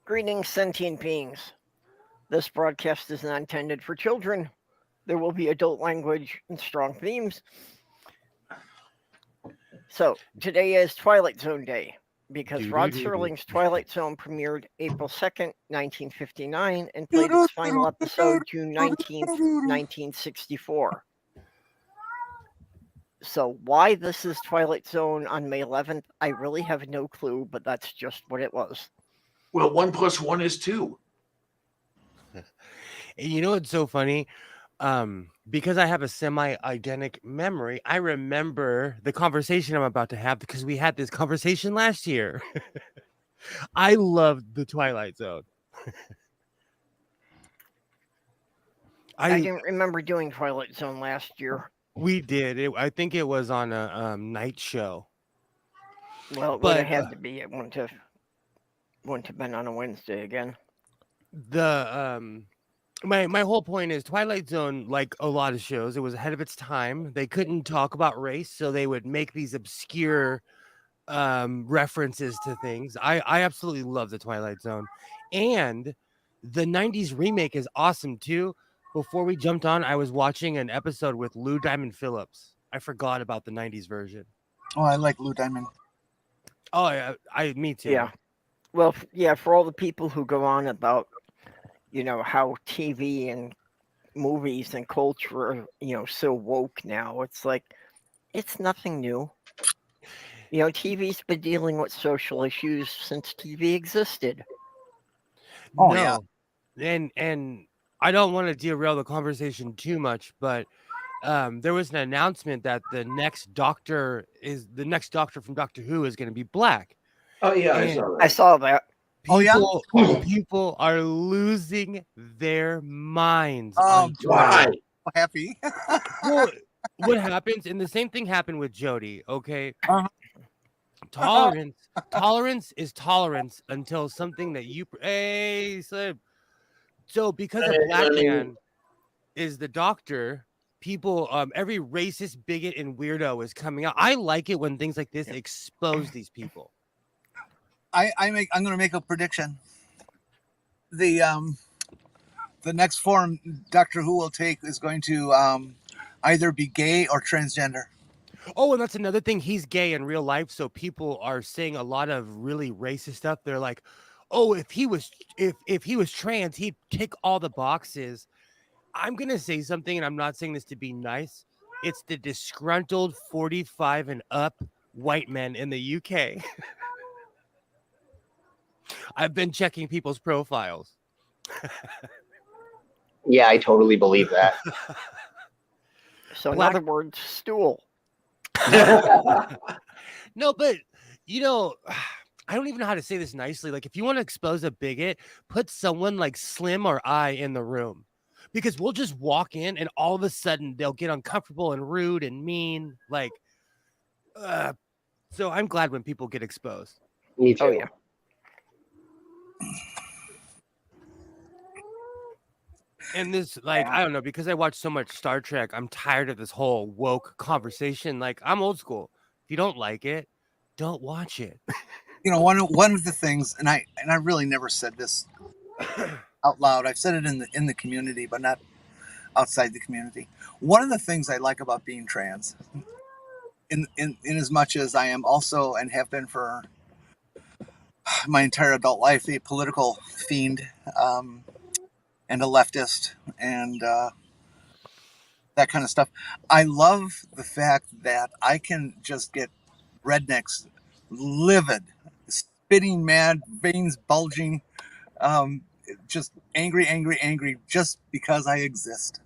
Greetings, sentient beings. This broadcast is not intended for children. There will be adult language and strong themes. So, today is Twilight Zone Day because Rod Serling's Twilight Zone premiered April 2nd, 1959 and played its final episode June 19th, 1964. So, why this is Twilight Zone on May 11th, I really have no clue, but that's just what it was. Well, 1 + 1 is 2. You know what's so funny? Because I have a semi-identical memory, I remember the conversation I'm about to have because we had this conversation last year. I loved the Twilight Zone. I didn't remember doing Twilight Zone last year. We did. I think it was on a night show. Well, it would have had to be. It wouldn't have been on a Wednesday again. My whole point is Twilight Zone, like a lot of shows, it was ahead of its time. They couldn't talk about race, so they would make these obscure references to things. I absolutely love the Twilight Zone. And the 90s remake is awesome too. Before we jumped on, I was watching an episode with Lou Diamond Phillips. I forgot about the 90s version. Oh, I like Lou Diamond. Oh, yeah, me too. Yeah. Well, yeah, for all the people who go on about, how TV and movies and culture are, so woke now, it's like, it's nothing new. TV's been dealing with social issues since TV existed. Oh, no. Yeah. And I don't want to derail the conversation too much, but there was an announcement that the next Doctor from Doctor Who is going to be black. Oh, yeah, I saw that. People are losing their minds. Why? Happy. Well, what happens, and the same thing happened with Jodie, okay? Tolerance is tolerance until something that you... Hey, Slim. So because a black man is the Doctor, people, every racist, bigot, and weirdo is coming out. I like it when things like this expose these people. I'm going to make a prediction. The next form Doctor Who will take is going to either be gay or transgender. Oh, and that's another thing. He's gay in real life, so people are saying a lot of really racist stuff. They're like, "Oh, if he was trans, he'd tick all the boxes." I'm gonna say something, and I'm not saying this to be nice. It's the disgruntled 45 and up white men in the UK. I've been checking people's profiles. Yeah, I totally believe that. So in other words, stool. No, but I don't even know how to say this nicely. Like, if you want to expose a bigot, put someone like Slim or I in the room, because we'll just walk in and all of a sudden they'll get uncomfortable and rude and mean. Like, so I'm glad when people get exposed. Me too. Oh, yeah. And this, I don't know, because I watch so much Star Trek, I'm tired of this whole woke conversation. Like, I'm old school. If you don't like it, don't watch it. One of the things, and I really never said this out loud. I've said it in the community, but not outside the community. One of the things I like about being trans, in as much as I am also and have been for my entire adult life a political fiend, and a leftist, and that kind of stuff. I love the fact that I can just get rednecks livid, spitting mad, veins bulging, just angry, just because I exist.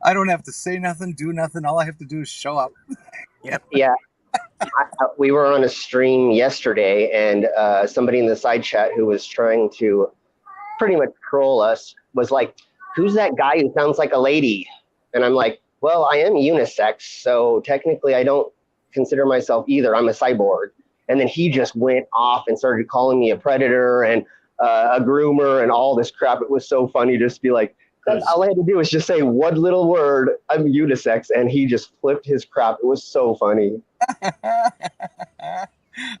I don't have to say nothing, do nothing. All I have to do is show up. Yep. Yeah. We were on a stream yesterday, and somebody in the side chat who was trying to pretty much troll us was like, "Who's that guy who sounds like a lady?" And I'm like, "Well, I am unisex, so technically I don't consider myself either. I'm a cyborg." And then he just went off and started calling me a predator and a groomer and all this crap. It was so funny just to be like, all I had to do was just say one little word, "I'm unisex," and he just flipped his crap. It was so funny.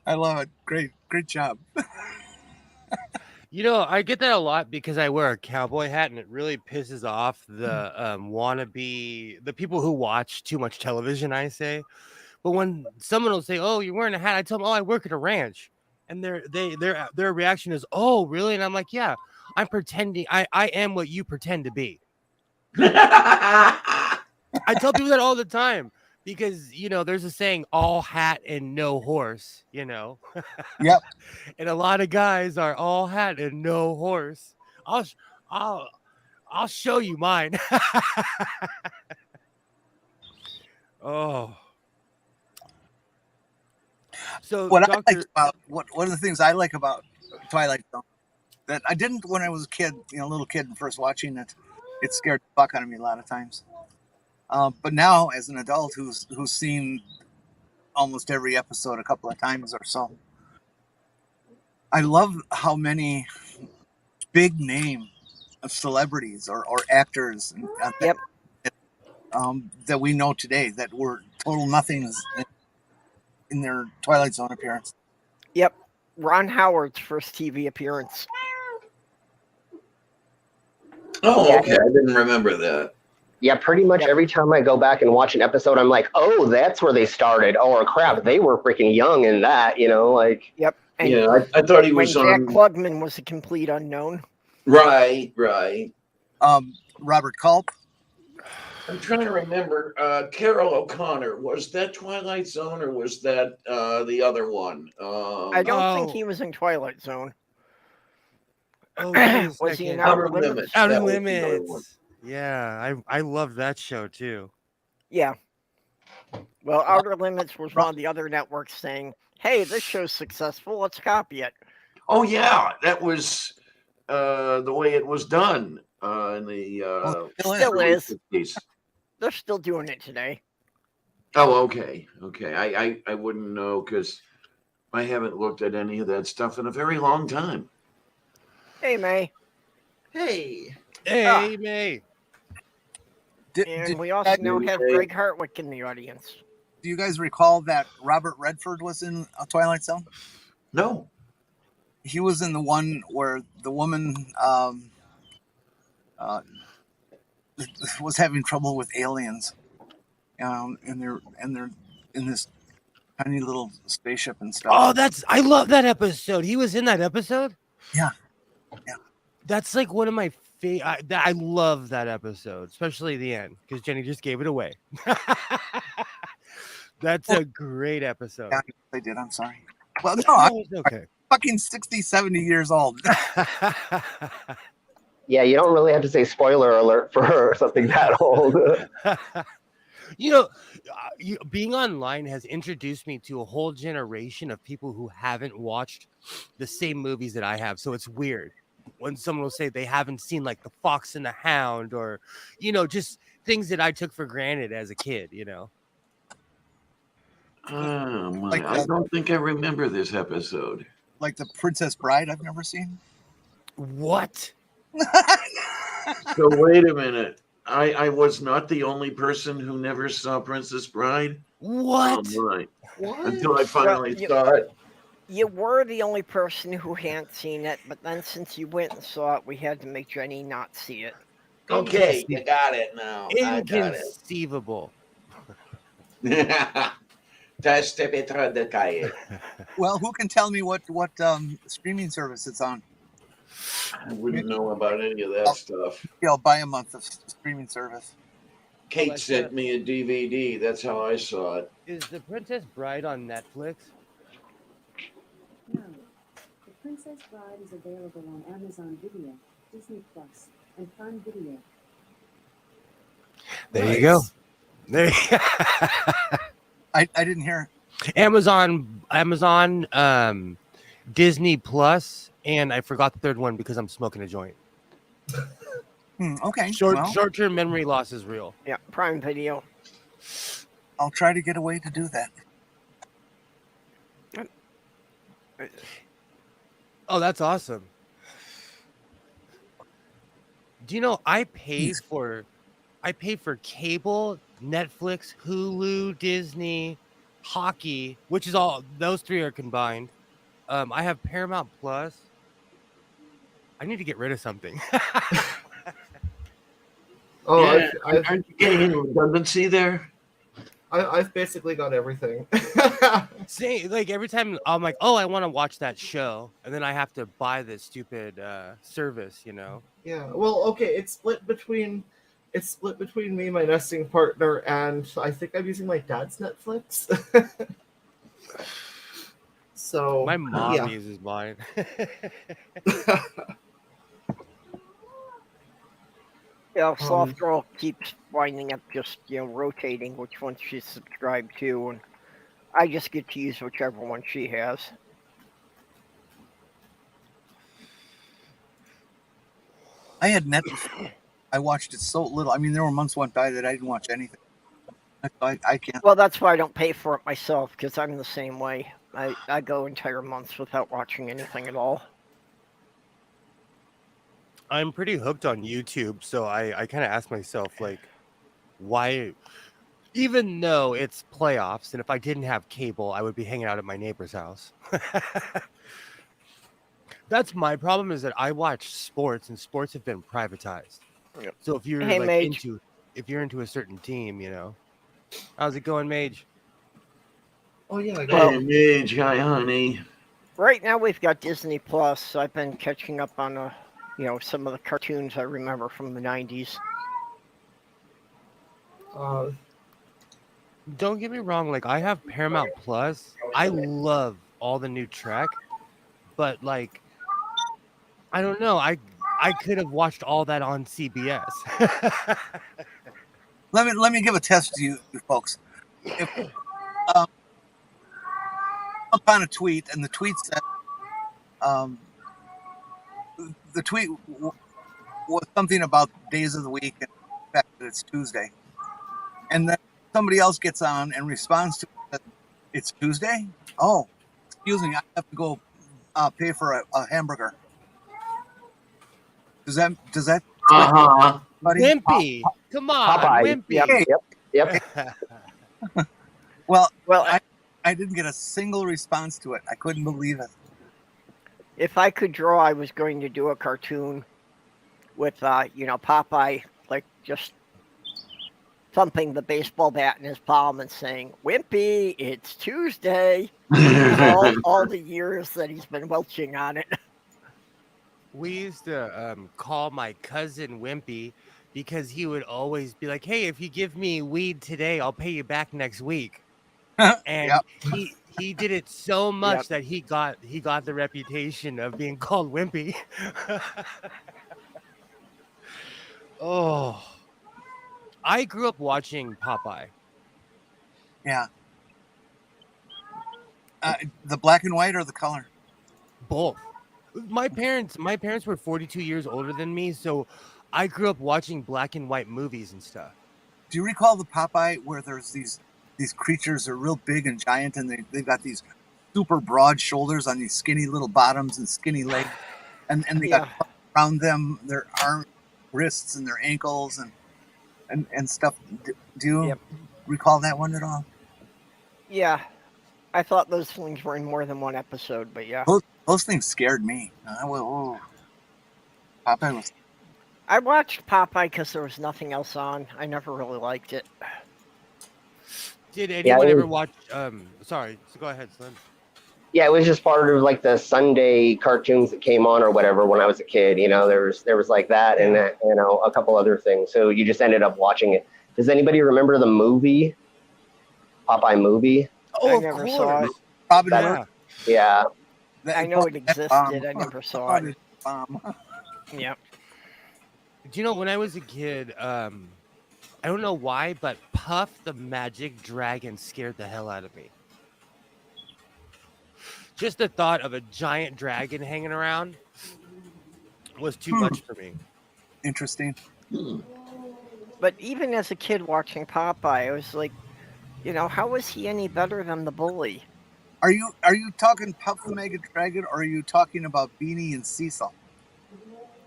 I love it. Great job. You know, I get that a lot because I wear a cowboy hat, and it really pisses off the wannabe, the people who watch too much television. I say, but when someone will say, "Oh, you're wearing a hat," I tell them, "Oh, I work at a ranch," and their reaction is, "Oh, really?" And I'm like, "Yeah, I'm pretending. I am what you pretend to be." I tell people that all the time because there's a saying, "All hat and no horse." Yep. And a lot of guys are all hat and no horse. I'll I'll show you mine. Oh, so What I like Doctor, about one of the things I like about Twilight Zone that I didn't when I was a kid, a little kid and first watching it. It scared the fuck out of me a lot of times. But now, as an adult who's seen almost every episode a couple of times or so, I love how many big name celebrities or actors Yep. that we know today that were total nothings in their Twilight Zone appearance. Yep. Ron Howard's first TV appearance. Oh, Yeah. okay. I didn't remember that. Yeah, pretty much Yep. every time I go back and watch an episode, I'm like, oh, that's where they started. Oh, or crap, they were freaking young in that, like. Yep. And Yeah, I thought he when was Jack on. Klugman was a complete unknown. Right. Robert Culp. I'm trying to remember. Carol O'Connor, was that Twilight Zone or was that the other one? I don't think Oh. he was in Twilight Zone. oh, wait a Was he in second. Outer Outer Limits? Limits. Outer That was the other one. Limits. Yeah, I love that show too. Yeah. Well, Outer Limits was one of the other networks saying, "Hey, this show's successful. Let's copy it." Oh yeah, that was the way it was done in the Still early is. 50s. They're still doing it today. Oh, okay. I wouldn't know because I haven't looked at any of that stuff in a very long time. Hey, May. Hey. Hey, May. And we also now have May. Greg Hartwick in the audience. Do you guys recall that Robert Redford was in Twilight Zone? No. He was in the one where the woman was having trouble with aliens, and they're in this tiny little spaceship and stuff. Oh, I love that episode. He was in that episode. Yeah. That's like one of my favorite. I love that episode, especially the end because Jenny just gave it away. That's a great episode. Yeah, they did. I'm sorry. Well, no, No, I'm it's okay. fucking 60, 70 years old. Yeah, you don't really have to say spoiler alert for something that old. Being online has introduced me to a whole generation of people who haven't watched the same movies that I have. So it's weird when someone will say they haven't seen like The Fox and the Hound or, just things that I took for granted as a kid, Oh, my. Like I don't think I remember this episode. Like the Princess Bride I've never seen. What? So wait a minute. I was not the only person who never saw Princess Bride. What? Oh, right. What? Until I finally Well, saw it. You were the only person who hadn't seen it, but then since you went and saw it, we had to make Jenny not see it. Okay, you got it now. I got it. Inconceivable. Teste Petra de Calle. Well, who can tell me what streaming service it's on? I wouldn't know about any of that stuff. Yeah, I'll buy a month of streaming service. Kate sent me a DVD. That's how I saw it. Is The Princess Bride on Netflix? No. The Princess Bride is available on Amazon Video, Disney Plus, and Prime Video. There you go. There. I didn't hear. Amazon, Disney Plus, and I forgot the third one because I'm smoking a joint. Okay. Short-term Well, memory loss is real. Yeah, Prime Video. I'll try to get a way to do that. Oh, that's awesome. Do you know I pay for cable, Netflix, Hulu, Disney, hockey, which is all those three are combined. I have Paramount Plus, I need to get rid of something. Oh, Yeah, I've aren't you getting into redundancy there? I've basically got everything. Say, like every time I'm like, oh, I want to watch that show, and then I have to buy this stupid service, you know. Yeah. Well, okay, it's split between me, my nesting partner, and I think I'm using my dad's Netflix. So My mom yeah. uses mine. Yeah, Soft Girl keeps winding up just, rotating which one she's subscribed to, and I just get to use whichever one she has. I had Netflix. I watched it so little. I mean, there were months went by that I didn't watch anything. I can't. Well, that's why I don't pay for it myself, because I'm the same way. I go entire months without watching anything at all. I'm pretty hooked on YouTube, so I kind of ask myself, like, why, even though it's playoffs, and if I didn't have cable, I would be hanging out at my neighbor's house. That's my problem, is that I watch sports, and sports have been privatized. Yep. So if you're Hey, like Mage. if you're into a certain team, how's it going, Mage? Oh yeah, I got Hey, Mage, hi, honey. Right now we've got Disney Plus. So I've been catching up on some of the cartoons I remember from the 90s. Don't get me wrong, like I have Paramount Plus. I love all the new Trek, but like I don't know, I could have watched all that on CBS. Let me give a test to you folks. If up on a tweet, and the tweet said, the tweet was something about days of the week and the fact that it's Tuesday, and then somebody else gets on and responds to it, it's Tuesday. Oh, excuse me, I have to go pay for a hamburger. Does that buddy? Wimpy, come on, Popeye. Wimpy. Yep. Well, Well, I didn't get a single response to it. I couldn't believe it. if I could draw, I was going to do a cartoon with, Popeye, like just thumping the baseball bat in his palm and saying, "Wimpy, it's Tuesday." all the years that he's been welching on it. We used to call my cousin Wimpy because he would always be like, "Hey, if you give me weed today, I'll pay you back next week." And Yep. he did it so much Yep. that he got the reputation of being called Wimpy. Oh, I grew up watching Popeye. Yeah. The black and white or the color? Both. My parents were 42 years older than me, so I grew up watching black and white movies and stuff. Do you recall the Popeye where there's these creatures that are real big and giant, and they've got these super broad shoulders on these skinny little bottoms and skinny legs, and they got around them their arms, wrists, and their ankles and stuff. Do you recall that one at all? Yeah, I thought those things were in more than one episode, but yeah. Those things scared me. Popeye was. I watched Popeye because there was nothing else on. I never really liked it. Did anyone it ever was- watch? Sorry, so go ahead, Slim. Yeah, it was just part of like the Sunday cartoons that came on or whatever when I was a kid. There was like that and a couple other things. So you just ended up watching it. Does anybody remember the movie? Popeye movie? Oh, I of never course. saw it. Robin Yeah. Hood. Yeah. I know it existed. I never saw it. Yeah. Do you know when I was a kid? I don't know why, but Puff the Magic Dragon scared the hell out of me. Just the thought of a giant dragon hanging around was too much for me. Interesting. But even as a kid watching Popeye, I was like, how was he any better than the bully? Are you talking Puff the Magic Dragon, or are you talking about Beanie and Cecil?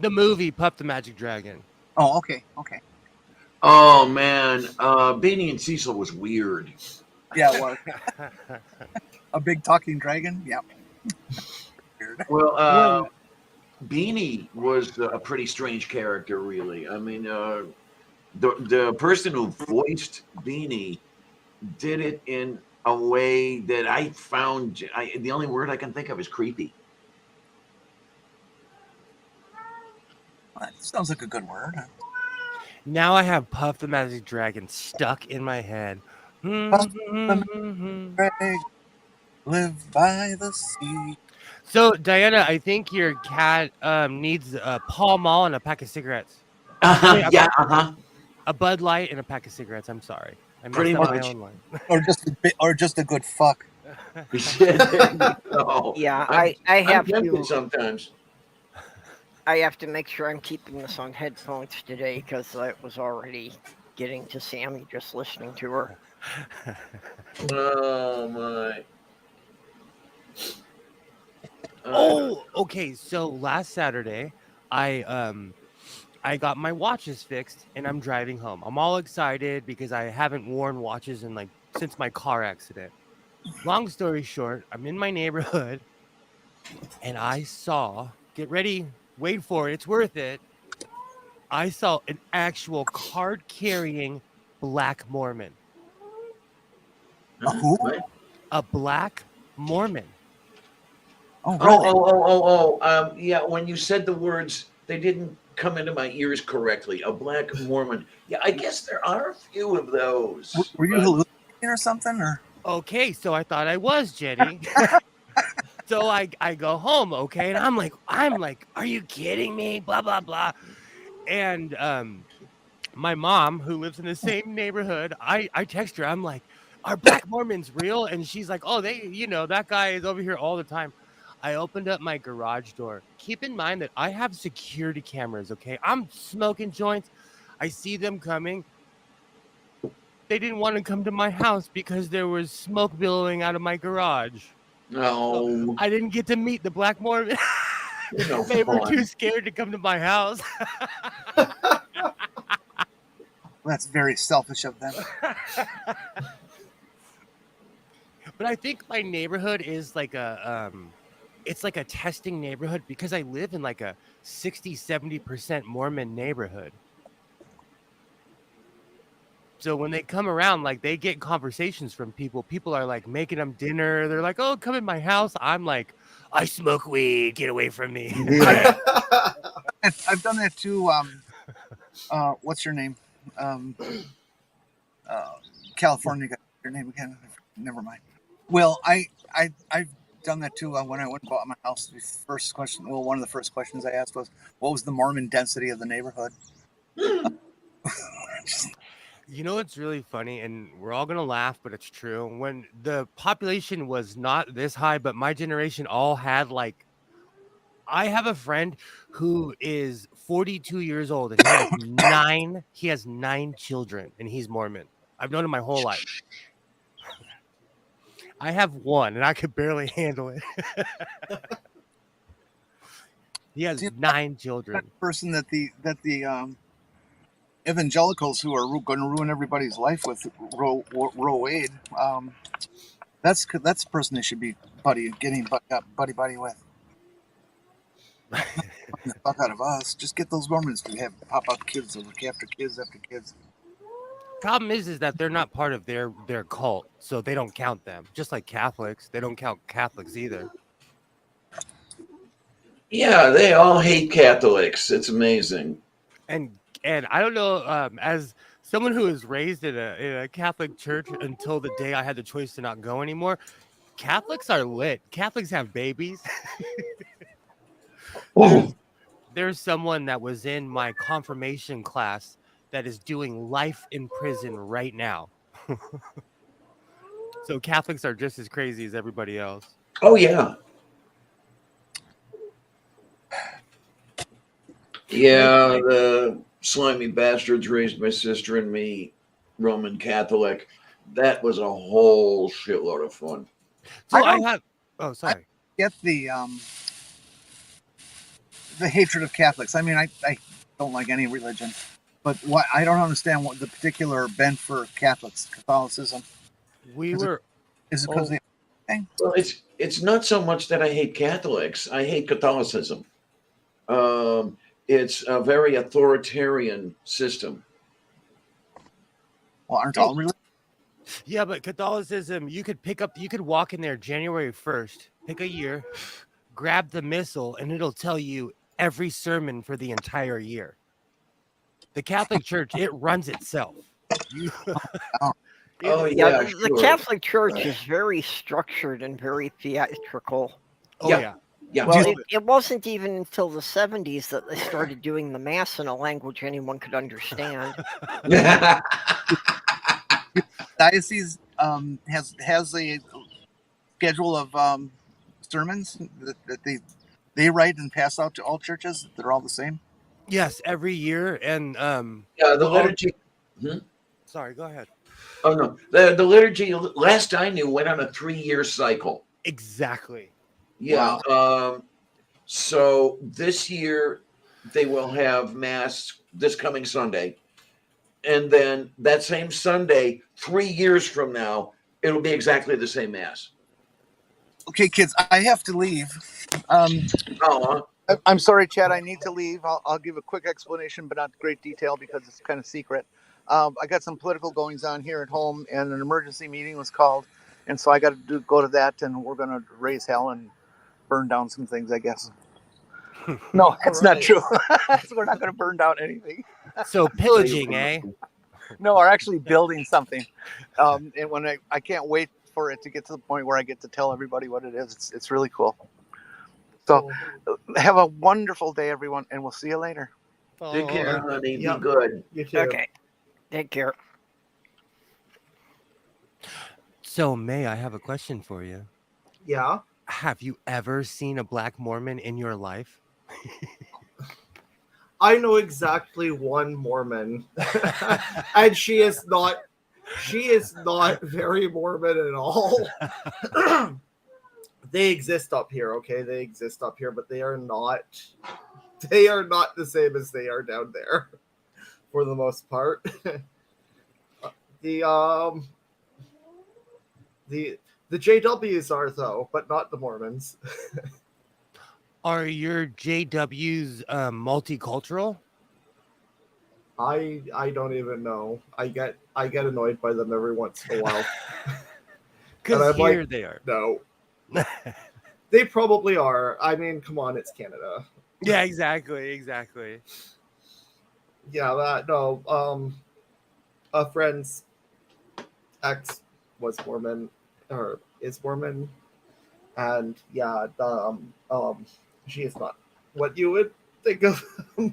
The movie Puff the Magic Dragon. Oh, okay. Oh man, Beanie and Cecil was weird. Yeah, it was. A big talking dragon. Yeah. Well, Beanie was a pretty strange character, really. I mean, the person who voiced Beanie did it in a way that I found. The only word I can think of is creepy. That sounds like a good word. Now I have Puff the Magic Dragon stuck in my head. Puff the Magic live by the sea. So Diana, I think your cat needs a Pall Mall and a pack of cigarettes. Wait, Yeah, uh-huh. A Bud Light and a pack of cigarettes. I'm sorry, I Pretty messed up my much. own line. or just a good fuck. Yeah, I'm I have tempted to. sometimes. I have to make sure I'm keeping this on headphones today because I was already getting to Sammy just listening to her. Oh my. Oh, okay. So last Saturday, I got my watches fixed and I'm driving home. I'm all excited because I haven't worn watches in like since my car accident. Long story short, I'm in my neighborhood and I saw, get ready, wait for it, it's worth it. I saw an actual card carrying black Mormon. Who? What? A black Mormon. Oh, really? Yeah, when you said the words, they didn't come into my ears correctly. A black Mormon. Yeah, I guess there are a few of those. Were you hallucinating or something? Or Okay, so I thought I was, Jenny. So I go home, okay, and I'm like, are you kidding me? Blah blah blah. And my mom, who lives in the same neighborhood, I text her. I'm like, are black Mormons real? And she's like, oh, that guy is over here all the time. I opened up my garage door. Keep in mind that I have security cameras, okay? I'm smoking joints. I see them coming. They didn't want to come to my house because there was smoke billowing out of my garage. No. So I didn't get to meet the black Mormon. No They were fun. too scared to come to my house. that's very selfish of them. But I think my neighborhood is like it's like a testing neighborhood because I live in like a 60-70% Mormon neighborhood. So when they come around, like they get conversations from people. People are like making them dinner. They're like, "Oh, come in my house." I'm like, "I smoke weed. Get away from me." Yeah. I've done that too. What's your name? California. Got your name again? Never mind. Well, I've done that too. When I went and bought my house, the first question, well, one of the first questions I asked was, "What was the Mormon density of the neighborhood?" You know what's really funny, and we're all gonna laugh, but it's true. When the population was not this high, but my generation all had like, I have a friend who is 42 years old and he has nine children, and he's Mormon. I've known him my whole life. I have one, and I could barely handle it. He has 9 children. That person that the evangelicals who are going to ruin everybody's life with Roe Wade. That's the person they should be buddy with. The fuck out of us. Just get those Mormons to have pop out kids that look after kids after kids. Problem is that they're not part of their cult, so they don't count them. Just like Catholics, they don't count Catholics either. Yeah, they all hate Catholics. It's amazing. And I don't know, as someone who was raised in a Catholic church until the day I had the choice to not go anymore, Catholics are lit. Catholics have babies. There's someone that was in my confirmation class that is doing life in prison right now. So Catholics are just as crazy as everybody else. Oh, yeah. Yeah, the slimy bastards raised my sister and me Roman Catholic. That was a whole shitload of fun. So I have... Oh, sorry. Get the hatred of Catholics. I mean, I don't like any religion, but what I don't understand what the particular bent for Catholicism. Is it because Well, it's not so much that I hate Catholics. I hate Catholicism. It's a very authoritarian system. Well, aren't all religions? Yeah, but Catholicism, you could walk in there January 1st, pick a year, grab the missal, and it'll tell you every sermon for the entire year. The Catholic Church, it runs itself. Oh, Yeah, yeah, the sure. Catholic Church is very structured and very theatrical. Oh, Yeah. yeah. Yeah. Well, it wasn't even until the 70s that they started doing the Mass in a language anyone could understand. Diocese has a schedule of sermons that they write and pass out to all churches. They're all the same. Yes, every year. And Yeah, the liturgy. Sorry, go ahead. Oh no, the liturgy. Last I knew, went on a 3-year cycle. Exactly. Yeah. So this year they will have Mass this coming Sunday, and then that same Sunday, 3 years from now, it'll be exactly the same Mass. Okay, kids, I have to leave. I'm sorry, Chad. I need to leave. I'll give a quick explanation, but not great detail because it's kind of secret. I got some political goings on here at home, and an emergency meeting was called, and so I got to go to that, and we're going to raise hell and burn down some things, I guess. No, that's not true. We're not going to burn down anything. So pillaging, eh? No, we're actually building something, and when I can't wait for it to get to the point where I get to tell everybody what it is. It's really cool. So have a wonderful day, everyone, and we'll see you later. Take care, honey. Yeah. Be good. You too. Okay. Take care. So, May, I have a question for you. Yeah. Have you ever seen a Black Mormon in your life? I know exactly one Mormon, and she is not very Mormon at all. They exist up here, okay? They exist up here, but they are not the same as they are down there, for the most part. The JWs are, though, but not the Mormons. Are your JWs multicultural? I don't even know. I get annoyed by them every once in a while. Because here like, they are. No. They probably are. I mean, come on, it's Canada. Yeah, exactly. Yeah, a friend's ex was Mormon, or is Mormon, and yeah, she is not what you would think of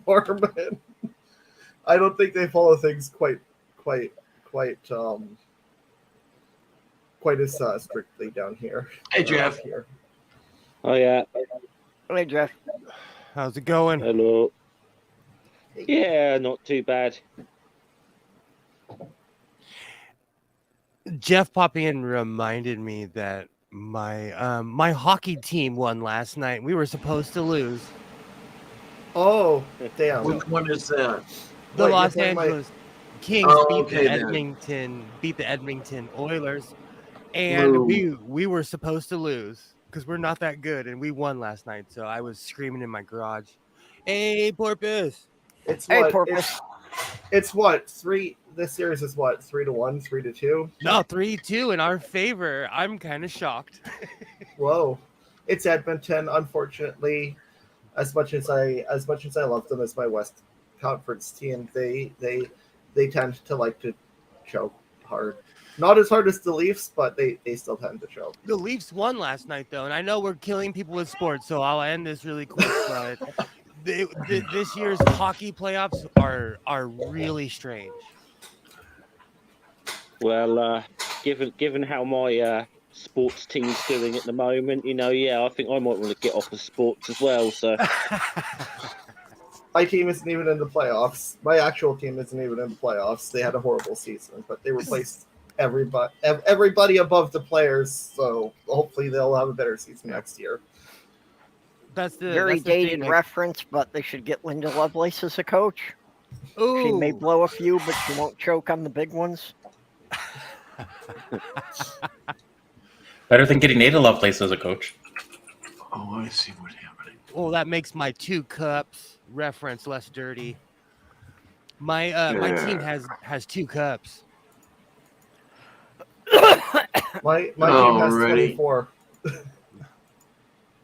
Mormon. I don't think they follow things quite as strictly down here. Hey, Jeff. Here. Oh yeah. Hey, Jeff. How's it going? Hello. Yeah, not too bad. Jeff popping in reminded me that my hockey team won last night. We were supposed to lose. Oh, damn. Which one is that? The Wait, Los you're talking Angeles Kings okay, beat the Edmonton Oilers, and Ooh. we were supposed to lose because we're not that good, and we won last night. So I was screaming in my garage, "Hey, Porpoise!" It's Hey, what? Porpoise. It's what? 3. This series is what? 3-1, 3-2. No, 3-2 in our favor. I'm kind of shocked. Whoa, it's Edmonton. Unfortunately, as much as I love them as my West Conference team, they tend to like to choke hard. Not as hard as the Leafs, but they still tend to choke. The Leafs won last night, though, and I know we're killing people with sports, so I'll end this really quick. But this year's hockey playoffs are really strange. Well, given how my sports team's doing at the moment, I think I might want to get off of sports as well. So My team isn't even in the playoffs. My actual team isn't even in the playoffs. They had a horrible season, but they replaced everybody above the players. So hopefully they'll have a better season next year. That's the Very that's the thing, dated like- reference, but they should get Linda Lovelace as a coach. She may Ooh. blow a few, but she won't choke on the big ones. Better than getting Ada Lovelace as a coach. Oh, I see what's happening. Well, that makes my 2 cups reference less dirty. My team has 2 cups. My team has Alrighty. 24.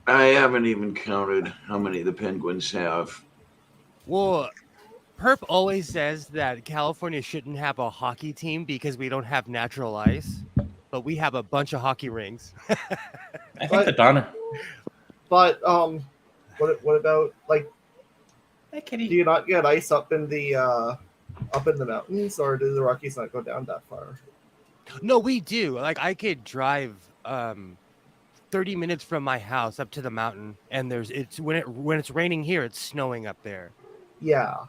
I haven't even counted how many the Penguins have. Well, Perp always says that California shouldn't have a hockey team because we don't have natural ice, but we have a bunch of hockey rinks. I think the Donna. But what about like? Hey, kitty. Do you not get ice up in the mountains, or do the Rockies not go down that far? No, we do. Like I could drive 30 minutes from my house up to the mountain, and when it's raining here, it's snowing up there. Yeah.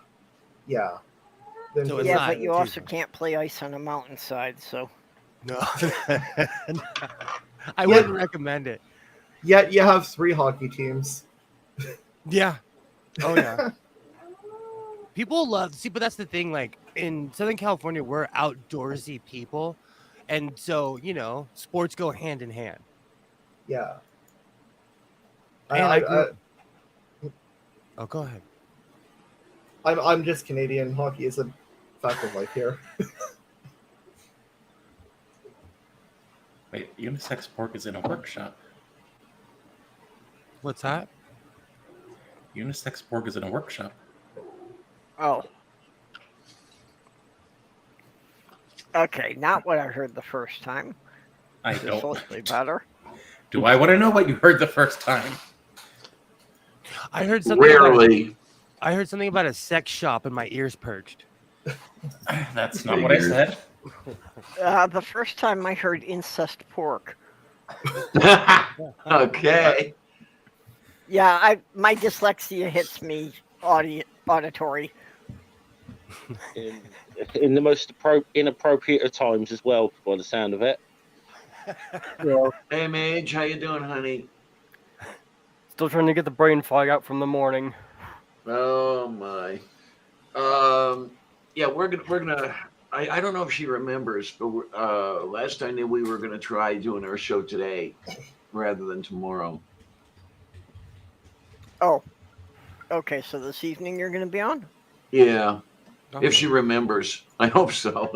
Then So it's Yeah, not but you too also bad. can't play ice on a mountainside, so. No, I wouldn't recommend it. yet you have 3 hockey teams. Yeah. Oh yeah. People love but that's the thing. Like in Southern California, we're outdoorsy people, and so sports go hand in hand. Yeah. And oh, go ahead. I'm just Canadian. Hockey is a fact of life here. Wait, unisex pork is in a workshop. What's that? Unisex pork is in a workshop. Oh. Okay, not what I heard the first time. I This is don't. slightly better. Do I want to know what you heard the first time? I heard something. Rarely. I heard something about a sex shop, and my ears perked. That's not what I said. The first time I heard incest pork. Okay. Yeah, my dyslexia hits me auditory. In the most inappropriate of times as well, by the sound of it. Hey, Mage, how you doing, honey? Still trying to get the brain fog out from the morning. Oh my. Yeah, we're gonna. I don't know if she remembers, but last I knew we were gonna try doing our show today rather than tomorrow. Oh. Okay, so this evening you're going to be on? Yeah, Okay. if she remembers. I hope so.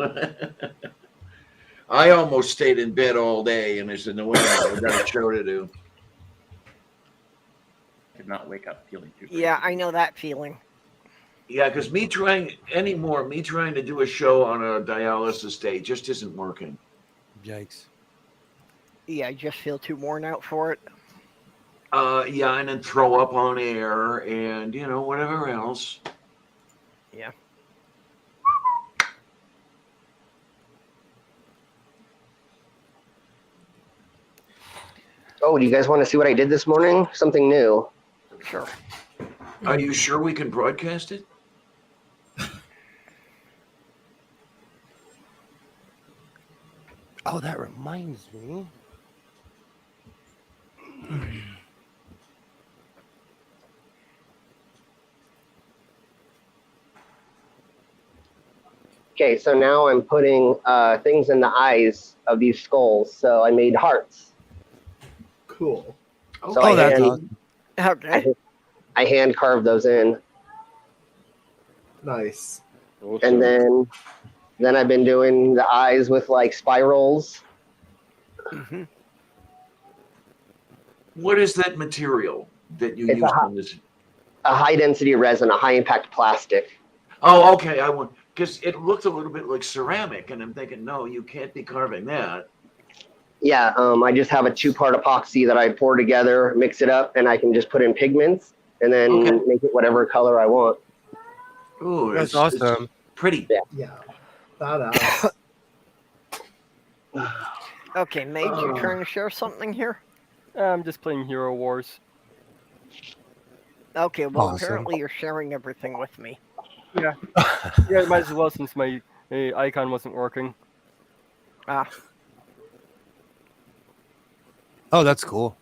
I almost stayed in bed all day, and I said, "No way, I got a show to do." Did not wake up feeling too. Yeah, I know that feeling. Yeah, because me trying to do a show on a dialysis day just isn't working. Yikes. Yeah, I just feel too worn out for it. Yeah, and then throw up on air, and whatever else. Yeah. Oh, do you guys want to see what I did this morning? Something new. Sure. Are you sure we can broadcast it? Oh, that reminds me. Okay, so now I'm putting things in the eyes of these skulls. So I made hearts. Cool. So Oh, I that's hand, awesome. Okay. I hand carved those in, Nice. and then I've been doing the eyes with like spirals. Mm-hmm. What is that material that you It's used on this? A high density resin, a high impact plastic. Oh, okay. I want because it looked a little bit like ceramic, and I'm thinking, no, you can't be carving that. Yeah, I just have a 2-part epoxy that I pour together, mix it up, and I can just put in pigments and then Okay. make it whatever color I want. Ooh, That's it's awesome. pretty. Yeah. Badass. Okay, Mage, you trying to share something here? I'm just playing Hero Wars. Okay, well, Awesome. apparently you're sharing everything with me. Yeah, might as well since my icon wasn't working. Ah, Oh, that's cool.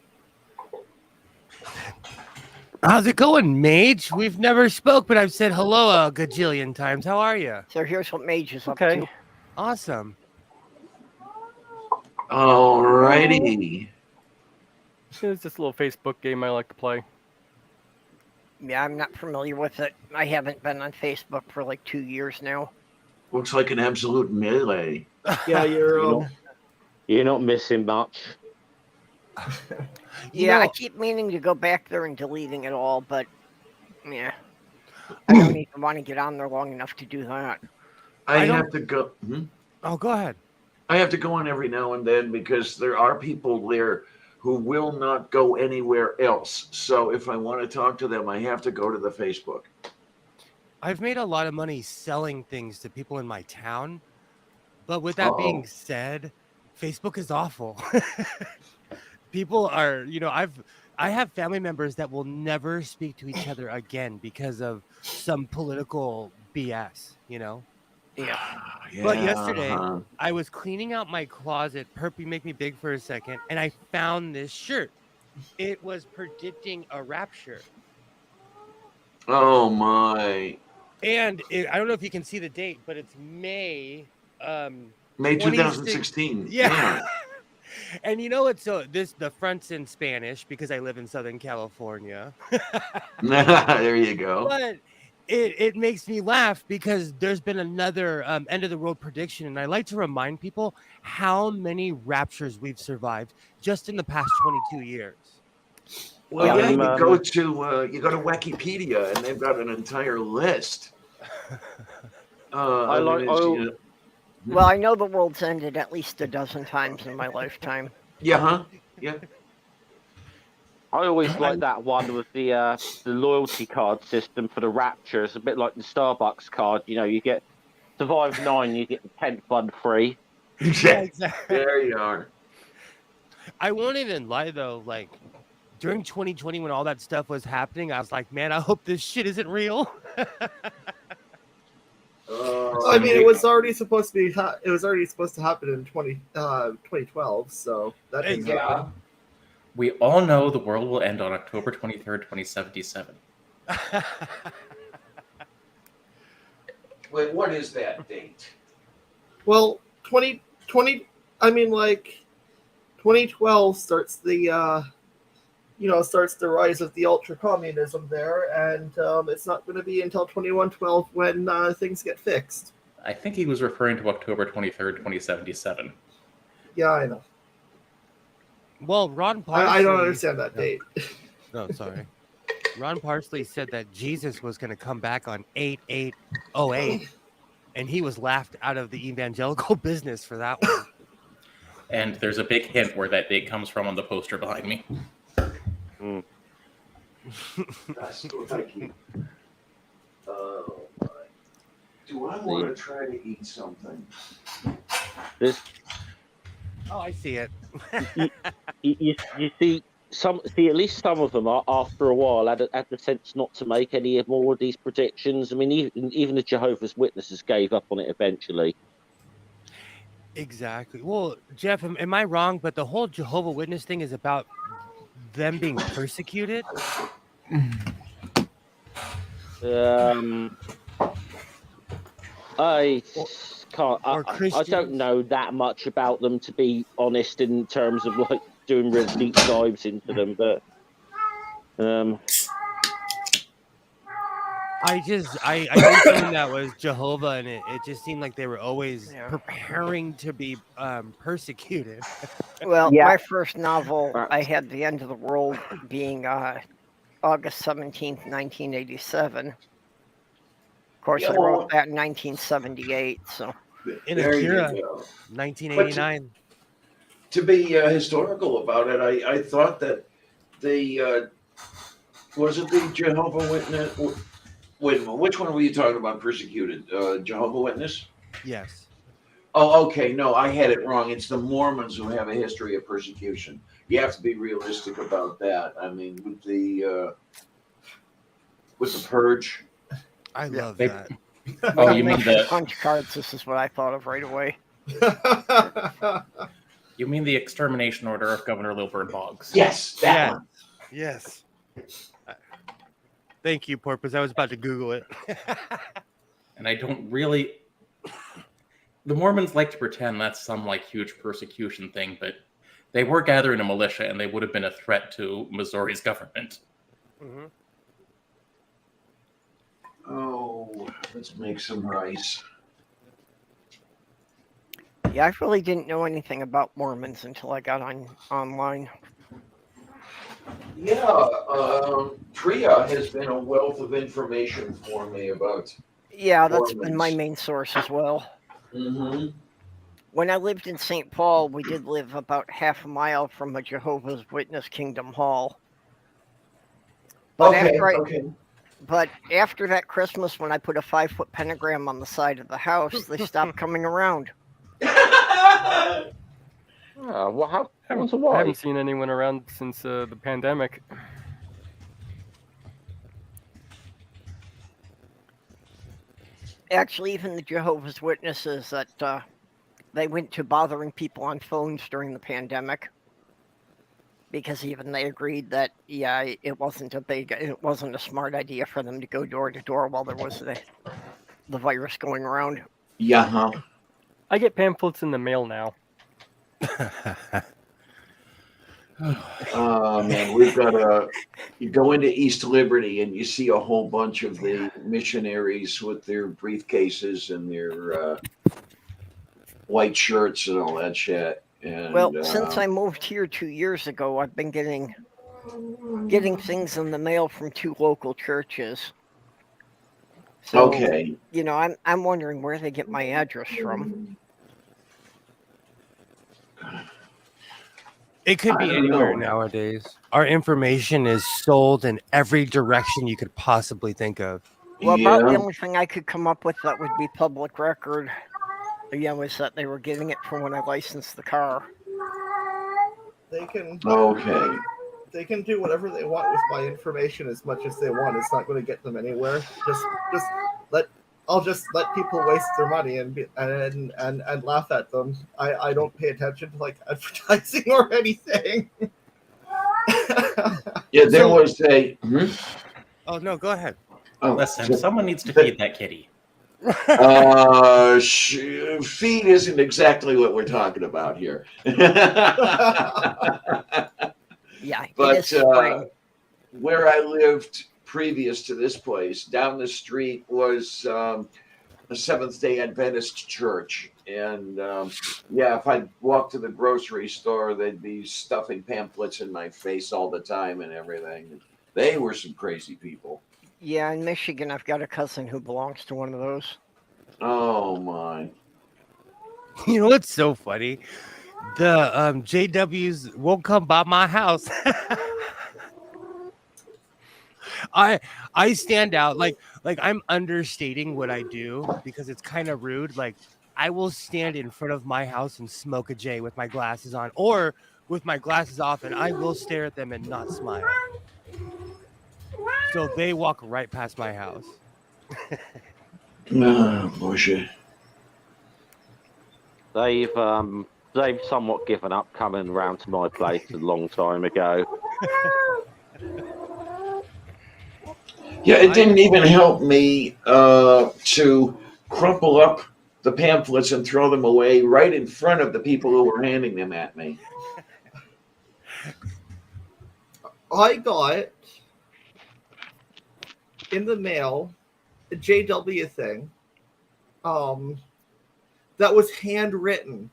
How's it going, Mage? We've never spoke, but I've said hello a gajillion times. How are you? so here's what Mage is up Okay. to. Awesome. Alrighty. It's just a little Facebook game I like to play. Yeah, I'm not familiar with it. I haven't been on Facebook for like 2 years now. Looks like an absolute melee. Yeah, You're not missing much. Yeah, I keep meaning to go back there and deleting it all, but yeah, I don't even want to get on there long enough to do that. I have to go. Oh, go ahead. I have to go on every now and then because there are people there who will not go anywhere else. So if I want to talk to them, I have to go to the Facebook. I've made a lot of money selling things to people in my town, but with that being said, Facebook is awful. People are, I have family members that will never speak to each other again because of some political BS, Yeah. But yesterday, I was cleaning out my closet. Perpy, make me big for a second, and I found this shirt. It was predicting a rapture. Oh my! And I don't know if you can see the date, but it's May. May 2016. Yeah. And you know what? So the front's in Spanish because I live in Southern California. There you go. But it makes me laugh because there's been another end of the world prediction, and I like to remind people how many raptures we've survived just in the past 22 years. Well, you go to Wikipedia, and they've got an entire list. Well, I know the world's ended at least a dozen times in my lifetime. Yeah. I always like that one with the loyalty card system for the rapture. It's a bit like the Starbucks card. You get survive 9, you get the 10th one free. Yeah, exactly. There you are. I won't even lie though. Like during 2020, when all that stuff was happening, I was like, man, I hope this shit isn't real. I mean, it was already supposed to be. It was already supposed to happen in 2012. So that didn't happen. We all know the world will end on October 23rd, 2077. Wait, what is that date? Well, 2020. I mean, like 2012 starts the starts the rise of the ultra communism there, and it's not going to be until 2112 when things get fixed. I think he was referring to October 23rd, 2077. Yeah, I know. Well, Ron Parsley... I don't understand that date. No, sorry. Ron Parsley said that Jesus was going to come back on 8808, and he was laughed out of the evangelical business for that one. And there's a big hint where that date comes from on the poster behind me. That's lucky. Oh my! Do I want to try to eat something? Oh, I see it. you see at least some of them are after a while had the sense not to make any more of these predictions. I mean, even the Jehovah's Witnesses gave up on it eventually. Exactly. Well, Jeff, am I wrong? But the whole Jehovah Witness thing is about them being persecuted. I can't. I don't know that much about them, to be honest, in terms of like doing real deep dives into them. But I knew someone that was Jehovah, and it just seemed like they were always preparing to be persecuted. Well, my first novel, I had The End of the World being August 17th, 1987. Of course, I wrote that in 1978. So in Akira, 1989. To be historical about it, I thought that the was it the Jehovah Witness? Wait a minute, which one were you talking about? Persecuted Jehovah Witness? Yes. Oh, okay. No, I had it wrong. It's the Mormons who have a history of persecution. You have to be realistic about that. I mean, with the purge. I love that. Oh, you mean the punch cards? This is what I thought of right away. You mean the extermination order of Governor Lilburn Boggs? Yes, that one. Yes. Thank you, Porpoise. I was about to Google it. And I don't really. The Mormons like to pretend that's some like huge persecution thing, but they were gathering a militia, and they would have been a threat to Missouri's government. Mm-hmm. Let's make some rice. Yeah, I really didn't know anything about Mormons until I got online. Yeah, Priya has been a wealth of information for me about. Yeah, that's been my Mormons. main source as well. Mm-hmm. When I lived in St. Paul, we did live about half a mile from a Jehovah's Witness Kingdom Hall. But But after that Christmas, when I put a 5-foot pentagram on the side of the house, they stopped coming around. Well, I haven't seen anyone around since the pandemic. Actually, even the Jehovah's Witnesses that they went to bothering people on phones during the pandemic, because even they agreed that it wasn't a smart idea for them to go door to door while there was the virus going around. Yeah. I get pamphlets in the mail now. Oh man, we've got you go into East Liberty and you see a whole bunch of the missionaries with their briefcases and their white shirts and all that shit. And, well, since I moved here 2 years ago, I've been getting things in the mail from 2 local churches. So, okay. You know, I'm wondering where they get my address from. It could be anywhere nowadays. Our information is sold in every direction you could possibly think of. Well, about the only thing I could come up with that would be public record, was that they were getting it from when I licensed the car. They can. Okay. They can do whatever they want with my information as much as they want. It's not going to get them anywhere. I'll just let people waste their money and laugh at them. I don't pay attention to like advertising or anything. Yeah, there was a. Oh no, go ahead. Oh, listen, someone needs to feed that kitty. Feed isn't exactly what we're talking about here. Yeah, but where I lived previous to this place, down the street was a Seventh-day Adventist church, and if I walked to the grocery store, they'd be stuffing pamphlets in my face all the time and everything. They were some crazy people. Yeah, in Michigan, I've got a cousin who belongs to one of those. Oh my! You know what's so funny? The JWs won't come by my house. I stand out like I'm understating what I do because it's kind of rude. Like I will stand in front of my house and smoke a J with my glasses on or with my glasses off, and I will stare at them and not smile. So they walk right past my house. Oh, Bushy. They've somewhat given up coming around to my place a long time ago. Yeah, it didn't even help me to crumple up the pamphlets and throw them away right in front of the people who were handing them at me. I got in the mail a JW thing that was handwritten.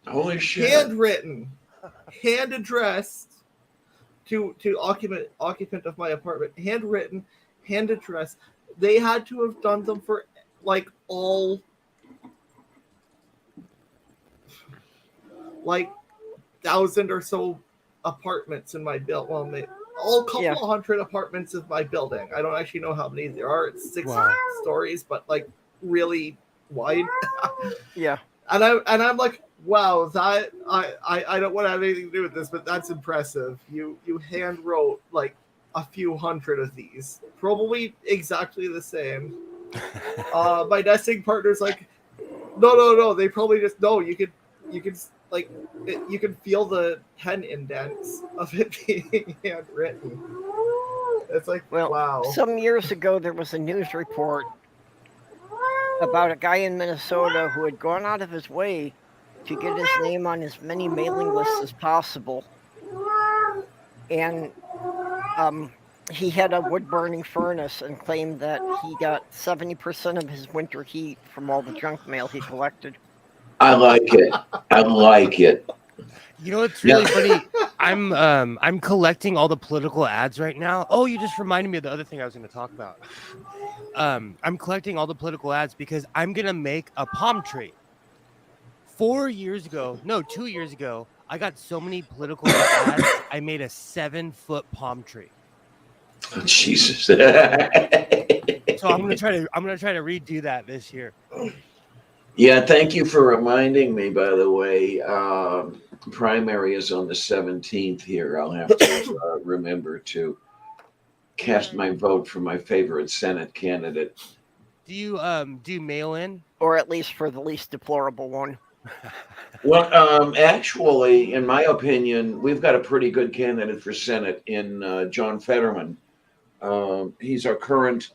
Holy shit. Handwritten. Hand addressed to occupant of my apartment. Handwritten, hand addressed. They had to have done them for like all 1,000 or so apartments in my building. Well, all couple of hundred apartments of my building. I don't actually know how many there are. It's 6 stories, but like really wide. Yeah. And I'm like, wow, that I don't want to have anything to do with this, but that's impressive. You hand wrote like a few hundred of these, probably exactly the same. My nesting partner's like, no. They probably just you can like you can feel the pen indents of it being handwritten. It's like, wow. Some years ago, there was a news report about a guy in Minnesota who had gone out of his way to get his name on as many mailing lists as possible. And he had a wood burning furnace and claimed that he got 70% of his winter heat from all the junk mail he collected. I like it. I like it. You know what's really funny? I'm collecting all the political ads right now. Oh, you just reminded me of the other thing I was going to talk about. I'm collecting all the political ads because I'm going to make a palm tree. 2 years ago, I got so many political ads. I made a 7-foot palm tree. Oh, Jesus. So I'm gonna try to redo that this year. Yeah, thank you for reminding me. By the way, primary is on the 17th here. I'll have to remember to cast my vote for my favorite Senate candidate. Do you mail in, or at least for the least deplorable one? Well, actually, in my opinion, we've got a pretty good candidate for Senate in John Fetterman. He's our current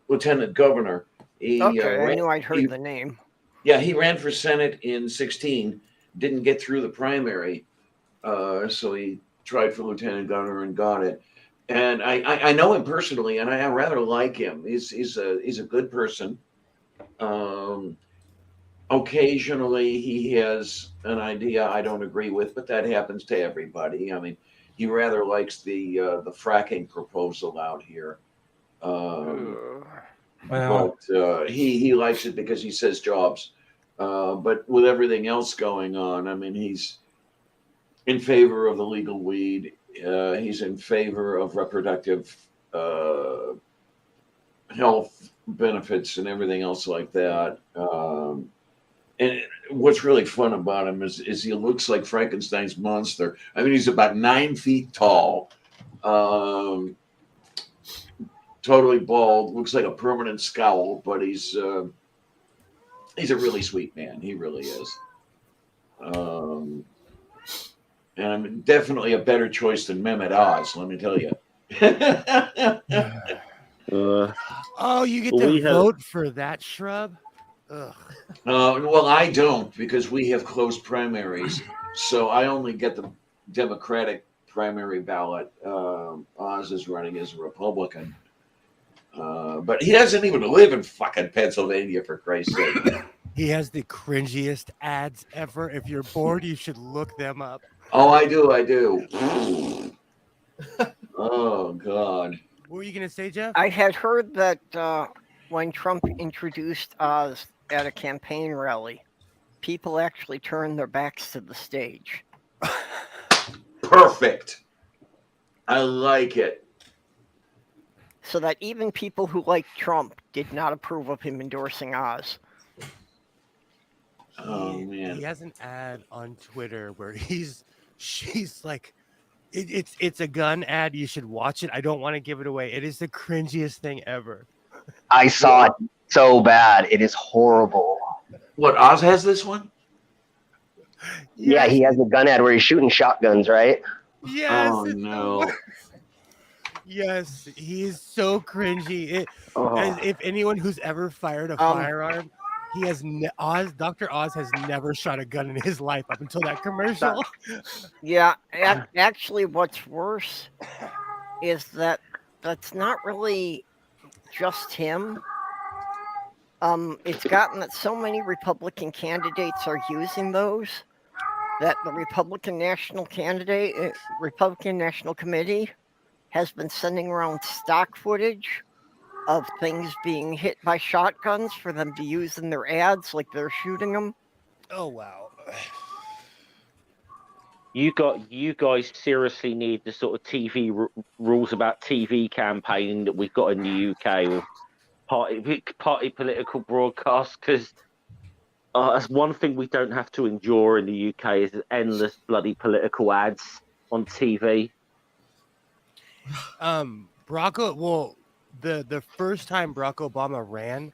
lieutenant governor. Okay, I knew I'd heard the name. Yeah, he ran for Senate in 2016, didn't get through the primary, so he tried for lieutenant governor and got it. And I know him personally, and I rather like him. He's a good person. Occasionally, he has an idea I don't agree with, but that happens to everybody. I mean, he rather likes the fracking proposal out here. But he likes it because he says jobs. But with everything else going on, I mean, he's in favor of the legal weed. He's in favor of reproductive health benefits and everything else like that. And what's really fun about him is he looks like Frankenstein's monster. I mean, he's about 9 feet tall. Totally bald, looks like a permanent scowl, but he's a really sweet man. He really is. And I'm definitely a better choice than Mehmet Oz, let me tell you. oh, you get to vote for that shrub? Ugh. Well, I don't, because we have closed primaries, so I only get the Democratic primary ballot. Oz is running as a Republican. But he doesn't even live in fucking Pennsylvania, for Christ's sake. He has the cringiest ads ever. If you're bored, you should look them up. Oh, I do. Oh, God. What were you going to say, Jeff? I had heard that when Trump introduced Oz at a campaign rally, people actually turned their backs to the stage. Perfect. I like it. So that even people who liked Trump did not approve of him endorsing Oz. Oh, man. He has an ad on Twitter where she's like, it's a gun ad. You should watch it. I don't want to give it away. It is the cringiest thing ever. I saw it so bad. It is horrible. What, Oz has this one? Yeah, he has a gun ad where he's shooting shotguns, right? Yes. Oh, no. Yes, he's so cringy. As if anyone who's ever fired a firearm, he has Dr. Oz has never shot a gun in his life up until that commercial. Yeah, actually, what's worse is that that's not really just him. It's gotten that so many Republican candidates are using those that the Republican National Committee has been sending around stock footage of things being hit by shotguns for them to use in their ads, like they're shooting them. Oh, wow. You guys seriously need the sort of TV rules about TV campaigning that we've got in the UK with party political broadcasts, because that's one thing we don't have to endure in the UK is endless bloody political ads on TV. The first time Barack Obama ran,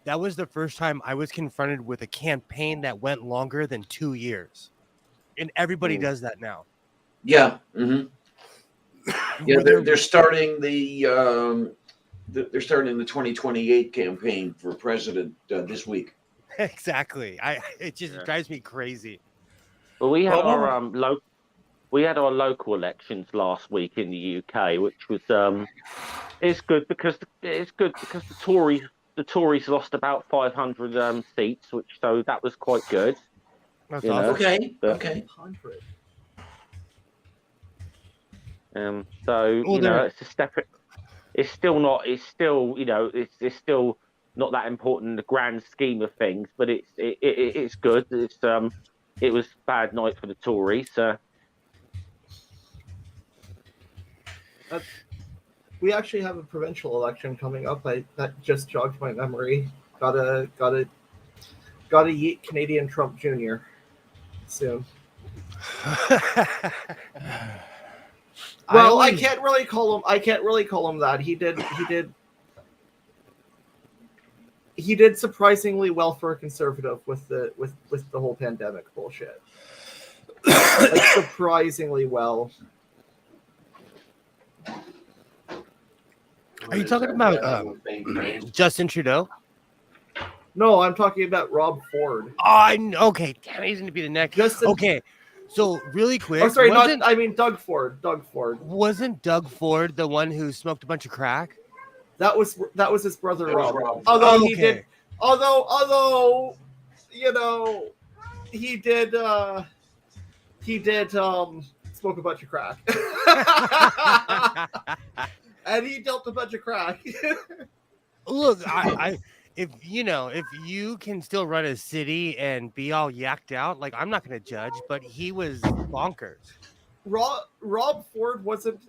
that was the first time I was confronted with a campaign that went longer than 2 years, and everybody does that now. Yeah. Mm-hmm. Yeah, they're starting the 2028 campaign for president this week. Exactly. It just drives me crazy. Well, we have our local. we had our local elections last week in the UK, which was it's good because the Tories lost about 500 seats, so that was quite good. That's you know. awesome. Okay. But, Okay. 100. So Well, it's a step. It's still not. It's still It's still not that important in the grand scheme of things. But it's good. It was a bad night for the Tories. We actually have a provincial election coming up. That just jogged my memory. Gotta yeet Canadian Trump Jr. soon. Well, I can't really call him that. He did surprisingly well for a conservative with the whole pandemic bullshit. Like, surprisingly well. Are you talking about Justin Trudeau? No, I'm talking about Rob Ford. Okay, damn, he's gonna be the next. Justin... Okay, so really quick. Oh, sorry, Doug Ford. Doug Ford. Wasn't Doug Ford the one who smoked a bunch of crack? That was his brother Rob. Although he did, although he did smoke a bunch of crack. And he dealt a bunch of crack. Look, if you can still run a city and be all yacked out, like, I'm not going to judge, but he was bonkers. Rob Ford wasn't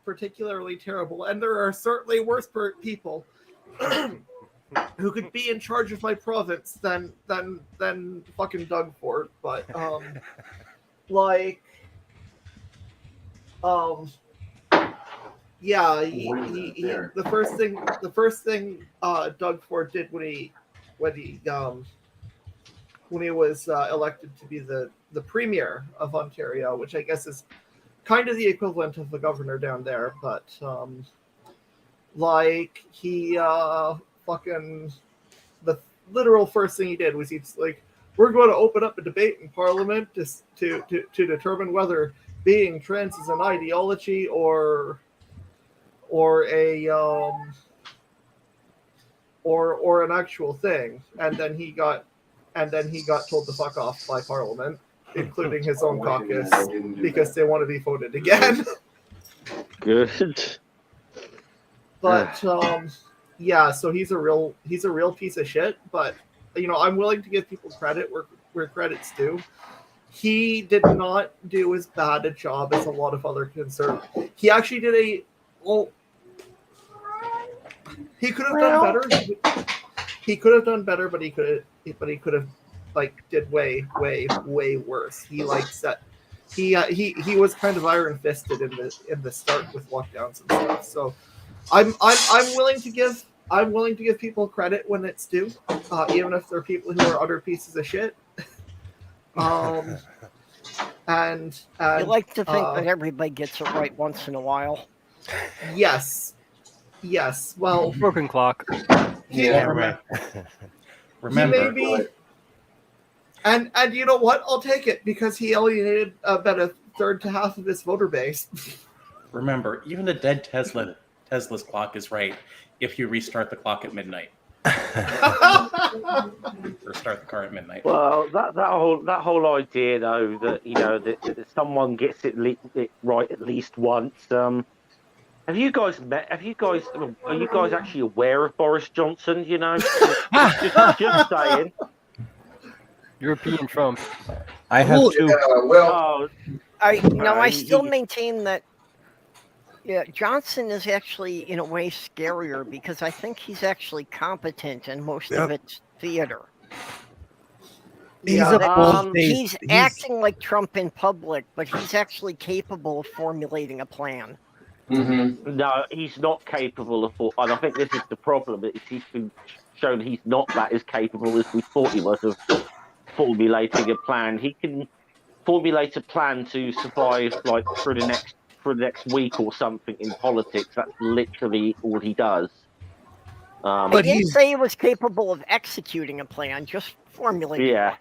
particularly terrible, and there are certainly worse people who could be in charge of my province than fucking Doug Ford. But yeah, the first thing Doug Ford did when he was elected to be the premier of Ontario, which I guess is kind of the equivalent of the governor down there, but he fucking, the literal first thing he did was he's like, we're going to open up a debate in Parliament to determine whether being trans is an ideology or an actual thing, and then he got told to fuck off by Parliament, including his own caucus, because they want to be voted again. Good. But yeah, so he's a real piece of shit. But I'm willing to give people credit where credit's due. He did not do as bad a job as a lot of other conservatives. He actually did he could have done better. He could have done better, but he could have did way worse. He he was kind of iron fisted in the start with lockdowns and stuff. So I'm willing to give people credit when it's due, even if they're people who are utter pieces of shit. And you like to think that everybody gets it right once in a while. Yes. Well, broken clock. Remember. Maybe. And you know what? I'll take it, because he alienated about a third to half of his voter base. Remember, even a dead Tesla's clock is right if you restart the clock at midnight. Or start the car at midnight. Well, that whole idea though that that someone gets it right at least once. Are you guys actually aware of Boris Johnson? Just saying. European Trump. I have two. I still maintain that. Yeah, Johnson is actually in a way scarier, because I think he's actually competent, and most of it's theater. He's acting like Trump in public, but he's actually capable of formulating a plan. Mm-hmm. No, he's not capable of. And I think this is the problem. He's been shown he's not that as capable as we thought he was of formulating a plan. He can formulate a plan to survive for the next week or something in politics. That's literally all he does. But he didn't say he was capable of executing a plan, just formulating. Yeah.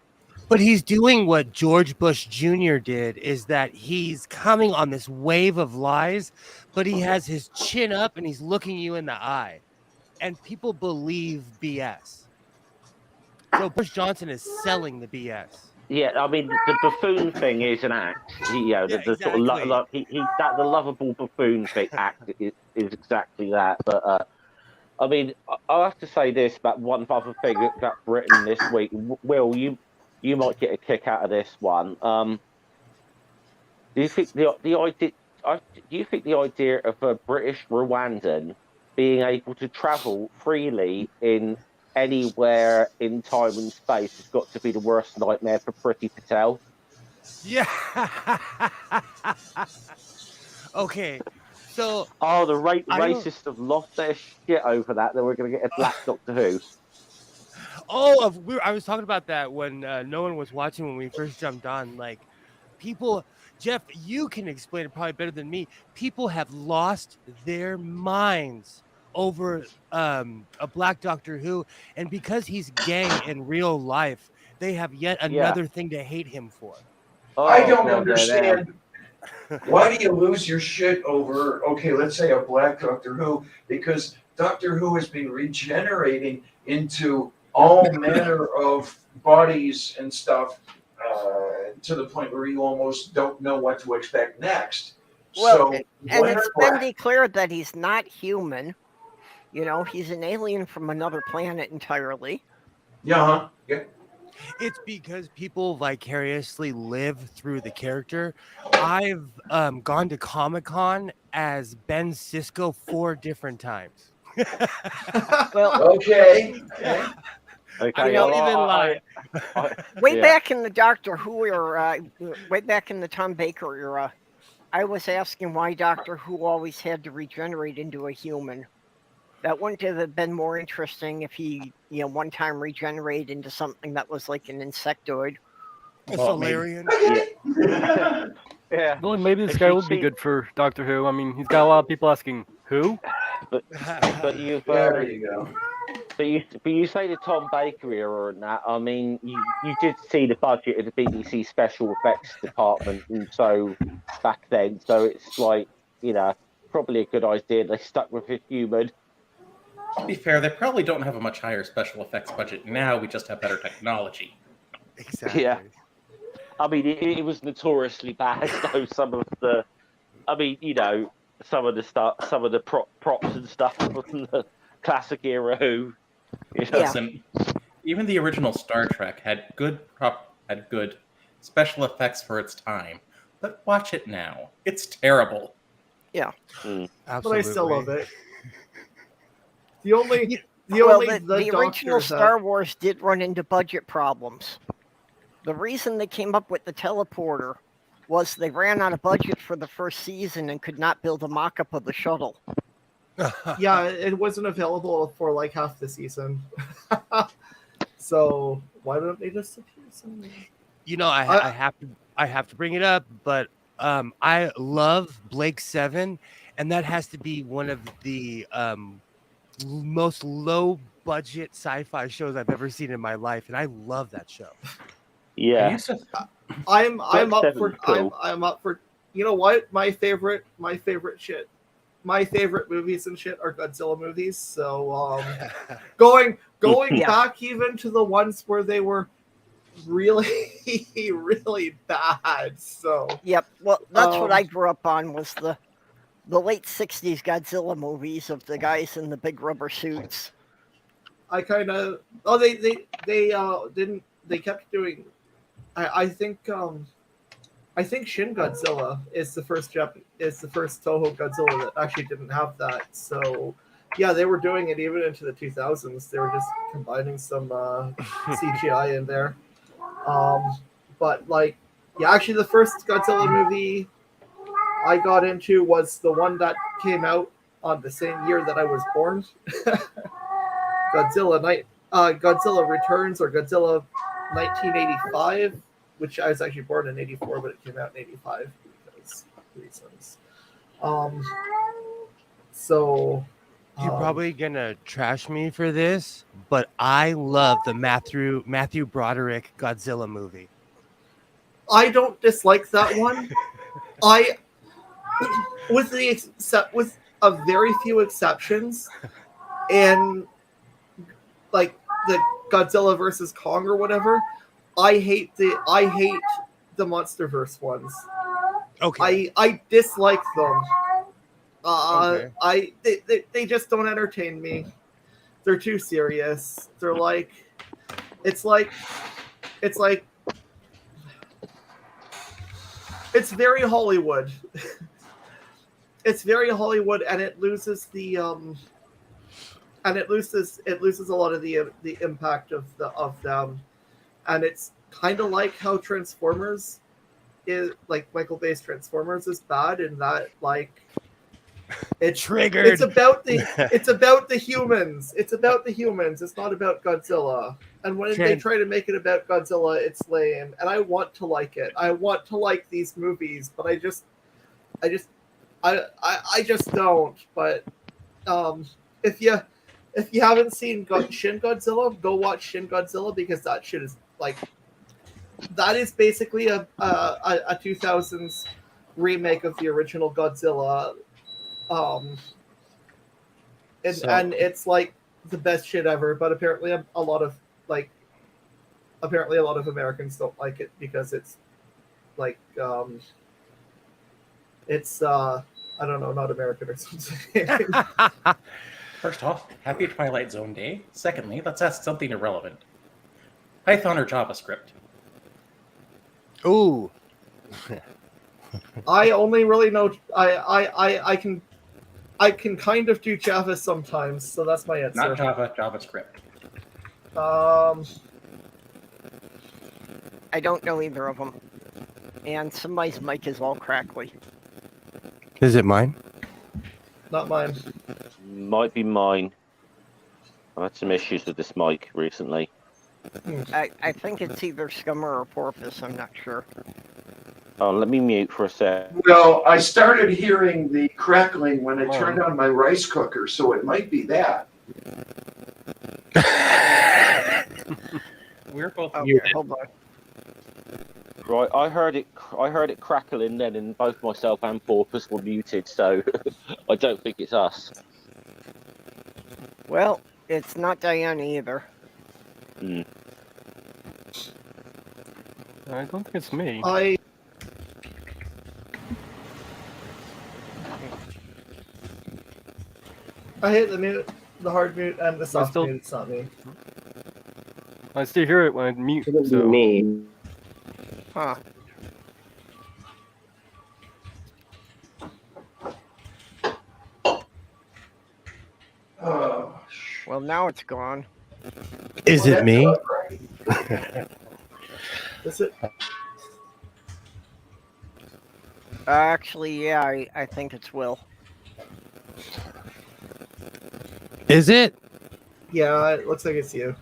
But he's doing what George Bush Jr. did, is that he's coming on this wave of lies, but he has his chin up and he's looking you in the eye. And people believe BS. So Bush Johnson is selling the BS. Yeah, I mean the buffoon thing is an act. The sort of the lovable buffoon thing act is exactly that. But I mean, I'll have to say this about one other thing that got written this week. Will, you might get a kick out of this one. Do you think the idea? Do you think the idea of a British Rwandan being able to travel freely in anywhere in time and space has got to be the worst nightmare for Priti Patel? Yeah. Okay. So the racists have lost their shit over that. Then we're going to get a black Doctor Who. I was talking about that when no one was watching when we first jumped on. Like, people, Jeff, you can explain it probably better than me. People have lost their minds over a black Doctor Who, and because he's gay in real life, they have yet another thing to hate him for. I don't understand. Why do you lose your shit over, okay, let's say a black Doctor Who? Because Doctor Who has been regenerating into all manner of bodies and stuff to the point where you almost don't know what to expect next. Well, and it's been declared that he's not human. You know, he's an alien from another planet entirely. Yeah. It's because people vicariously live through the character. I've gone to Comic-Con as Ben Sisko 4 different times. Well, okay. I don't even lie. Way back in the Doctor Who era, way back in the Tom Baker era, I was asking why Doctor Who always had to regenerate into a human. That wouldn't have been more interesting if he, one time regenerated into something that was like an insectoid. A Solarian. Yeah. Well, maybe this guy would be good for Doctor Who. I mean, he's got a lot of people asking, who? But you've there you go. But you say the Tom Baker era and that. I mean, you did see the budget of the BBC special effects department, and so back then, so it's like probably a good idea they stuck with a human. To be fair, they probably don't have a much higher special effects budget now. We just have better technology. Exactly. Yeah. I mean, it was notoriously bad. So some of the, some of the stuff, some of the props and stuff from the classic era Who. Listen, even the original Star Trek had good special effects for its time, but watch it now. It's terrible. Yeah. Absolutely. But I still love it. The original Star Wars did run into budget problems. The reason they came up with the teleporter was they ran out of budget for the first season and could not build a mock-up of the shuttle. Yeah, it wasn't available for like half the season. So why don't they just appear somewhere? I have to bring it up, but I love Blake 7, and that has to be one of the most low budget sci-fi shows I've ever seen in my life, and I love that show. Yeah, I'm up for you know what, my favorite movies and shit are Godzilla movies. So going back even to the ones where they were really really bad. So well, that's what I grew up on, was the late 60s Godzilla movies of the guys in the big rubber suits. I kind of they kept doing. I think Shin Godzilla is the first Toho Godzilla that actually didn't have that. So yeah, they were doing it even into the 2000s. They were just combining some CGI in there. But actually the first Godzilla movie I got into was the one that came out on the same year that I was born. Godzilla Returns, or Godzilla 1985, which I was actually born in 84, but it came out in 85 because reasons. So You're probably gonna trash me for this, but I love the Matthew Broderick Godzilla movie. I don't dislike that one. I, with a very few exceptions, and like the Godzilla versus Kong or whatever, I hate the MonsterVerse ones. Okay. I dislike them. Okay. They just don't entertain me. They're too serious. They're like, it's very Hollywood. It's very Hollywood, and it loses the it loses a lot of the impact of them, and it's kind of like how Transformers is, like Michael Bay's Transformers is bad in that, like, it's triggered. It's about the humans. It's about the humans. It's not about Godzilla. And when they try to make it about Godzilla, it's lame. And I want to like it. I want to like these movies, but I just don't. But if you haven't seen Shin Godzilla, go watch Shin Godzilla, because that shit is like, that is basically a 2000s remake of the original Godzilla. And it's like the best shit ever, but apparently a lot of Americans don't like it because it's like it's I don't know, not American or something. First off, happy Twilight Zone Day. Secondly, let's ask something irrelevant. Python or JavaScript? Ooh. I only really know I can kind of do Java sometimes, so that's my answer. Not Java, JavaScript. I don't know either of them. And somebody's mic is all crackly. Is it mine? Not mine. Might be mine. I've had some issues with this mic recently. I think it's either Scummer or Porpoise, I'm not sure. Oh, let me mute for a sec. Well, I started hearing the crackling when I turned on my rice cooker, so it might be that. We're both muted. Hold on. Right, I heard it crackling then, and both myself and Porpoise were muted, so I don't think it's us. Well, it's not Diane either. Hmm. I don't think it's me. I hit the mute, the hard mute, and the soft mute. It's not me. I still hear it when I mute. Shouldn't So. be me. Huh. Well, now it's gone. Is it me? Is it? Actually, yeah, I think it's Will. Is it? Yeah, it looks like it's you.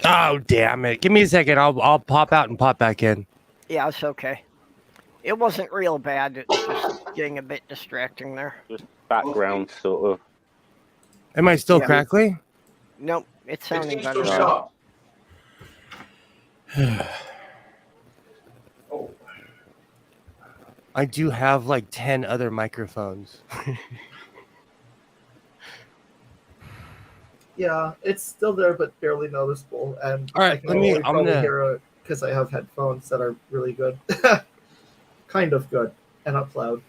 Oh, damn it. Give me a second. I'll pop out and pop back in. Yeah, it's okay. It wasn't real bad. It's just getting a bit distracting there. Just background, sort of. Am I still crackly? Nope, it's sounding It's better. stop. I do have like 10 other microphones. Yeah, it's still there, but barely noticeable. And all right, I can only hear it because I have headphones that are really good, kind of good, and up loud.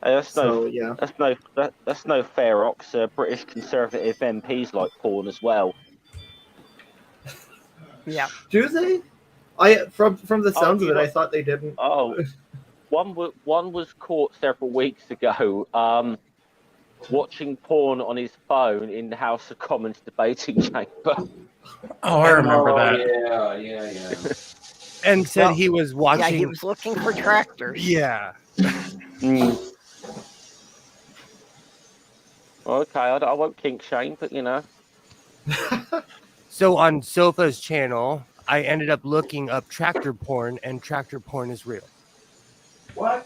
Hey, that's no Ferox. British Conservative MPs like porn as well. Yeah. Do they? From the sounds of it, I thought they didn't. Oh, one was caught several weeks ago. Watching porn on his phone in the House of Commons debating chamber. Oh, I remember that. Yeah. And said he was watching. Yeah, he was looking for tractors. Yeah. Okay, I won't kink shame, but you know. So on Sofa's channel, I ended up looking up tractor porn, and tractor porn is real. What?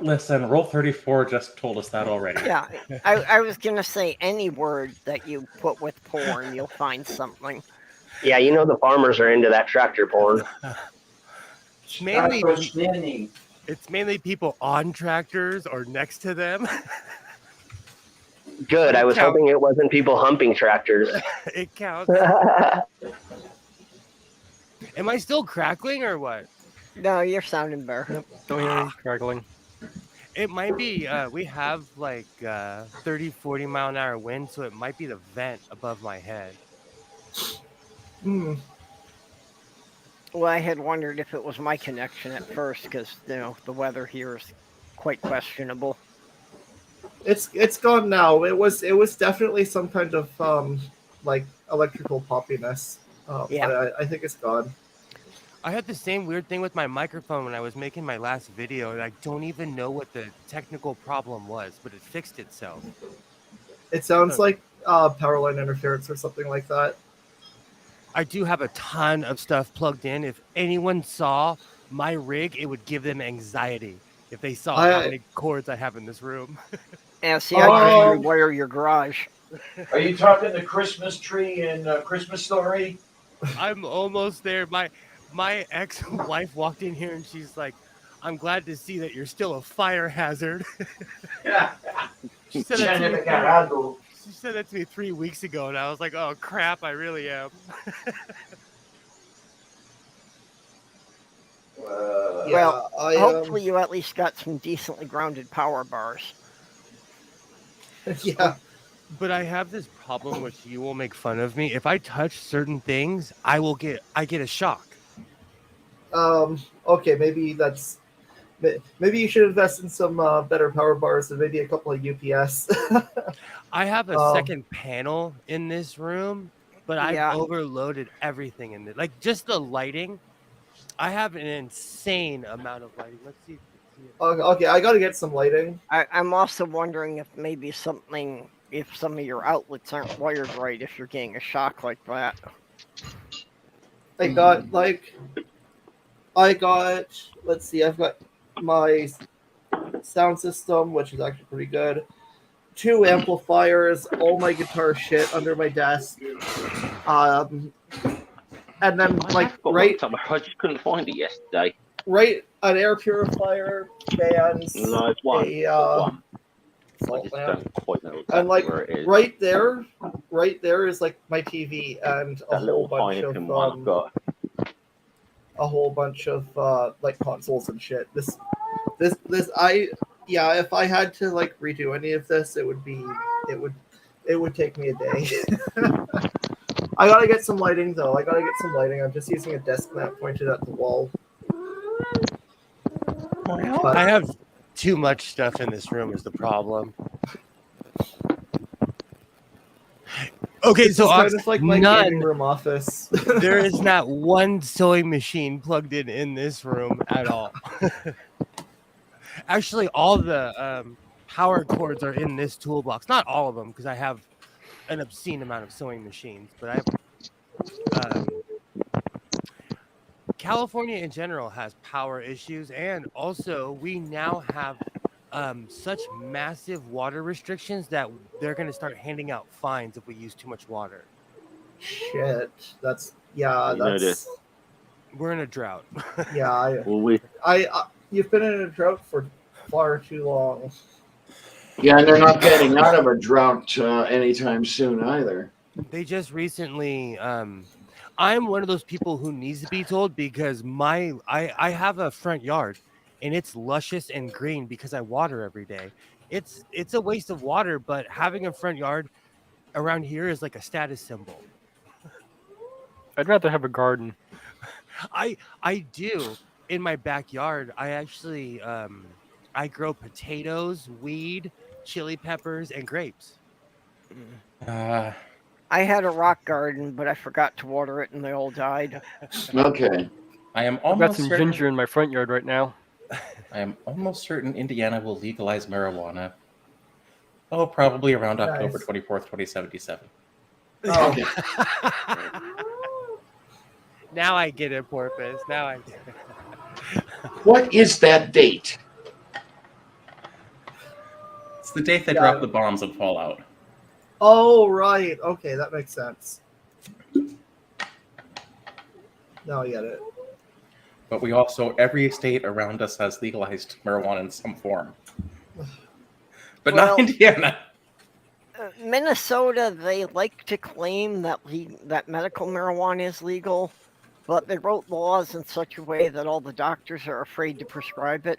Listen, Roll 34 just told us that already. Yeah, I was gonna say any word that you put with porn, you'll find something. Yeah, you know the farmers are into that tractor porn. It's mainly people on tractors or next to them. Good. I was hoping it wasn't people humping tractors. It counts. Am I still crackling or what? No, you're sounding better. Yep, don't hear any crackling. It might be. We have like 30, 40 mile an hour wind, so it might be the vent above my head. Well, I had wondered if it was my connection at first, because the weather here is quite questionable. It's gone now. It was definitely some kind of like electrical poppiness. Yeah. But I think it's gone. I had the same weird thing with my microphone when I was making my last video, and I don't even know what the technical problem was, but it fixed itself. It sounds like power line interference or something like that. I do have a ton of stuff plugged in. If anyone saw my rig, it would give them anxiety if they saw how many cords I have in this room. Yeah, see, I just rewire your garage. Are you talking the Christmas tree in Christmas Story? I'm almost there. My ex-wife walked in here and she's like, "I'm glad to see that you're still a fire hazard." She said that to me 3 weeks ago, and I was like, "Oh crap, I really am." Well, hopefully you at least got some decently grounded power bars. Yeah. But I have this problem which you will make fun of me. If I touch certain things, I get a shock. Okay, maybe you should invest in some better power bars and maybe a couple of UPS. I have a second panel in this room, but I've overloaded everything in it. Like just the lighting. I have an insane amount of lighting. Let's see. Okay, I gotta get some lighting. I'm also wondering if maybe if some of your outlets aren't wired right, if you're getting a shock like that. I got, let's see, I've got my sound system, which is actually pretty good. 2 amplifiers, all my guitar shit under my desk. And then, I just couldn't find it yesterday. Right, an air purifier, fans, No, it's one. one. I just don't quite know And where it is. right there is like my TV and a whole bunch of like consoles and shit. If I had to like redo any of this, it would take me a day. I gotta get some lighting though. I'm just using a desk lamp pointed at the wall. I have too much stuff in this room is the problem. Okay, so kind of like my gaming room office. There is not one sewing machine plugged in this room at all. Actually, all the power cords are in this toolbox. Not all of them, because I have an obscene amount of sewing machines, but I have California in general has power issues, and also we now have such massive water restrictions that they're going to start handing out fines if we use too much water. Shit, we're in a drought. Yeah, you've been in a drought for far too long. Yeah, and they're not getting out of a drought anytime soon either. They just recently. I'm one of those people who needs to be told because I have a front yard, and it's luscious and green because I water every day. It's a waste of water, but having a front yard around here is like a status symbol. I'd rather have a garden. I do in my backyard. I actually I grow potatoes, weed, chili peppers, and grapes. I had a rock garden, but I forgot to water it and they all died. Okay. I've got some ginger in my front yard right now. I am almost certain Indiana will legalize marijuana. Oh, probably around October 24th, 2077. Oh. Now I get it, Porpoise. Now I get it. What is that date? the date they Yeah. dropped the bombs in Fallout. Oh, right. Okay, that makes sense. Now I get it. But we also, every state around us has legalized marijuana in some form. But Well- not Indiana. Minnesota, they like to claim that that medical marijuana is legal, but they wrote laws in such a way that all the doctors are afraid to prescribe it.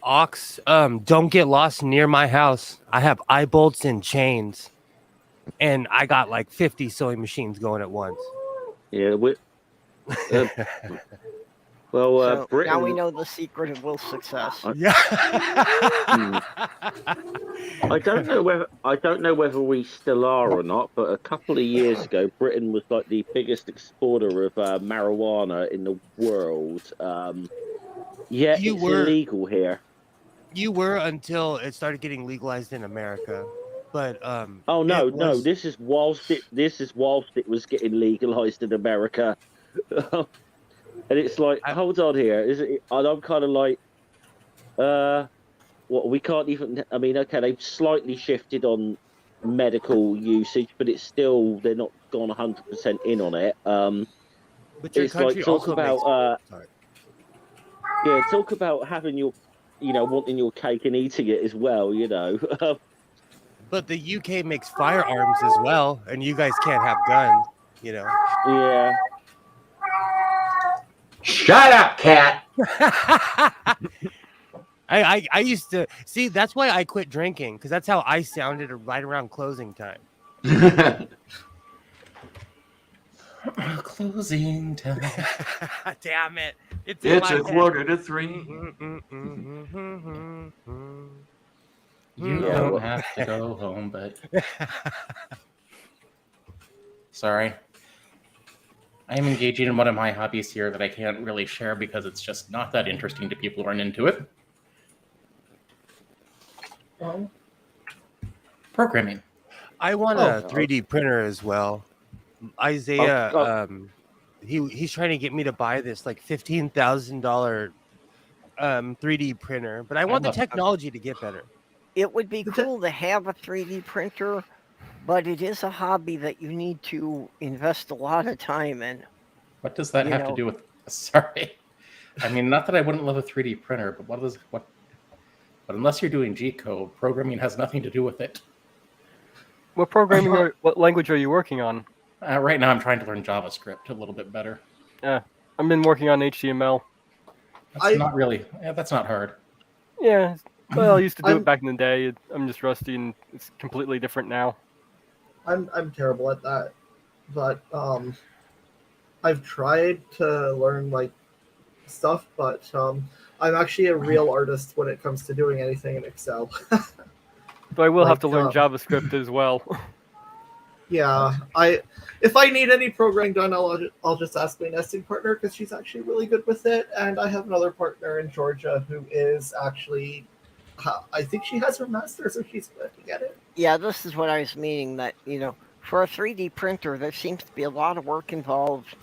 Ox, don't get lost near my house. I have eye bolts and chains, and I got like 50 sewing machines going at once. Yeah, So Britain. now we know the secret of Will's success. Yeah. I don't know whether we still are or not, but a couple of years ago, Britain was like the biggest exporter of marijuana in the world. Yet it's illegal here. You were until it started getting legalized in America, but Oh no, this is whilst it was getting legalized in America, and it's like, hold on here, is it? And I'm kind of like, what, we can't even. I mean, okay, they've slightly shifted on medical usage, but it's still, they're not gone 100% in on it. But your it's country like talk also about sorry. yeah, talk about having your, wanting your cake and eating it as well, But the UK makes firearms as well, and you guys can't have guns, Yeah. Shut up, cat. I used to see, that's why I quit drinking, because that's how I sounded right around closing time. Closing time. Damn it. It's a my head. 2:45. You don't have to go home, but sorry. I am engaging in one of my hobbies here that I can't really share because it's just not that interesting to people who aren't into it. Programming. I want a 3D printer as well. Isaiah, he's trying to get me to buy this like $15,000 3D printer, but I want the technology to get better. It would be cool to have a 3D printer, but it is a hobby that you need to invest a lot of time in. What does that have to do with? Sorry, I mean, not that I wouldn't love a 3D printer, but what? But unless you're doing G code, programming has nothing to do with it. What programming? What language are you working on? Right now, I'm trying to learn JavaScript a little bit better. Yeah, I've been working on HTML. That's not really. Yeah, that's not hard. Yeah, well, I used to do it back in the day. I'm just rusty, and it's completely different now. I'm terrible at that, but I've tried to learn like stuff, but I'm actually a real artist when it comes to doing anything in Excel. But I will have to learn JavaScript as well. Yeah, if I need any programming done, I'll just ask my nesting partner because she's actually really good with it, and I have another partner in Georgia who is actually, I think she has her master's, so she's good to get it. Yeah, this is what I was meaning, that, for a 3D printer, there seems to be a lot of work involved,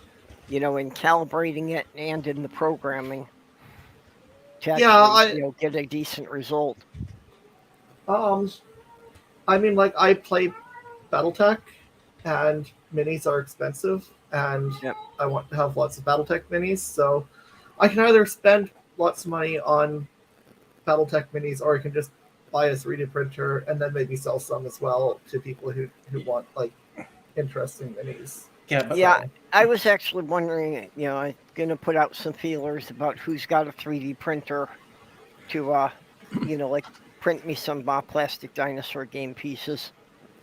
in calibrating it and in the programming to actually, get a decent result. I mean, like, I play Battletech, and minis are expensive, and I want to have lots of Battletech minis, so I can either spend lots of money on Battletech minis, or I can just buy a 3D printer and then maybe sell some as well to people who want, like, interesting minis. Yeah, I was actually wondering, I'm going to put out some feelers about who's got a 3D printer to, like, print me some plastic dinosaur game pieces.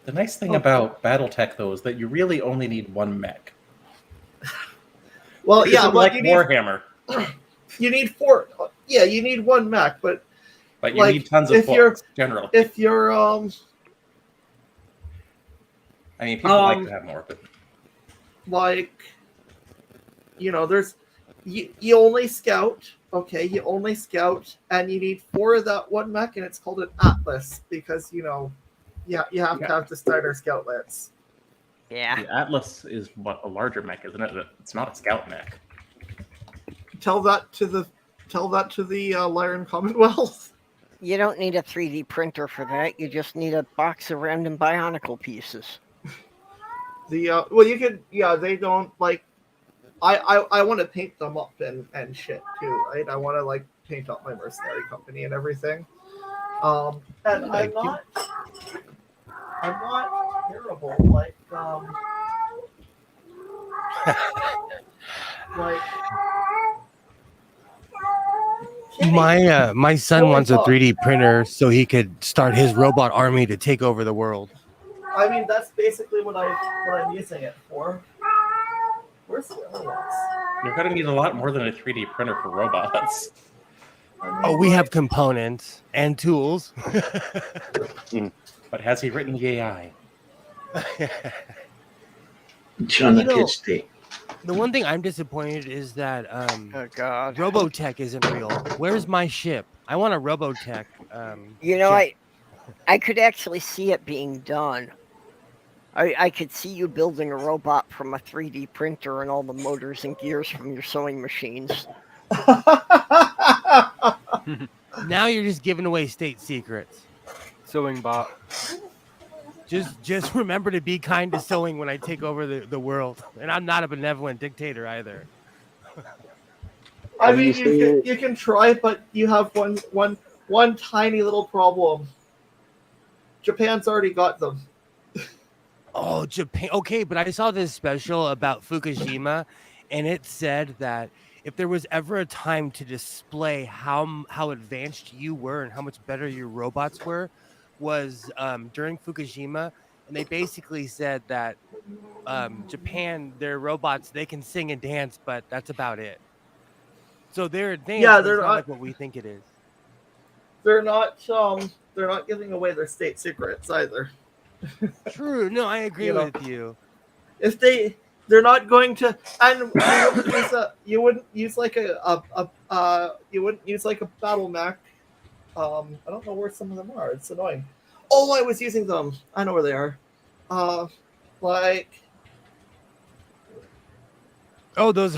The nice thing about Battletech, though, is that you really only need one mech. Well, yeah, like Warhammer. You need 4. Yeah, you need one mech, but you need tons of books, generally. If you're I mean, people like to have more, but there's you only scout. Okay, you only scout, and you need 4 of that one mech, and it's called an Atlas because you have to have the starter scout lance. Yeah. The Atlas is a larger mech, isn't it? It's not a scout mech. Tell that to the Lyran Commonwealth. You don't need a 3D printer for that. You just need a box of random Bionicle pieces. Well, you could, they don't like. I want to paint them up and shit too, right? I want to like paint up my mercenary company and everything. And I'm not terrible. Like like My son Holy wants a fuck. 3D printer so he could start his robot army to take over the world. I mean, that's basically what I'm using it for. Where's the other ones? You're going to need a lot more than a 3D printer for robots. Oh, we have components and tools. But has he written the AI? John the Kid State. The one thing I'm disappointed is that Oh God, Robotech isn't real. Where's my ship? I want a Robotech. you know, ship. I could actually see it being done. I could see you building a robot from a 3D printer and all the motors and gears from your sewing machines. Now you're just giving away state secrets. Sewing bot. Just remember to be kind to sewing when I take over the world. And I'm not a benevolent dictator either. I mean, you can try, but you have one tiny little problem. Japan's already got them. Oh, Japan. Okay, but I saw this special about Fukushima, and it said that if there was ever a time to display how advanced you were and how much better your robots were, was during Fukushima. And they basically said that Japan, their robots, they can sing and dance, but that's about it. So they're advanced. Yeah, but they're it's not not like what we think it is. They're not giving away their state secrets either. True. No, I agree with you. If they're not going to, and you wouldn't use like a battle mech. I don't know where some of them are. It's annoying. Oh, I was using them. I know where they are. Like. Oh, those.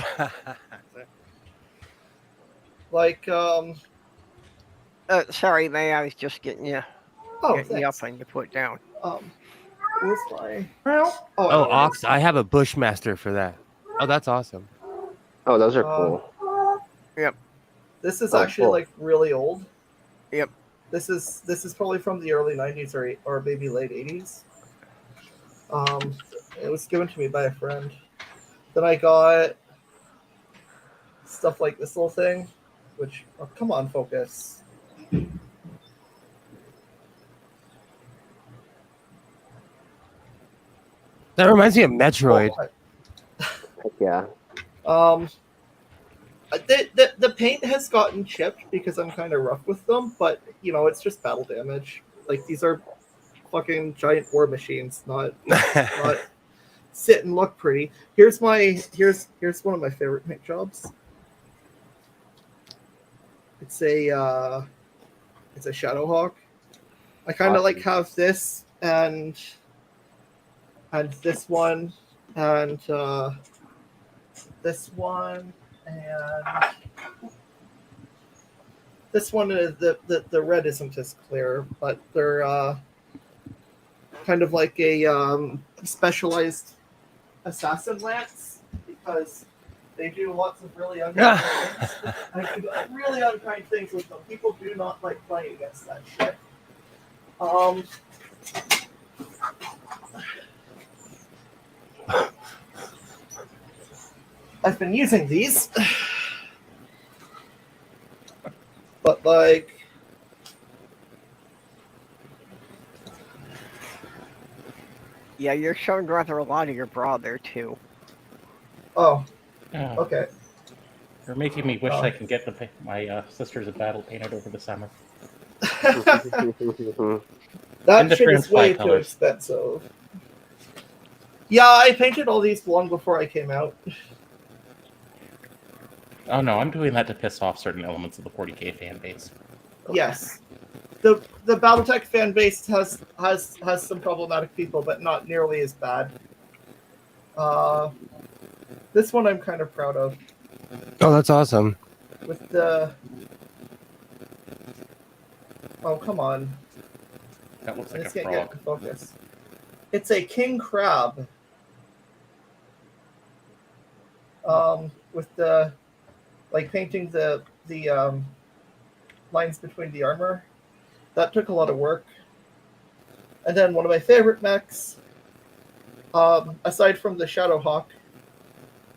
Like. Sorry, May. I was just getting you. Getting you up on your foot down. Where's my? Oh, Ox, I have a Bushmaster for that. Oh, that's awesome. Oh, those are cool. Yep. This is actually like really old. Yep. This is probably from the early 90s or maybe late 80s. It was given to me by a friend. Then I got stuff like this little thing, which come on, focus. That reminds me of Metroid. Yeah. The paint has gotten chipped because I'm kind of rough with them, but it's just battle damage. Like these are fucking giant war machines, not sit and look pretty. Here's one of my favorite paint jobs. It's a Shadowhawk. I kind of like have this and this one and this one and this one. The red isn't as clear, but they're kind of like a specialized assassin lance because they do lots of really unkind things. I do really unkind things with them. People do not like playing against that shit. I've been using these, but like, yeah, you're showing rather a lot of your bra there too. Oh, okay. You're making me wish I can get my Sisters of Battle painted over the summer. That shit is way too expensive. Yeah, I painted all these long before I came out. Oh no, I'm doing that to piss off certain elements of the 40k fan base. Yes, the Battletech fan base has some problematic people, but not nearly as bad. This one I'm kind of proud of. Oh, that's awesome. With the Oh, come on. That looks I like just a can't get frog. in focus. It's a king crab. With the painting the lines between the armor. That took a lot of work. And then one of my favorite mechs, aside from the Shadowhawk,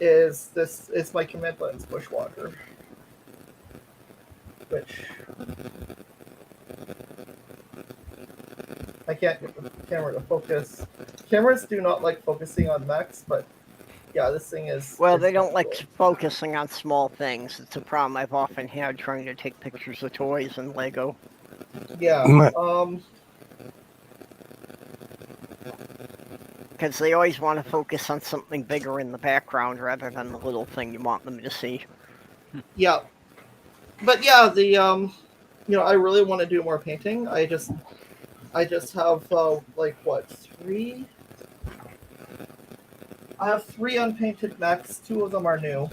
is my Command Lens Bushwacker, which I can't get the camera to focus. Cameras do not like focusing on mechs, but yeah, this thing is. Well, they don't like focusing on small things. It's a problem I've often had trying to take pictures of toys and Lego. Yeah. Because they always want to focus on something bigger in the background rather than the little thing you want them to see. Yeah. But yeah, I really want to do more painting. I just have three? I have 3 unpainted mechs. 2 of them are new.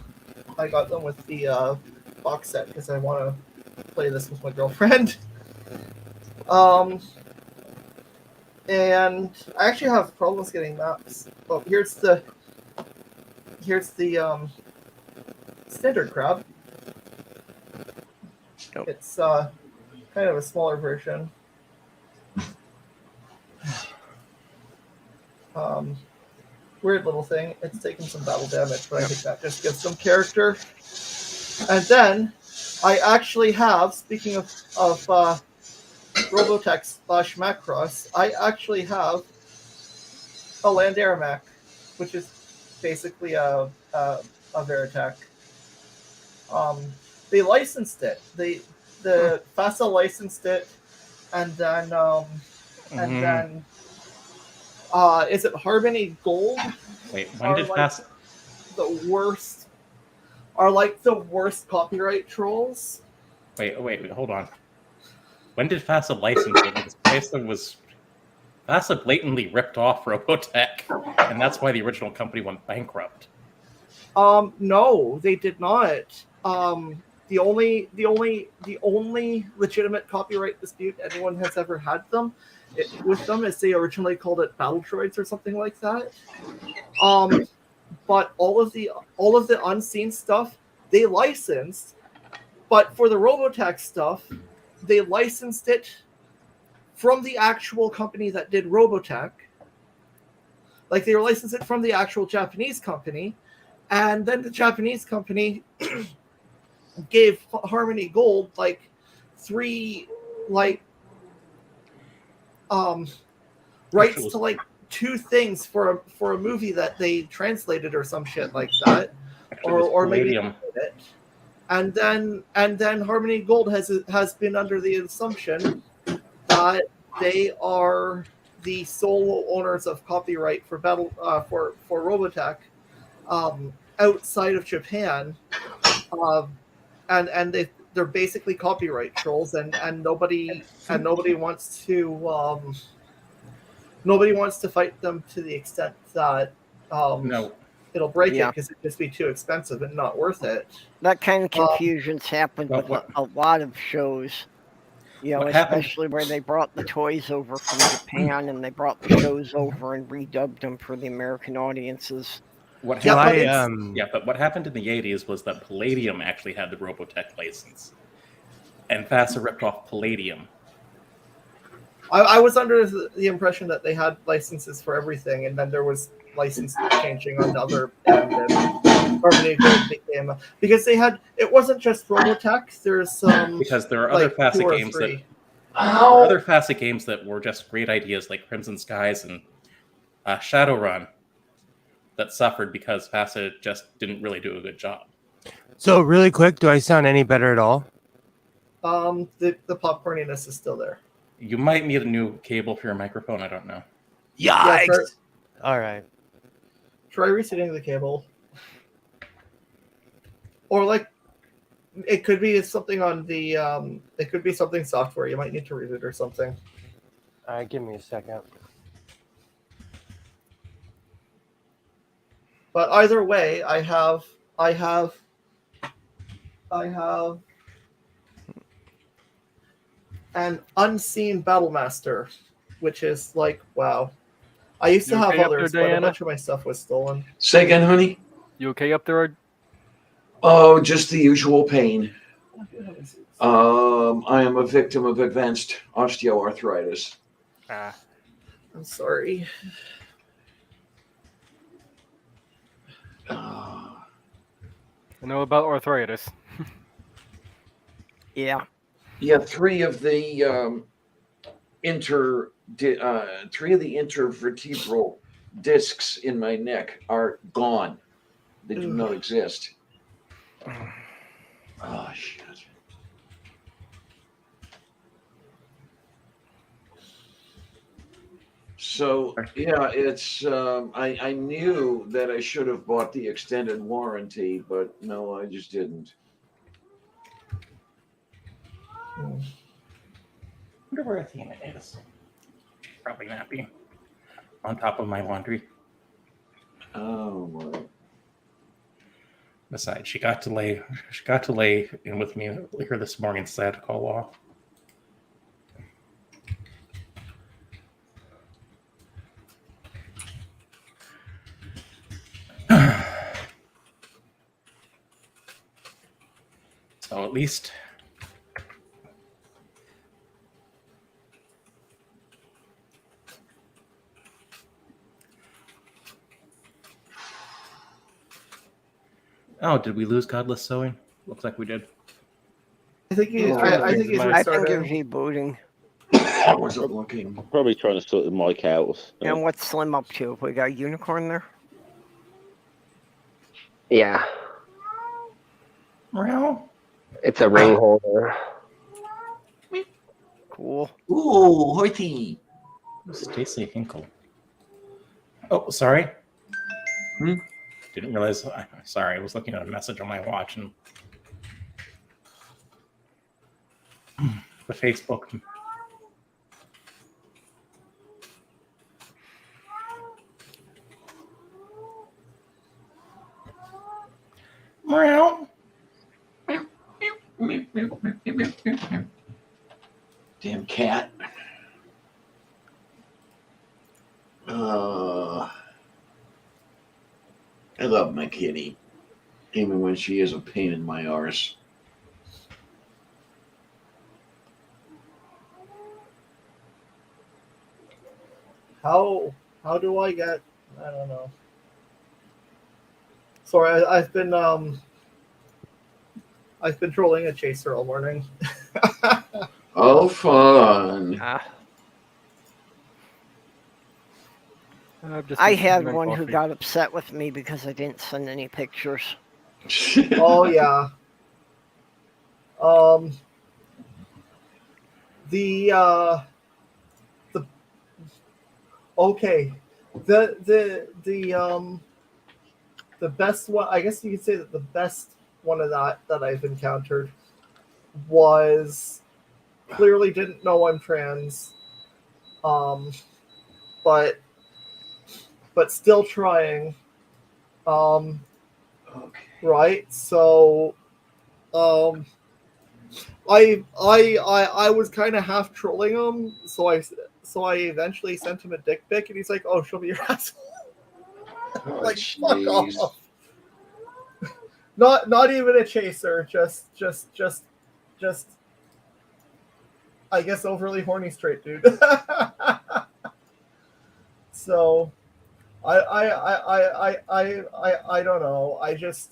I got them with the box set because I want to play this with my girlfriend. And I actually have problems getting maps. Oh, here's the standard crab. Nope. It's kind of a smaller version. Weird little thing. It's taken some battle damage, but I think that just gives some character. And then I actually have, speaking of Robotech / Macross, I actually have a land air mech, which is basically a Veritech. They licensed it. The FASA licensed it, and then is it Harmony Gold? Wait, when did FASA? Are like the worst copyright trolls. Wait, hold on. When did FASA license it? Because FASA blatantly ripped off Robotech, and that's why the original company went bankrupt. No, they did not. The only legitimate copyright dispute anyone has ever had with them is they originally called it Battle Droids or something like that. But all of the unseen stuff they licensed, but for the Robotech stuff, they licensed it from the actual company that did Robotech. Like they licensed it from the actual Japanese company, and then the Japanese company gave Harmony Gold 3 rights to 2 things for a movie that they translated or some shit like that, or maybe it. And then Harmony Gold has been under the assumption that they are the sole owners of copyright for for Robotech outside of Japan, and they're basically copyright trolls, and nobody wants to fight them to the extent that No. it'll break it because it'd just be too expensive and not worth it. That kind of confusion's happened with a lot of shows. Especially where they brought the toys over from Japan and they brought the shows over and redubbed them for the American audiences. But what happened in the 80s was that Palladium actually had the Robotech license, and FASA ripped off Palladium. I was under the impression that they had licenses for everything, and then there was license changing on the other end, and Harmony Gold became because they had it wasn't just Robotech. There's because there are other FASA games that were just great ideas like Crimson Skies and Shadowrun that suffered because FASA just didn't really do a good job. So really quick, do I sound any better at all? The popcorniness is still there. You might need a new cable for your microphone. I don't know. Yikes! All right. Try resetting the cable. Or it could be something on the it could be something software. You might need to read it or something. All right, give me a second. But either way, I have an unseen battle master, which is like, wow. I used to You have okay up there, others, but a Diana? bunch of my stuff was stolen. Say again, honey. You okay up there? Oh, just the usual pain. I am a victim of advanced osteoarthritis. I'm sorry. I know about arthritis. Yeah. Yeah, three of the intervertebral discs in my neck are gone. They do not exist. Oh, shit. So, yeah, it's, I knew that I should have bought the extended warranty, but no, I just didn't. Wonder where Athena is. Probably napping. On top of my laundry. Oh, my. Besides, she got to lay in with me here this morning, so I had to call off. So at least oh, did we lose Godless Sewing? Looks like we did. I think he's I think restarting. he's rebooting. I wasn't looking. Probably trying to sort the mic out. And what's Slim up to? We got a unicorn there? Yeah, Meow. it's a ring holder. Cool. Ooh, hoity. Stacy Hinkle. Oh, sorry. Didn't realize. Sorry, I was looking at a message on my watch and the Facebook. Meow. Damn cat. I love my kitty, even when she is a pain in my arse. How do I get? I don't know. Sorry, I've been trolling a chaser all morning. Oh, fun. I had one who got upset with me because I didn't send any pictures. Oh yeah. The okay. The best one, I guess you could say that the best one of that I've encountered was clearly didn't know I'm trans, but still trying. Okay. Right. So, I was kind of half trolling him, so I eventually sent him a dick pic, and he's like, "Oh, show me your asshole." Oh, like, geez. fuck off. Not even a chaser, just I guess overly horny straight dude. So I don't know. I just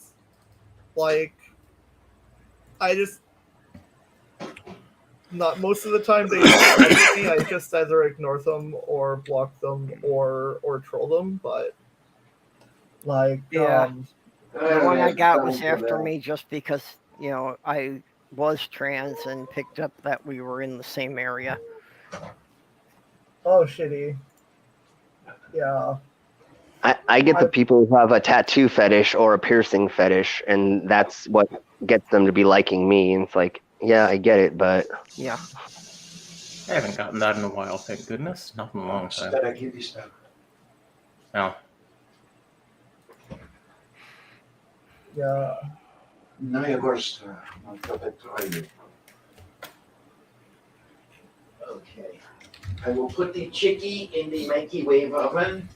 not most of the time they message me. I just either ignore them or block them or troll them. But Yeah. The one I got was after me just because, I was trans and picked up that we were in the same area. Oh, shitty. Yeah. I get the people who have a tattoo fetish or a piercing fetish, and that's what gets them to be liking me. And it's like, yeah, I get it, but yeah, I haven't gotten that in a while, thank goodness. Not in a long time. No. Yeah. Okay. I will put the chickie in the microwave oven.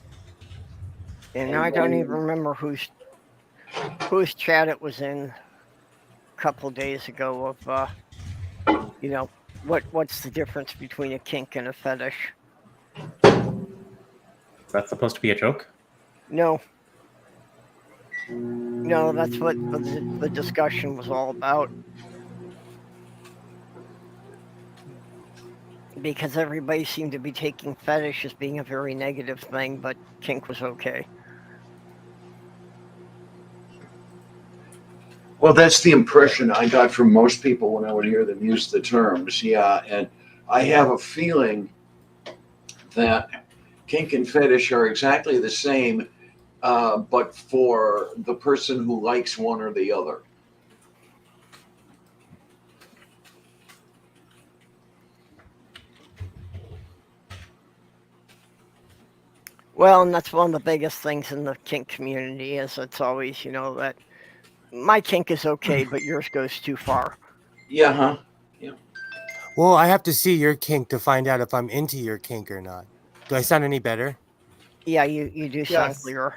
And I don't even remember whose chat it was in a couple days ago of what's the difference between a kink and a fetish. Is that supposed to be a joke? No, that's what the discussion was all about. Because everybody seemed to be taking fetish as being a very negative thing, but kink was okay. Well, that's the impression I got from most people when I would hear them use the terms. Yeah, and I have a feeling that kink and fetish are exactly the same, but for the person who likes one or the other. Well, and that's one of the biggest things in the kink community is it's always, that my kink is okay, but yours goes too far. Yeah, huh? Yeah. Well, I have to see your kink to find out if I'm into your kink or not. Do I sound any better? Yeah, you do sound Yes. clearer.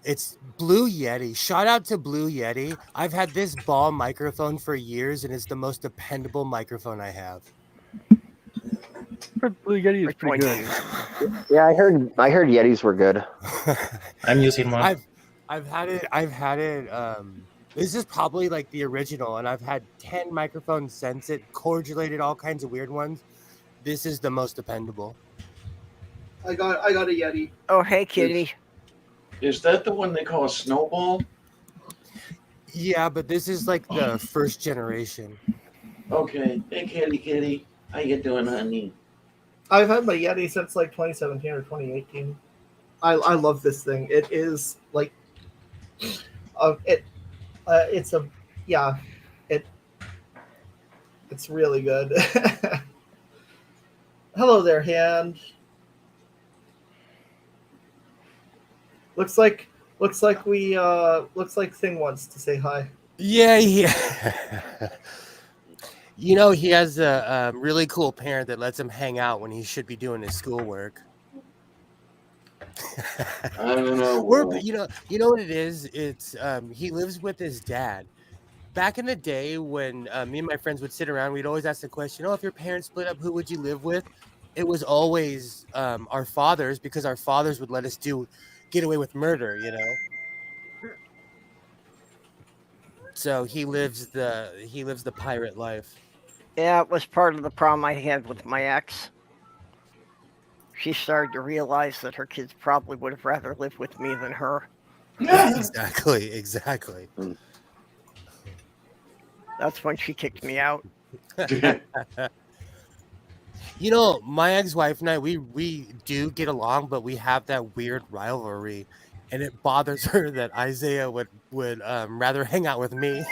It's Blue Yeti. Shout out to Blue Yeti. I've had this ball microphone for years, and it's the most dependable microphone I have. Blue Yeti is pretty good. Yeah, I heard Yetis were good. I'm using one. I've had it. This is probably like the original, and I've had 10 microphones since it, cordialated all kinds of weird ones. This is the most dependable. I got a Yeti. Oh, hey, kitty. Is that the one they call a snowball? Yeah, but this is like the first generation. Okay. Hey, kitty. How you doing, honey? I've had my Yeti since like 2017 or 2018. I love this thing. It is like, it's really good. Hello there, hand. Looks like Thing wants to say hi. Yeah. He has a really cool parent that lets him hang out when he should be doing his schoolwork. I don't know. You know what it is? It's he lives with his dad. Back in the day when me and my friends would sit around, we'd always ask the question, if your parents split up, who would you live with? It was always our fathers, because our fathers would let us get away with murder, So he lives the pirate life. Yeah, it was part of the problem I had with my ex. She started to realize that her kids probably would have rather lived with me than her. Exactly. That's when she kicked me out. My ex-wife and I, we do get along, but we have that weird rivalry, and it bothers her that Isaiah would rather hang out with me.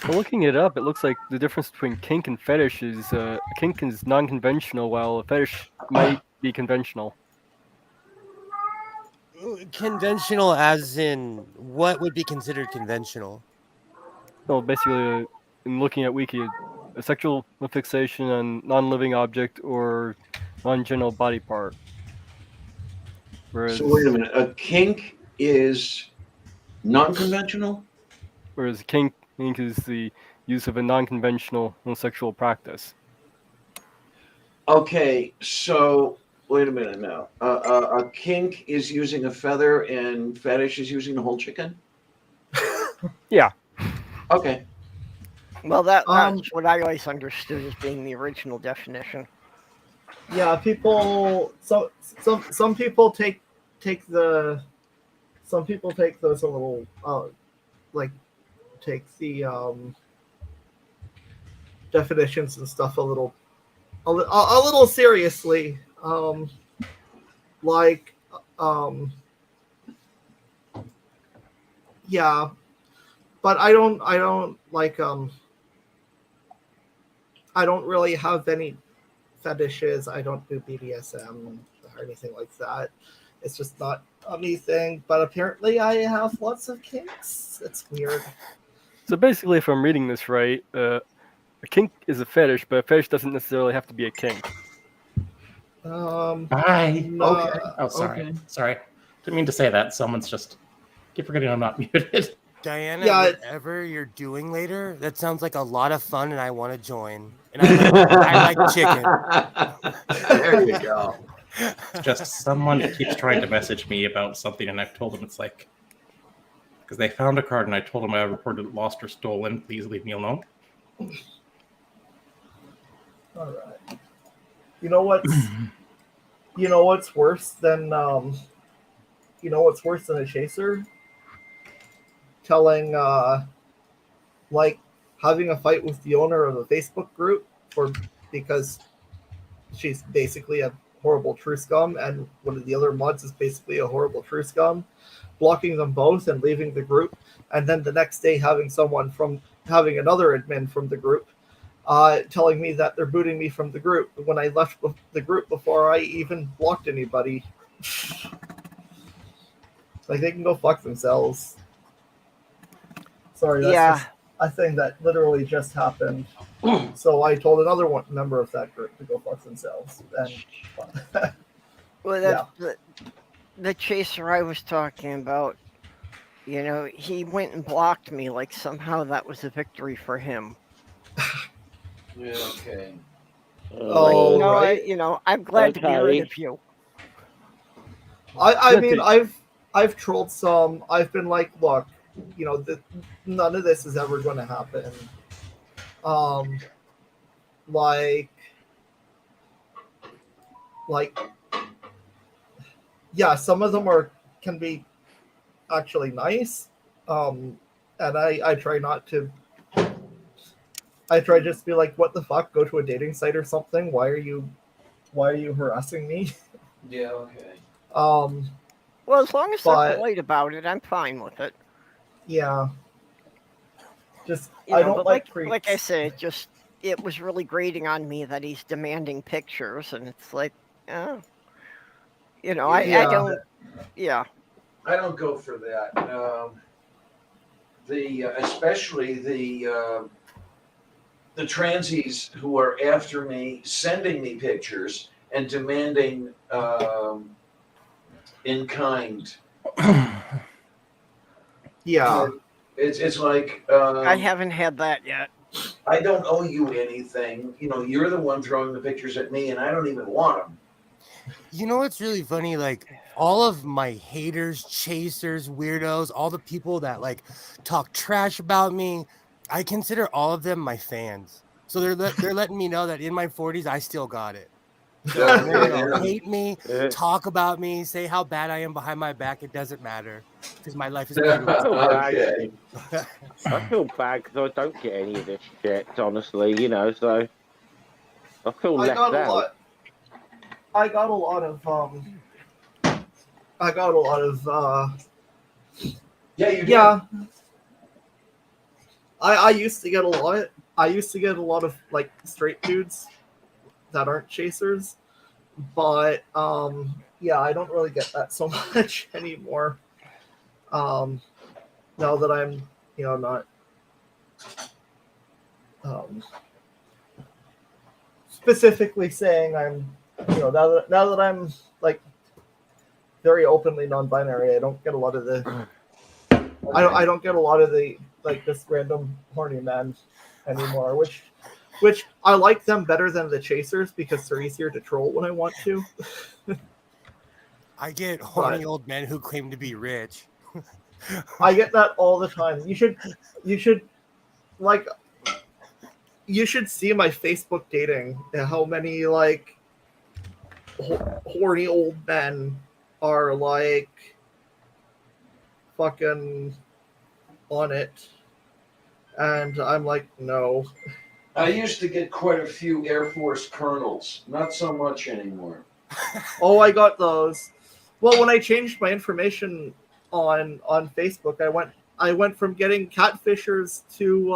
Well, looking it up, it looks like the difference between kink and fetish is kink is non-conventional, while a fetish might be conventional. Conventional as in what would be considered conventional? Well, basically, in looking at Wiki, a sexual fixation on non-living object or non-genital body part. Whereas, So wait a minute. A kink is non-conventional? Whereas kink is the use of a non-conventional sexual practice. Okay, so wait a minute now. A kink is using a feather, and fetish is using a whole chicken? Yeah. Okay. Well, that's what I always understood as being the original definition. Yeah, people. Some people take those a little take the definitions and stuff a little seriously. Yeah, but I don't really have any fetishes. I don't do BDSM or anything like that. It's just not a me thing. But apparently, I have lots of kinks. It's weird. So basically, if I'm reading this right, a kink is a fetish, but a fetish doesn't necessarily have to be a kink. Bye. No, Okay. Oh, sorry. okay. Sorry. Didn't mean to say that. Someone's just keep forgetting I'm not muted. Diana, Yeah, whatever you're doing later, that sounds like a lot of fun, and I want to join. And I like chicken. There you go. It's just someone keeps trying to message me about something, and I've told them it's like because they found a card, and I told them I reported it lost or stolen. Please leave me alone. All right. You know what's worse than a chaser? Telling like having a fight with the owner of a Facebook group because she's basically a horrible true scum, and one of the other mods is basically a horrible true scum, blocking them both and leaving the group, and then the next day having another admin from the group telling me that they're booting me from the group when I left the group before I even blocked anybody. Like, they can go fuck themselves. Sorry, that's just a thing that literally just happened. So I told another member of that group to go fuck themselves. And Well, the chaser I was talking about, he went and blocked me. Like, somehow that was a victory for him. Yeah, okay. Oh, right. I'm glad to be rid of you. I mean, I've trolled some. I've been like, look, none of this is ever going to happen. Yeah, some of them can be actually nice. And I try not to. I try just to be like, what the fuck? Go to a dating site or something. Why are you harassing me? Yeah, okay. Well, as long as they're polite about it, I'm fine with it. Yeah. Just I don't like creeps. Like I said, it was really grating on me that he's demanding pictures, and it's like, I don't. Yeah. I don't go for that. Especially the transies who are after me, sending me pictures and demanding in kind. Yeah. It's like I haven't had that yet. I don't owe you anything. You're the one throwing the pictures at me, and I don't even want them. You know what's really funny? Like, all of my haters, chasers, weirdos, all the people that like talk trash about me, I consider all of them my fans. So they're letting me know that in my 40s, I still got it. So hate me, talk about me, say how bad I am behind my back. It doesn't matter because my life is beautiful. Okay. I feel bad because I don't get any of this shit, honestly. So I feel left out. I got a lot of. Yeah, you did. Yeah. I used to get a lot. I used to get a lot of like straight dudes that aren't chasers, but yeah, I don't really get that so much anymore. Now that I'm not specifically saying I'm now that I'm like very openly non-binary, I don't get a lot of the I don't get a lot of the like this random horny man anymore, which I like them better than the chasers because they're easier to troll when I want to. I get horny old men who claim to be rich. I get that all the time. You should see my Facebook dating. How many like horny old men are like fucking on it, and I'm like, no. I used to get quite a few Air Force colonels. Not so much anymore. Oh, I got those. Well, when I changed my information on Facebook, I went from getting catfishers to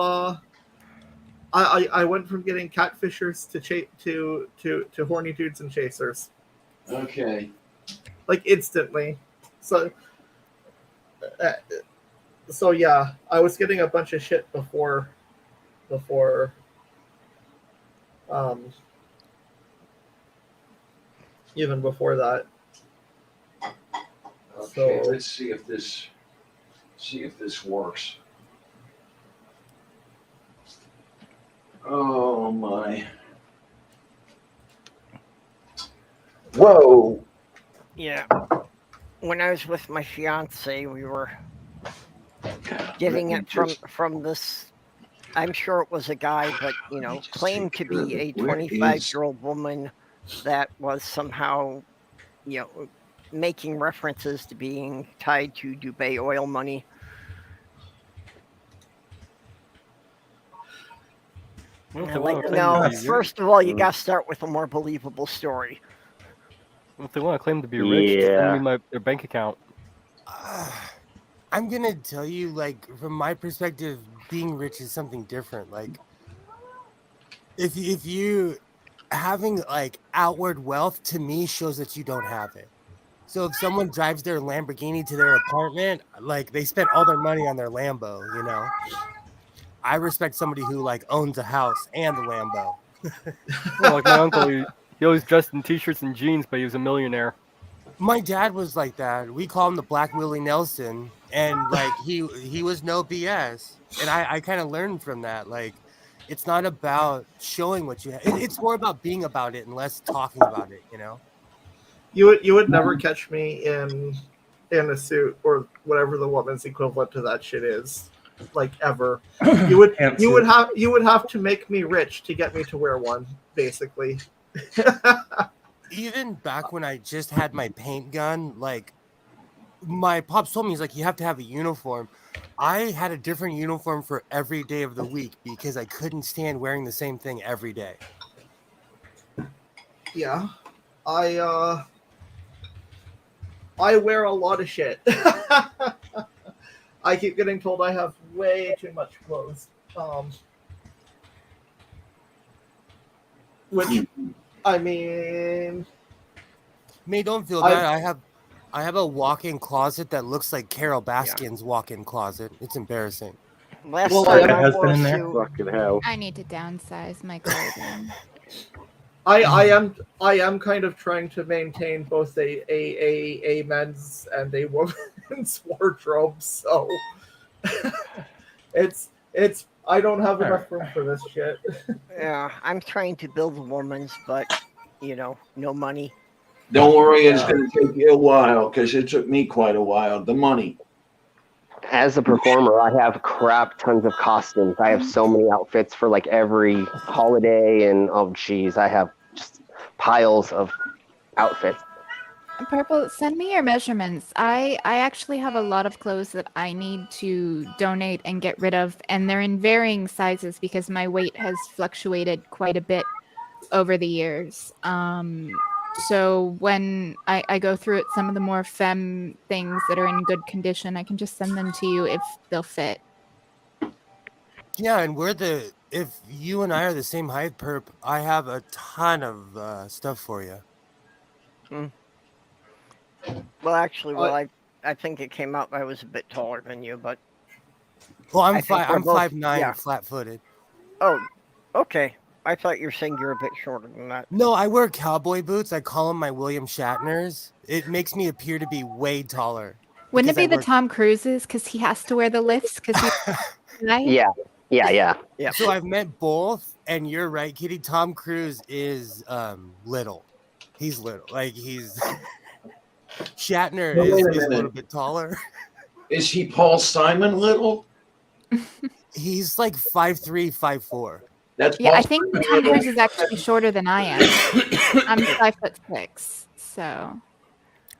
I went from getting catfishers to horny dudes and chasers. Okay. Like instantly. So So yeah, I was getting a bunch of shit before even before that. Okay, So- let's see if this works. Oh my. Whoa. Yeah. When I was with my fiance, we were getting Let me it from just- this. I'm sure it was a guy, but just claimed to take care be of a it. Where is- 25-year-old woman that was somehow, making references to being tied to Dubai oil money. Well, if And they I'm want like, to claim no, to be rich, first of all, you got to start with a more believable story. if they want to claim to be rich, just send Yeah. me their bank account. I'm gonna tell you, like, from my perspective, being rich is something different. Like, if you having like outward wealth, to me, shows that you don't have it. So if someone drives their Lamborghini to their apartment, like they spent all their money on their Lambo, I respect somebody who like owns a house and the Lambo. Well, like my uncle, he always dressed in t-shirts and jeans, but he was a millionaire. My dad was like that. We call him the Black Willie Nelson, and like he was no BS. And I kind of learned from that. Like, it's not about showing what you have. It's more about being about it and less talking about it. You would never catch me in a suit or whatever the woman's equivalent to that shit is, like ever. You would have to make me rich to get me to wear one, basically. Even back when I just had my paint gun, like my pops told me, he's like, you have to have a uniform. I had a different uniform for every day of the week because I couldn't stand wearing the same thing every day. Yeah, I wear a lot of shit. I keep getting told I have way too much clothes. Which, I mean, May don't feel bad. I have a walk-in closet that looks like Carol Baskin's walk-in closet. It's embarrassing. Last Well, time I- I wore a suit, Fucking hell. I need to downsize my clothing. I am kind of trying to maintain both a men's and a woman's wardrobe, so it's I don't have enough room for this shit. yeah, I'm trying to build a woman's, but no money. Don't worry, it's going to take you a while because it took me quite a while. The money. As a performer, I have crap tons of costumes. I have so many outfits for like every holiday, and oh geez, I have just piles of outfits. Purple, send me your measurements. I actually have a lot of clothes that I need to donate and get rid of, and they're in varying sizes because my weight has fluctuated quite a bit over the years. So when I go through it, some of the more femme things that are in good condition, I can just send them to you if they'll fit. Yeah, and if you and I are the same height, Perp, I have a ton of stuff for you. Well, actually, I think it came out I was a bit taller than you, but Well, I think we're I'm both- 5'9", yeah. flat-footed. Oh, okay. I thought you were saying you're a bit shorter than that. No, I wear cowboy boots. I call them my William Shatners. It makes me appear to be way taller. Wouldn't it because be I the Tom Cruises because he has to wear the lifts because he's right? Yeah. So I've met both, and you're right, Kitty. Tom Cruise is little. He's little. Like he's Shatner But wait a is a minute. little bit taller. Is he Paul Simon little? He's like 5'3", 5'4". That's Yeah, Paul I think Simon Tom little. Cruise is actually shorter than I am. I'm 5'6", so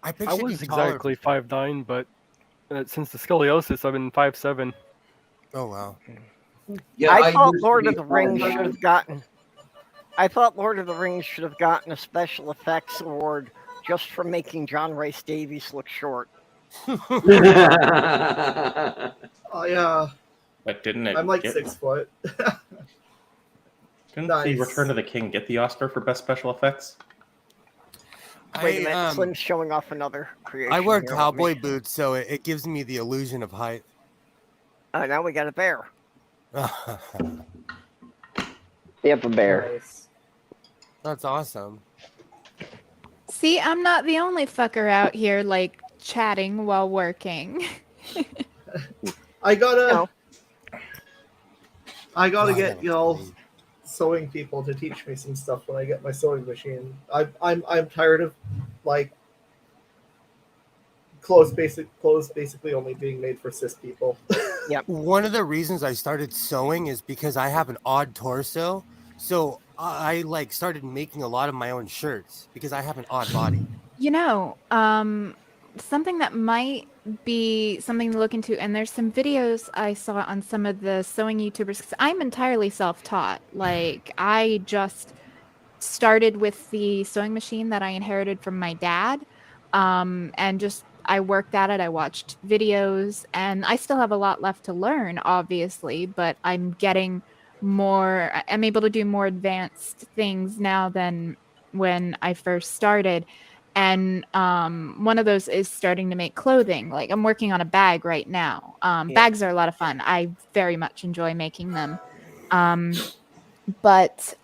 I I pictured was you taller. exactly 5'9", but since the scoliosis, I've been 5'7". Oh wow. Yeah, I thought used to Lord be of the Rings 5'9". should have gotten. I thought Lord of the Rings should have gotten a special effects award just for making John Rhys Davies look short. Yeah, But didn't it? I'm like get, 6 foot. Didn't Nice. the Return of the King get the Oscar for best special effects? Wait a minute, Slim's showing off another creation. I wear here. cowboy boots, so it gives me the illusion of height. Now we got a bear. Yep, a bear. Nice. That's awesome. See, I'm not the only fucker out here like chatting while working. I gotta No. get y'all sewing people to teach me some stuff when I get my sewing machine. I'm tired of like clothes basically only being made for cis people. Yep. One of the reasons I started sewing is because I have an odd torso. So I like started making a lot of my own shirts because I have an odd body. You know, something that might be something to look into, and there's some videos I saw on some of the sewing YouTubers, 'cause I'm entirely self-taught. Like, I just started with the sewing machine that I inherited from my dad, and just I worked at it. I watched videos, and I still have a lot left to learn, obviously, but I'm getting more. I'm able to do more advanced things now than when I first started. And one of those is starting to make clothing. Like, I'm working on a bag right now. Bags are a lot of fun. I very much enjoy making them. But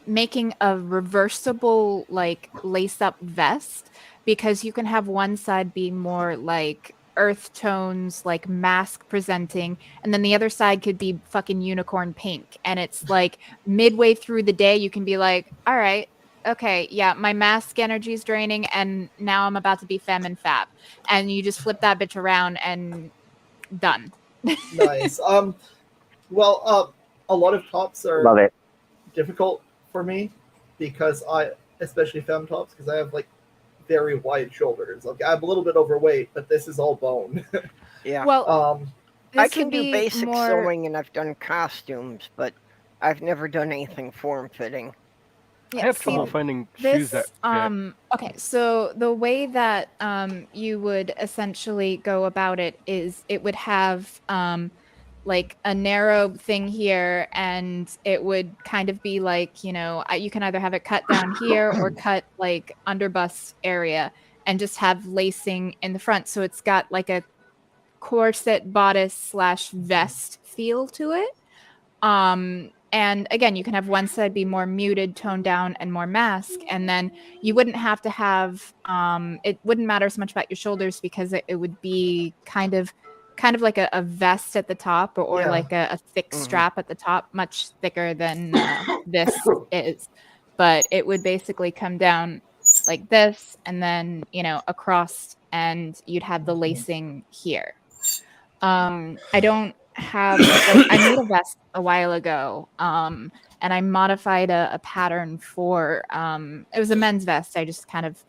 making a reversible like lace up vest, because you can have one side be more like earth tones, like mask presenting, and then the other side could be fucking unicorn pink. And it's like midway through the day you can be like, all right, okay, yeah, my mask energy is draining and now I'm about to be femme and fab, and you just flip that bitch around and done. Nice. Well, a lot of tops are Love it. difficult for me because especially femme tops, because I have like very wide shoulders. Like, I'm a little bit overweight, but this is all bone. Yeah. Well, I this can would do be basic more- sewing, and I've done costumes, but I've never done anything form-fitting. I have trouble finding shoes that fit. Okay, so the way that you would essentially go about it is it would have like a narrow thing here, and it would kind of be like, you know, you can either have it cut down here or cut like under bust area and just have lacing in the front. So it's got like a corset bodice / vest feel to it. And again, you can have one side be more muted, toned down, and more mask. And then you wouldn't have to have, it wouldn't matter so much about your shoulders, because it would be kind of like a vest at the top, or Yeah. like a thick strap at the top, much thicker than this is. But it would basically come down like this, and then, you know, across, and you'd have the lacing here. I don't have, like, I made a vest a while ago, and I modified a pattern for, it was a men's vest. I just kind of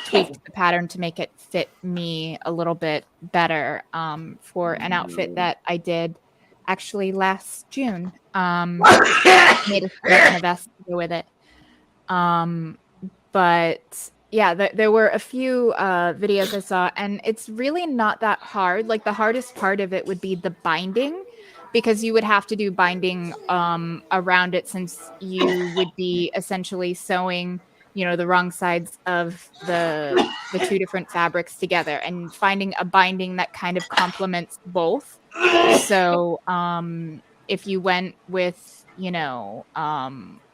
tweaked the pattern to make it fit me a little bit better, for an outfit that I did actually last June. Made a skirt and a vest to go with it. But yeah, there were a few videos I saw, and it's really not that hard. Like, the hardest part of it would be the binding, because you would have to do binding around it, since you would be essentially sewing, you know, the wrong sides of the two different fabrics together, and finding a binding that kind of complements both. So if you went with, you know,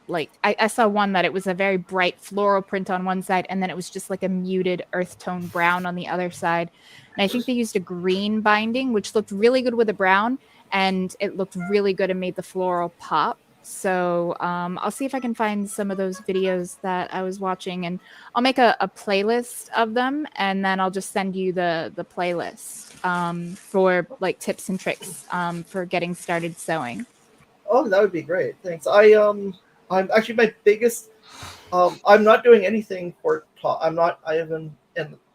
like I saw one that it was a very bright floral print on one side, and then it was just like a muted earth tone brown on the other side. And I think they used a green binding, which looked really good with the brown, and it looked really good and made the floral pop. So I'll see if I can find some of those videos that I was watching, and I'll make a playlist of them, and then I'll just send you the playlist for like tips and tricks for getting started sewing. Oh, that would be great. Thanks. I'm actually my biggest. I'm not doing anything for top. I haven't,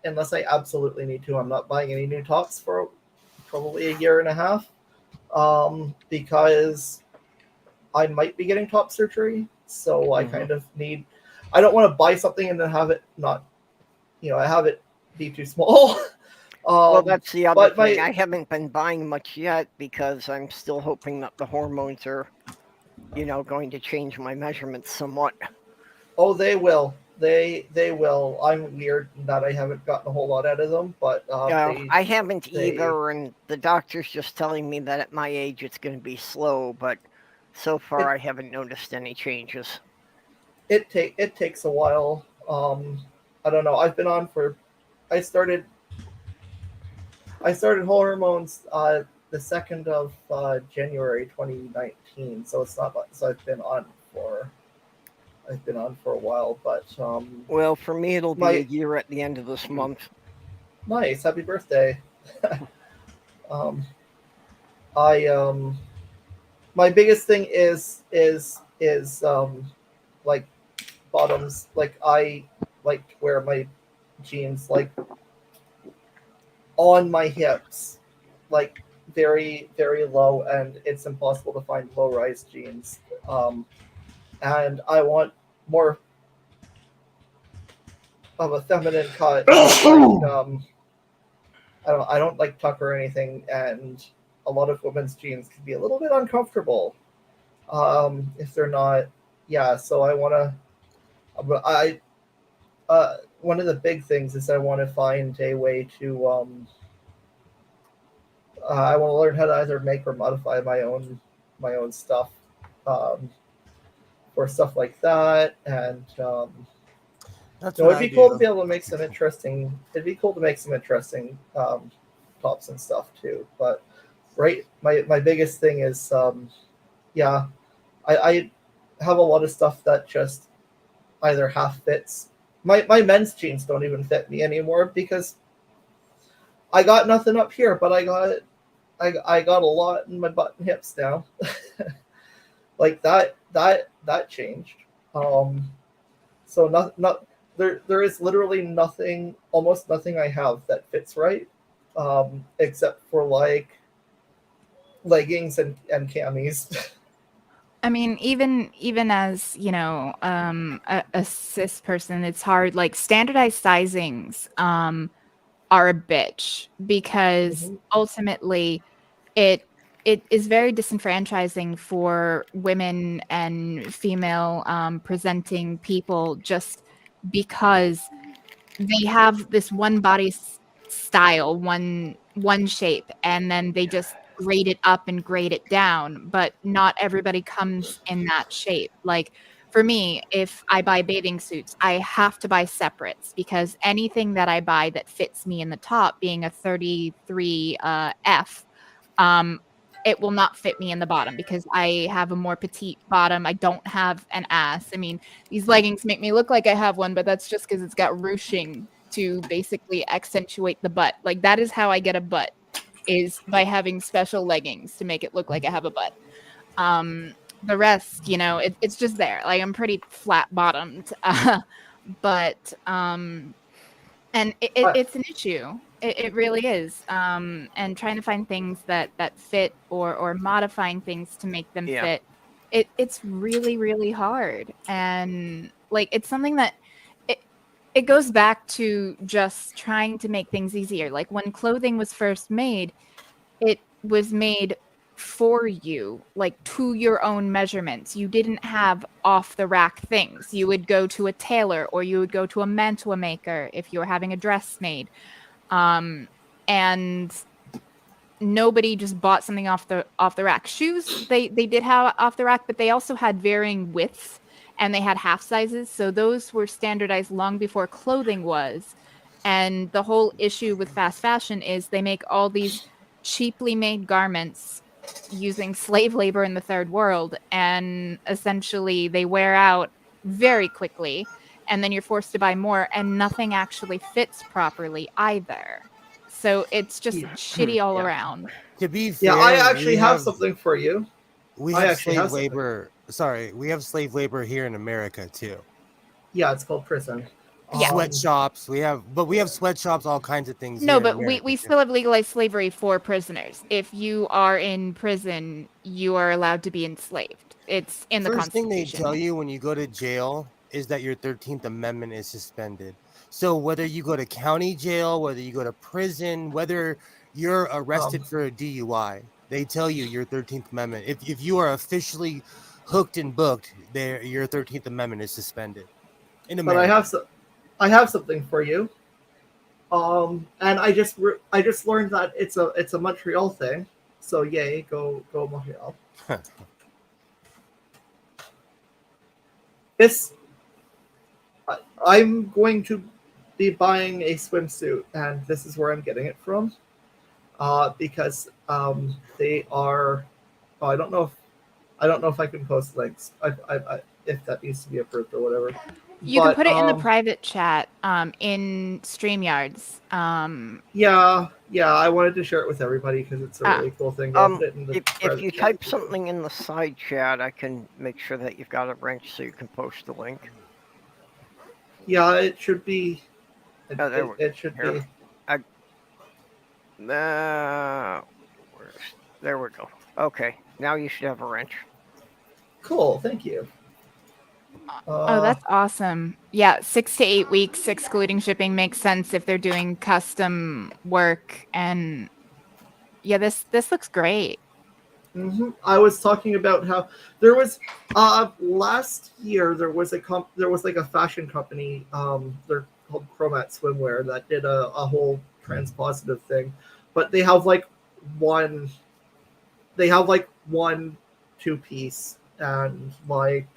unless I absolutely need to. I'm not buying any new tops for probably a year and a half, because I might be getting top surgery. So I kind of need. I don't want to buy something and then have it not, you know, I have it be too small. Well, that's the other thing. I haven't been buying much yet because I'm still hoping that the hormones are, you know, going to change my measurements somewhat. Oh, they will. They will. I'm weird in that I haven't gotten a whole lot out of them, but I haven't either, and the doctor's just telling me that at my age it's going to be slow, but so far I haven't noticed any changes. It takes a while. I don't know. I've been on for. I started hormones the 2nd of January 2019, so it's not. So I've been on for a while, but well, for me it'll be a year at the end of this month. Nice, happy birthday. My biggest thing is like bottoms. Like I like to wear my jeans like on my hips, like very, very low, and it's impossible to find low-rise jeans. And I want more of a feminine cut. I don't like tuck or anything, and a lot of women's jeans can be a little bit uncomfortable if they're not. Yeah, so I want to. One of the big things is I want to find a way to. I want to learn how to either make or modify my own stuff, or stuff like that, and. It'd be cool to be able to make some interesting. It'd be cool to make some interesting tops and stuff too. But my biggest thing is, I have a lot of stuff that just either half fits. My men's jeans don't even fit me anymore because I got nothing up here, but I got a lot in my butt and hips now. Like that changed. So not. There is literally nothing, almost nothing I have that fits right, except for like leggings and camis. I mean, even as a cis person, it's hard. Like standardized sizings are a bitch because ultimately it is very disenfranchising for women and female presenting people just because they have this one body style, one shape, and then they just grade it up and grade it down, but not everybody comes in that shape. Like for me, if I buy bathing suits, I have to buy separates because anything that I buy that fits me in the top, being a 33 F, it will not fit me in the bottom because I have a more petite bottom. I don't have an ass. I mean, these leggings make me look like I have one, but that's just because it's got ruching to basically accentuate the butt. Like that is how I get a butt, is by having special leggings to make it look like I have a butt. The rest, it's just there. Like I'm pretty flat bottomed, but and it's an issue. It really is. And trying to find things that fit or modifying things to make them fit. It's really, really hard. And like, it's something that it goes back to just trying to make things easier. Like when clothing was first made, it was made for you, like to your own measurements. You didn't have off the rack things. You would go to a tailor or you would go to a mantua maker if you were having a dress made. And nobody just bought something off the rack. Shoes, they did have off the rack, but they also had varying widths and they had half sizes. So those were standardized long before clothing was. And the whole issue with fast fashion is they make all these cheaply made garments using slave labor in the third world. And essentially they wear out very quickly. And then you're forced to buy more and nothing actually fits properly either. So it's just shitty all around. To be fair, I actually have something for you. We have slave labor. Sorry, we have slave labor here in America too. Yeah, it's called prison. Sweatshops. We have sweatshops, all kinds of things. No, but we still have legalized slavery for prisoners. If you are in prison, you are allowed to be enslaved. It's in the Constitution. First thing they tell you when you go to jail is that your 13th Amendment is suspended. So whether you go to county jail, whether you go to prison, whether you're arrested for a DUI, they tell you your 13th Amendment. If you are officially hooked and booked, your 13th Amendment is suspended. In but America. I have something for you. And I just learned that it's a Montreal thing. So yay, go Montreal. I'm going to be buying a swimsuit, and this is where I'm getting it from. Because they are. Oh, I don't know if I can post links. If that needs to be approved or whatever. You can put it in the private chat in StreamYards. Yeah, I wanted to share it with everybody because it's a really cool thing. If you type something in the side chat, I can make sure that you've got a wrench so you can post the link. Yeah, it should be. It should here. be. There we go. Okay, now you should have a wrench. Cool, thank you. Oh, that's awesome. Yeah, 6 to 8 weeks excluding shipping makes sense if they're doing custom work. And yeah, this looks great. Mm-hmm. I was talking about how there was last year there was like a fashion company, they're called Chromat Swimwear, that did a whole transpositive thing, but they have like one 2-piece, and like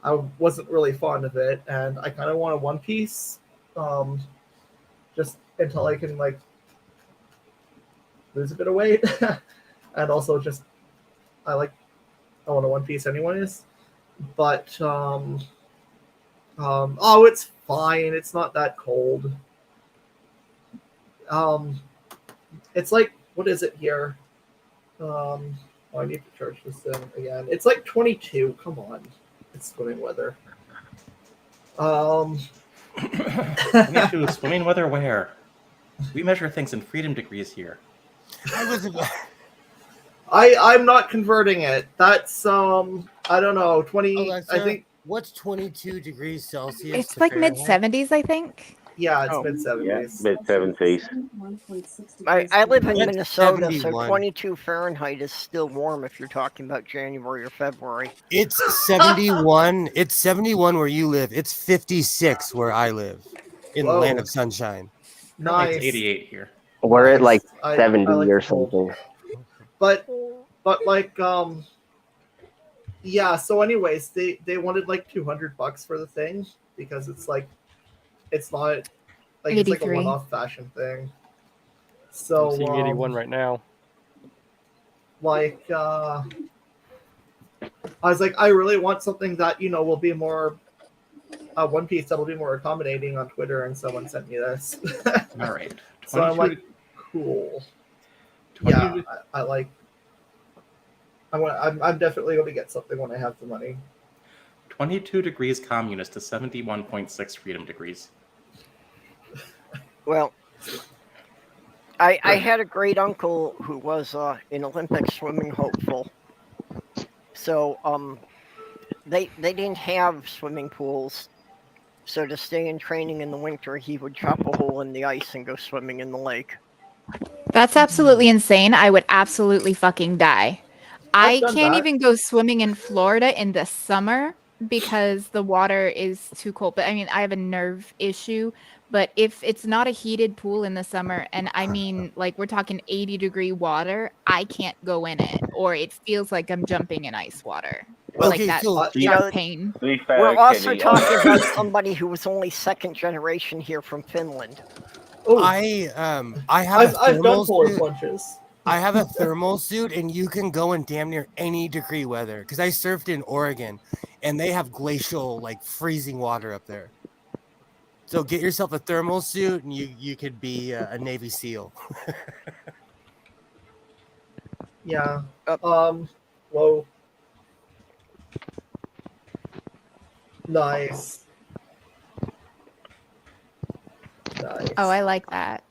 I wasn't really fond of it, and I kind of want a 1-piece, just until I can like lose a bit of weight. And also just I want a 1-piece anyways. But it's fine. It's not that cold. It's like, what is it here? I need to charge this in again. It's like 22. Come on. It's swimming weather. 22 swimming weather where? We measure things in freedom degrees here. I'm not converting it. That's I don't know, 20. I think what's 22 degrees Celsius? It's like mid-70s, I think. Yeah, it's mid-70s. Yeah, mid-70s. I live in Minnesota, 71. so 22 Fahrenheit is still warm if you're talking about January or February. It's 71. It's 71 where you live. It's 56 where I live in the land of sunshine. Nice. It's 88 here. We're at like I 70 like or the cold. something. But like yeah, so anyways, they wanted like $200 for the thing because it's not like it's like a 83. one-off fashion thing. So I'm seeing 81 right now. Like I was like, I really want something that will be more 1-piece that'll be more accommodating on Twitter, and someone sent me this. All right. So I'm like, cool. Yeah, I'm definitely going to get something when I have the money. 22 degrees communist to 71.6 freedom degrees. Well, I had a great uncle who was an Olympic swimming hopeful. So they didn't have swimming pools. So to stay in training in the winter, he would chop a hole in the ice and go swimming in the lake. That's absolutely insane. I would absolutely fucking die. I can't even go swimming in Florida in the summer because the water is too cold. But I mean, I have a nerve issue. But if it's not a heated pool in the summer, and I mean, like we're talking 80-degree water, I can't go in it, or it feels like I'm jumping in ice water. Like that sharp pain. We're also talking about somebody who was only second generation here from Finland. Oh, I have I've done polar plunges. I have a thermal suit, and you can go in damn near any degree weather. Because I surfed in Oregon, and they have glacial, like freezing water up there. So get yourself a thermal suit, and you could be a Navy SEAL. Yeah. Whoa. Nice. Nice. Oh, I like that.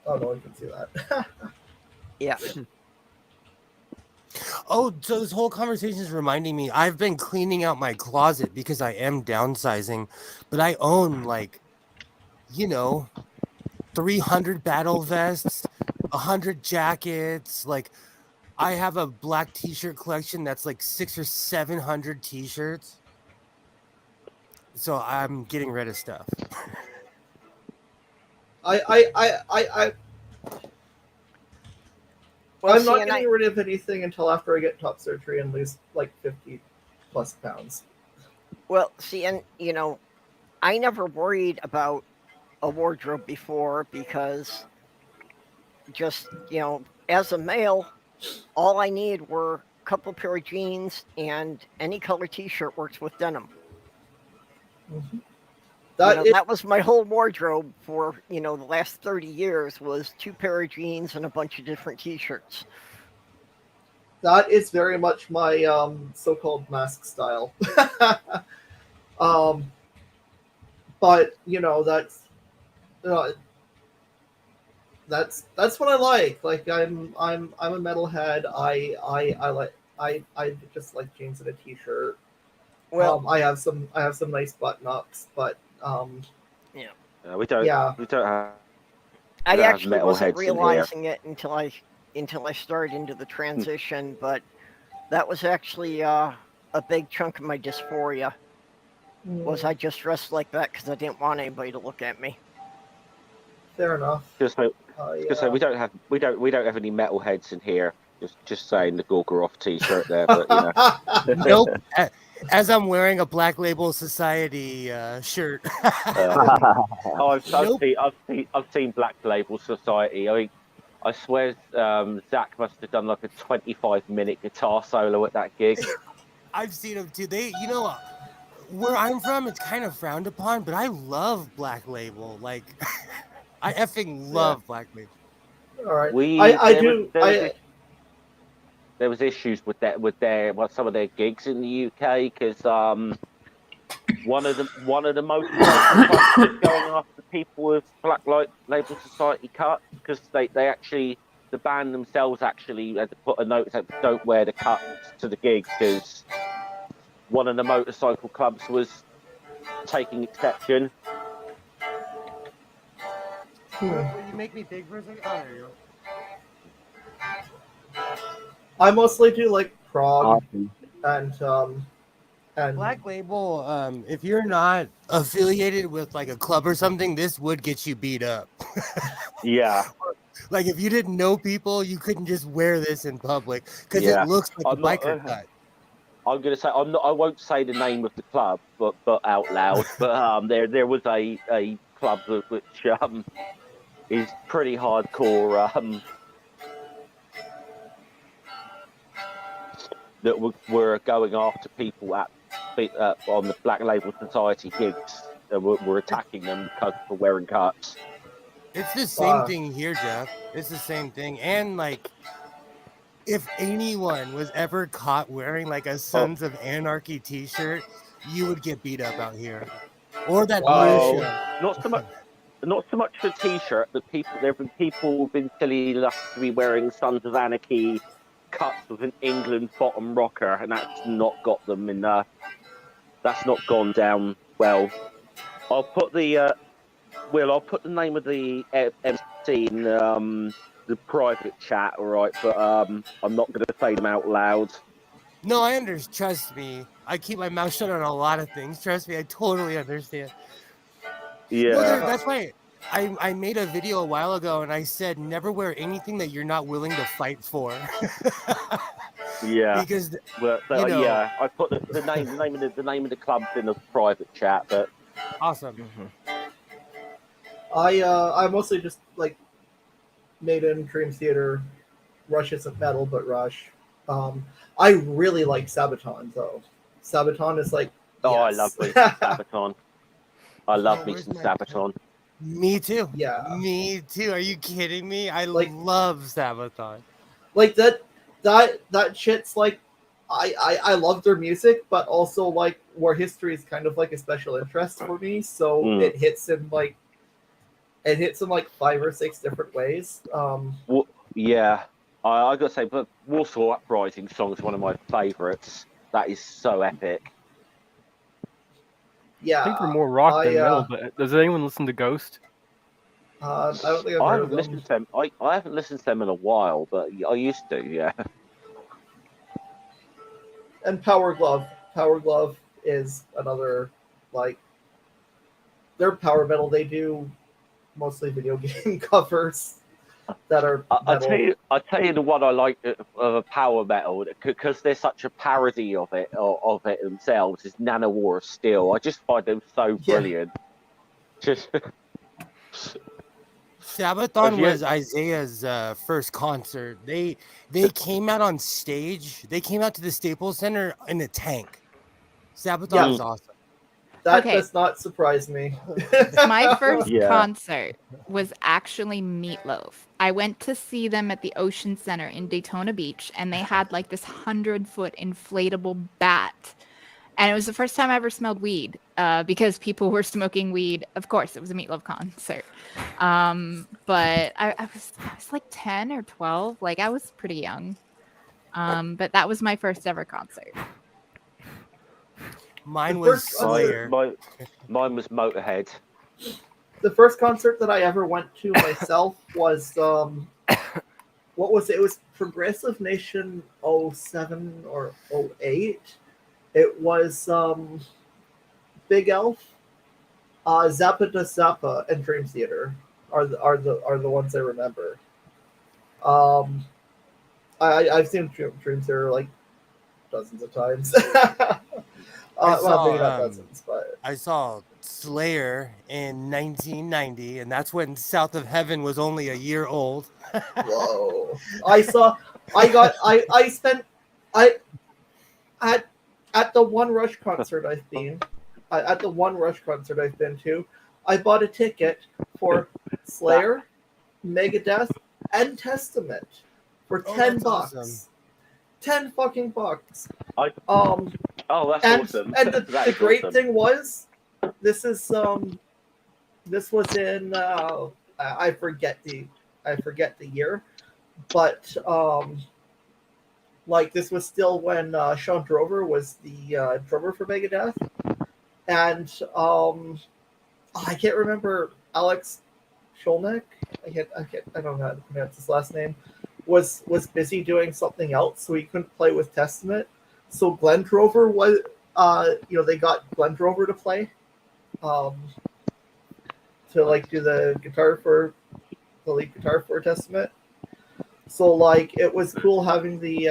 Oh, no one can see that. Yeah. Oh, so this whole conversation is reminding me, I've been cleaning out my closet because I am downsizing, but I own 300 battle vests, 100 jackets. Like, I have a black t-shirt collection that's like 600 or 700 t-shirts. So I'm getting rid of stuff. I'm not getting rid of anything until after I get top surgery and lose like 50+ pounds. Well, see, and I never worried about a wardrobe before because just, as a male, all I need were a couple pair of jeans and any color t-shirt works with denim. Mm-hmm. That was my whole wardrobe for, the last 30 years was 2 pair of jeans and a bunch of different t-shirts. That is very much my so-called mask style. But that's what I like. Like I'm a metalhead. I just like jeans and a t-shirt. Well, I have some nice button-ups, but yeah. We don't have. I actually wasn't realizing it until I started into the transition, but that was actually a big chunk of my dysphoria. Was I just dressed like that because I didn't want anybody to look at me? Fair enough. Just so we don't have any metalheads in here. Just saying the Gorgoroth t-shirt there, but Nope. As I'm wearing a Black Label Society shirt. I've seen Black Label Society. I mean, I swear Zach must have done like a 25-minute guitar solo at that gig. I've seen them too. Where I'm from, it's kind of frowned upon, but I love Black Label. Like, I effing love Black Label. All right. There was issues with some of their gigs in the UK because one of the motorcycle clubs was going after people with Black Label Society cuts because the band themselves actually had to put a note that don't wear the cuts to the gig because one of the motorcycle clubs was taking exception. You make me big for a second. Oh, there you go. I mostly do like prog and Black Label. If you're not affiliated with like a club or something, this would get you beat up. Yeah. Like if you didn't know people, you couldn't just wear this in public because it looks like a biker cut. I'm gonna say I won't say the name of the club, but out loud. But there was a club which is pretty hardcore. That were going after people on the Black Label Society gigs. Were attacking them because for wearing cuts. It's the same thing here, Jeff. It's the same thing, and like. If anyone was ever caught wearing like a Sons of Anarchy t-shirt, you would get beat up out here. Or that blue shirt. Not so much the t-shirt, but there have been people who've been silly enough to be wearing Sons of Anarchy cuts with an England bottom rocker, and that's not got them in that's not gone down well. I'll put the name of the MC in the private chat, all right, but I'm not going to say them out loud. No, I understand. Trust me. I keep my mouth shut on a lot of things. Trust me, I totally understand. Yeah. No, that's why I made a video a while ago, and I said never wear anything that you're not willing to fight for. Yeah. Because yeah, I put the name of the clubs in the private chat, but awesome. I mostly just like Maiden, Dream Theater. Rush isn't metal, but Rush. I really like Sabaton though. Sabaton is like I love me some Sabaton. I love me some Sabaton. Me too. Yeah. Me too. Are you kidding me? I love Sabaton. Like that shit's like I love their music, but also like War History is kind of like a special interest for me, so it hits in like 5 or 6 different ways. Well, yeah, I gotta say, but Warsaw Uprising song is one of my favorites. That is so epic. Yeah, I think we're more rock than metal. But does anyone listen to Ghost? I don't think I've heard of them. Listened to them. I haven't listened to them in a while, but I used to. Yeah. And Power Glove. Power Glove is another like they're power metal. They do mostly video game covers that are metal. I tell you the one I like of a power metal because they're such a parody of it themselves is Nanowar of Steel. I just find them so brilliant. Just Sabathon was Isaiah's first concert. They came out on stage. They came out to the Staples Center in a tank. Sabathon was awesome. That does not surprise me. My first concert was actually Meatloaf. I went to see them at the Ocean Center in Daytona Beach, and they had like this 100-foot inflatable bat. And it was the first time I ever smelled weed because people were smoking weed. Of course, it was a Meatloaf concert. But I was like 10 or 12. Like, I was pretty young. But that was my first ever concert. Mine was Slayer. Mine was Motorhead. The first concert that I ever went to myself was what was it? It was Progressive Nation 07 or 08. It was Big Elf, Zappa da Zappa, and Dream Theater are the ones I remember. I've seen Dream Theater like dozens of times. Maybe not dozens, but I saw Slayer in 1990, and that's when South of Heaven was only a year old. Whoa! At the one Rush concert I've been, to, I bought a ticket for Slayer, Megadeth, and Testament for $10. Awesome. 10 fucking bucks. That's awesome. And the great thing was, this was in I forget the year, but like this was still when Sean Drover was the drummer for Megadeth, and I can't remember Alex Skolnick. I don't know how to pronounce his last name. Was busy doing something else, so he couldn't play with Testament. So Glenn Drover was, they got Glenn Drover to play, to like do the lead guitar for Testament. So like it was cool having the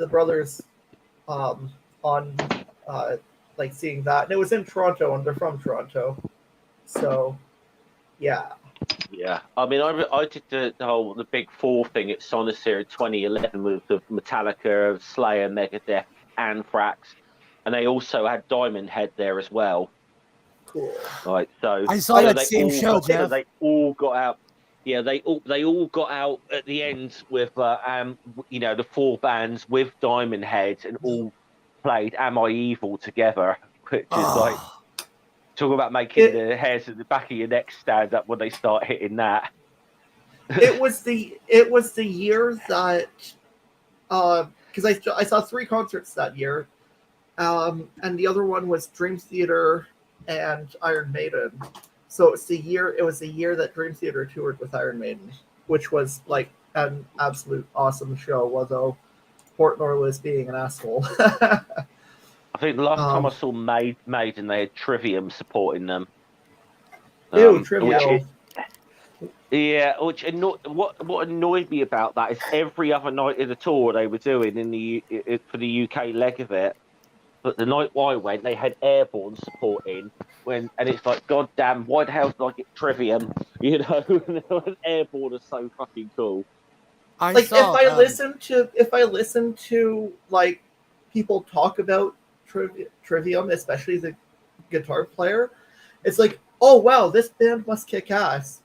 brothers on like seeing that, and it was in Toronto, and they're from Toronto, so yeah. Yeah, I mean, I did the Big Four thing at Sonicere in 2011 with the Metallica, Slayer, Megadeth, Anthrax, and they also had Diamond Head there as well. Cool. Right, so I saw that same show, Jeff. They all got out. Yeah, they all got out at the end with the four bands with Diamond Head and all played "Am I Evil" together, which is like. Talk about making the hairs at the back of your neck stand up when they start hitting that. It was the year that because I saw 3 concerts that year, and the other one was Dream Theater and Iron Maiden. So it was the year that Dream Theater toured with Iron Maiden, which was like an absolute awesome show, although Portnoy was being an asshole. I think the last time I saw Maiden, they had Trivium supporting them. Trivium. What annoyed me about that is every other night of the tour they were doing for the UK leg of it, but the night I went, they had Airborne supporting. And it's like, God damn, why the hell did I get Trivium? Airborne is so fucking cool. If I listen to like people talk about Trivium, especially the guitar player, it's like, oh wow, this band must kick ass.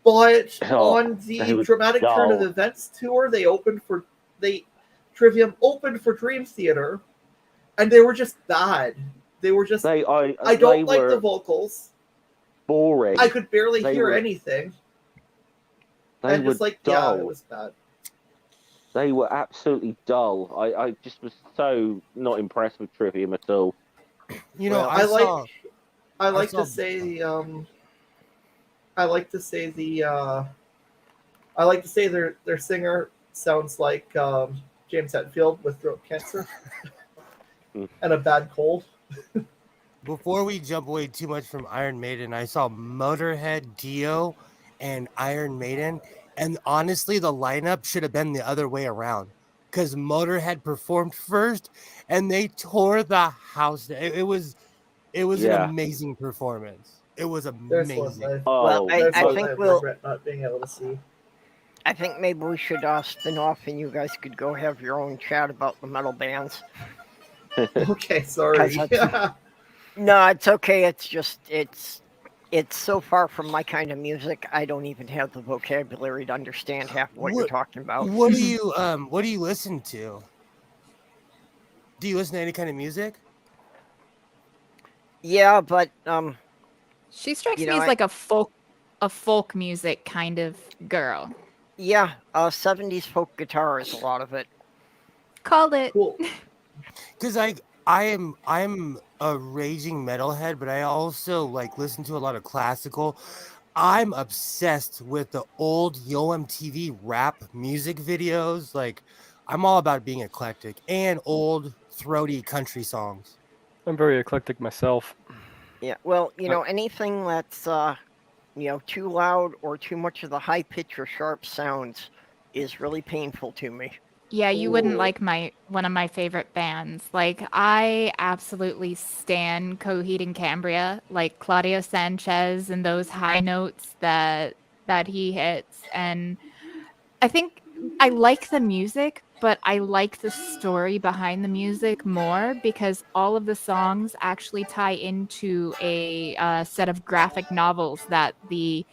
But on the Dramatic Turn of Events tour, Trivium opened for Dream Theater, and they were just bad. They were just. I don't like the vocals. Boring. I could barely hear anything. It was bad. They were absolutely dull. I just was so not impressed with Trivium at all. I like to say their singer sounds like James Hetfield with throat cancer and a bad cold. before we jump away too much from Iron Maiden, I saw Motorhead, Dio, and Iron Maiden, and honestly, the lineup should have been the other way around because Motorhead performed first, and they tore the house down. It was an Yeah. amazing performance. It was There's one amazing. I, Oh, I there's one think I we'll. regret not being able to see. I think maybe we should spin off, and you guys could go have your own chat about the metal bands. Okay, sorry. No, it's okay. It's just it's so far from my kind of music. I don't even have the vocabulary to understand half of what you're talking about. What do you listen to? Do you listen to any kind of music? Yeah, but She strikes you me know, as like a folk music kind of girl. yeah, 70s folk guitar is a lot of it. Called it. Cool. Because I'm a raging metalhead, but I also like listen to a lot of classical. I'm obsessed with the old Yo MTV rap music videos. Like, I'm all about being eclectic and old throaty country songs. I'm very eclectic myself. Yeah, well, anything that's too loud or too much of the high pitch or sharp sounds is really painful to me. Yeah, you wouldn't like one of my favorite bands. Like, I absolutely stan Coheed and Cambria, like Claudio Sanchez and those high notes that he hits. And I think I like the music, but I like the story behind the music more because all of the songs actually tie into a set of graphic novels that the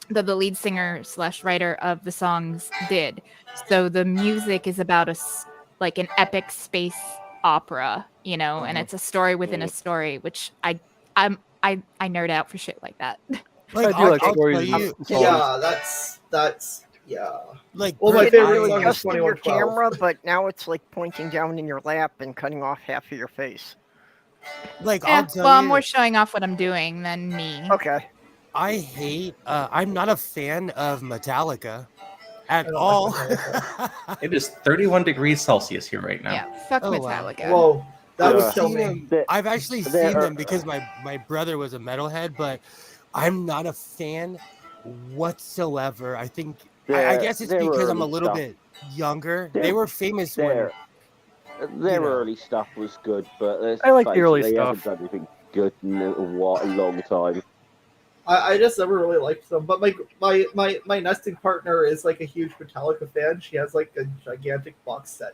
lead singer / writer of the songs did. So the music is about like an epic space opera, and it's a story within a story, which I nerd out for shit like that. Like, I do like stories. Yeah, that's yeah. Like, well, my favorite song is adjusted your 2112. camera, but now it's like pointing down in your lap and cutting off half of your face. Like, Yeah, I'll tell well, I'm you, more showing off what I'm doing than me. Okay. I'm not a fan of Metallica at all. It is 31 degrees Celsius here right now. Yeah, fuck Oh, Metallica. wow. Whoa, that would kill me. I've actually seen them because my brother was a metalhead, but I'm not a fan whatsoever. I think I guess it's because I'm a little bit younger. They were famous when their early stuff was good, but I like the early they stuff. haven't done anything good in a long time. I just never really liked them, but my nesting partner is like a huge Metallica fan. She has like a gigantic box set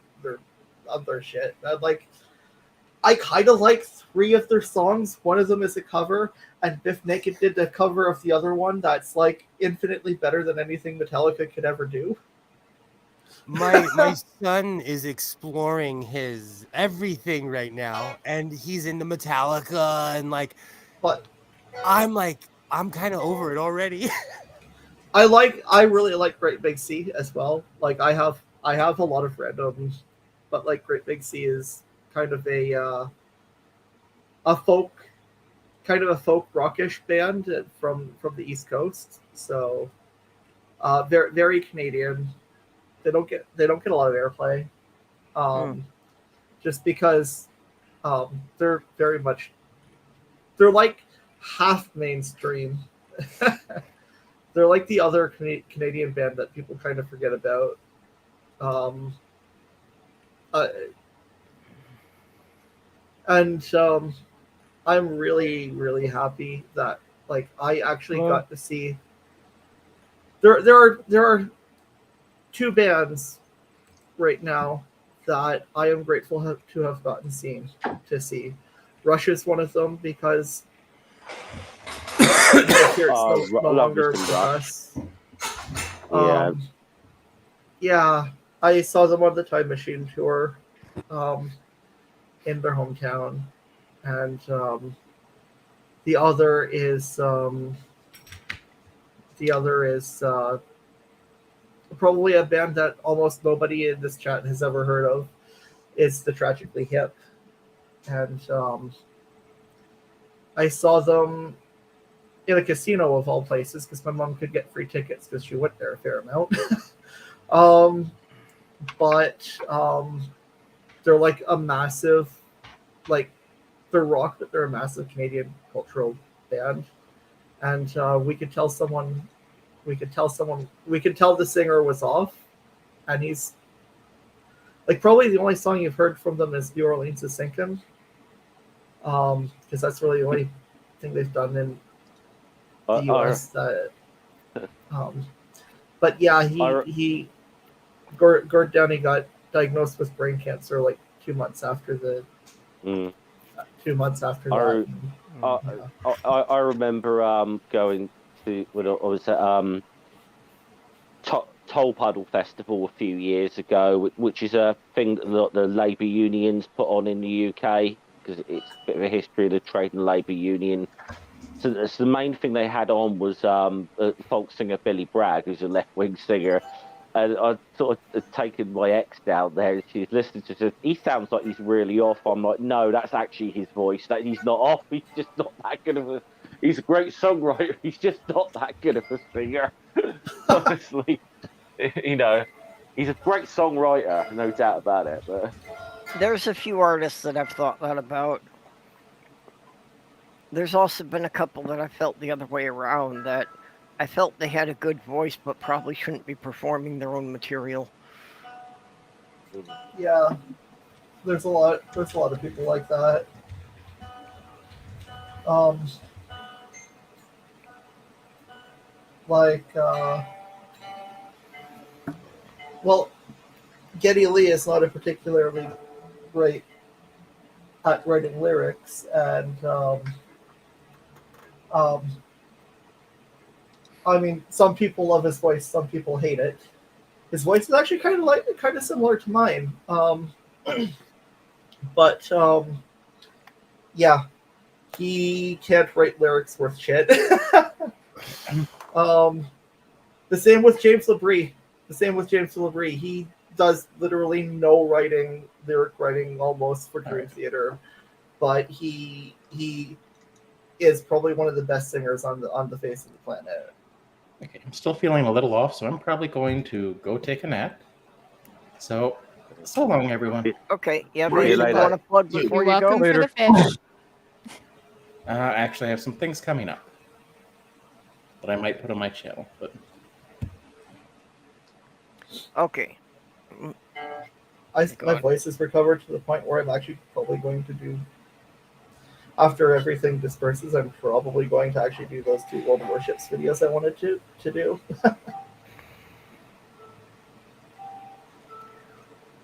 of their shit. I kind of like 3 of their songs. One of them is a cover, and Biff Naked did a cover of the other one that's like infinitely better than anything Metallica could ever do. my son is exploring his everything right now, and he's into Metallica and but I'm kind of over it already. I really like Great Big Sea as well. Like I have a lot of randoms, but like Great Big Sea is kind of a folk rockish band from the East Coast. So very very Canadian. They don't get a lot of airplay, just because they're very much they're like half mainstream. They're like the other Canadian band that people kind of forget about. I'm really really happy that like I actually got to see. There are 2 bands right now that I am grateful to have gotten to see. Rush is one of them because it's no longer for us. Yeah, I saw them on the Time Machine tour in their hometown, and the other is probably a band that almost nobody in this chat has ever heard of. It's the Tragically Hip, and I saw them in a casino of all places because my mom could get free tickets because she went there a fair amount. But they're like a massive, like they're rock, but they're a massive Canadian cultural band, and we could tell the singer was off, and he's like probably the only song you've heard from them is New Orleans is Sinking, because that's really the only thing they've done in the US. But yeah, Gord Downey got diagnosed with brain cancer like 2 months after that. I remember going to when I was at Toll Puddle Festival a few years ago, which is a thing that the labour unions put on in the UK, because it's a bit of a history of the trade and labour union. So the main thing they had on was folk singer Billy Bragg, who's a left-wing singer. And I sort of taken my ex down there, and she's listening to this. He sounds like he's really off. I'm like, no, that's actually his voice. That he's not off. He's just not that good of a. He's a great songwriter. He's just not that good of a singer. Honestly, you know, he's a great songwriter, no doubt about it. But there's a few artists that I've thought that about. There's also been a couple that I felt the other way around, that I felt they had a good voice, but probably shouldn't be performing their own material. Yeah, there's a lot of people like that. Well, Geddy Lee is not a particularly great at writing lyrics, and I mean, some people love his voice, some people hate it. His voice is actually kind of similar to mine, but yeah, he can't write lyrics worth shit. The same with James LaBrie. He does literally no lyric writing almost for Dream Theater, but he is probably one of the best singers on the face of the planet. Okay, I'm still feeling a little off, so I'm probably going to go take a nap. So long, everyone. Okay, yeah, but you want to plug before you go? For the fish. Actually, I have some things coming up that I might put on my channel, but okay. My voice has recovered to the point where I'm actually probably going to do, after everything disperses, I'm probably going to actually do those 2 World Warships videos I wanted to do.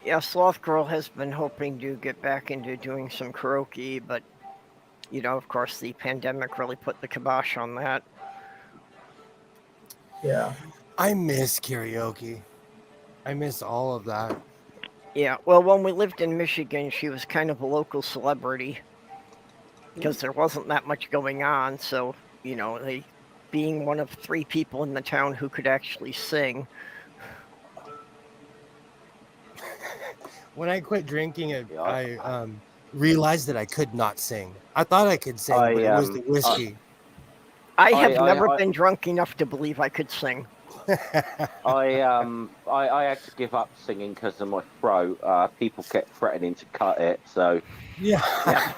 Yeah, Sloth Girl has been hoping to get back into doing some karaoke, but, you know, of course, the pandemic really put the kibosh on that. Yeah. I miss karaoke. I miss all of that. Yeah, well, when we lived in Michigan, she was kind of a local celebrity because there wasn't that much going on. So, you know, being one of 3 people in the town who could actually sing. When I quit drinking, I realized that I could not sing. I thought I could sing, but it was the whiskey. I have never been drunk enough to believe I could sing. I had to give up singing because of my throat. People kept threatening to cut it, so yeah.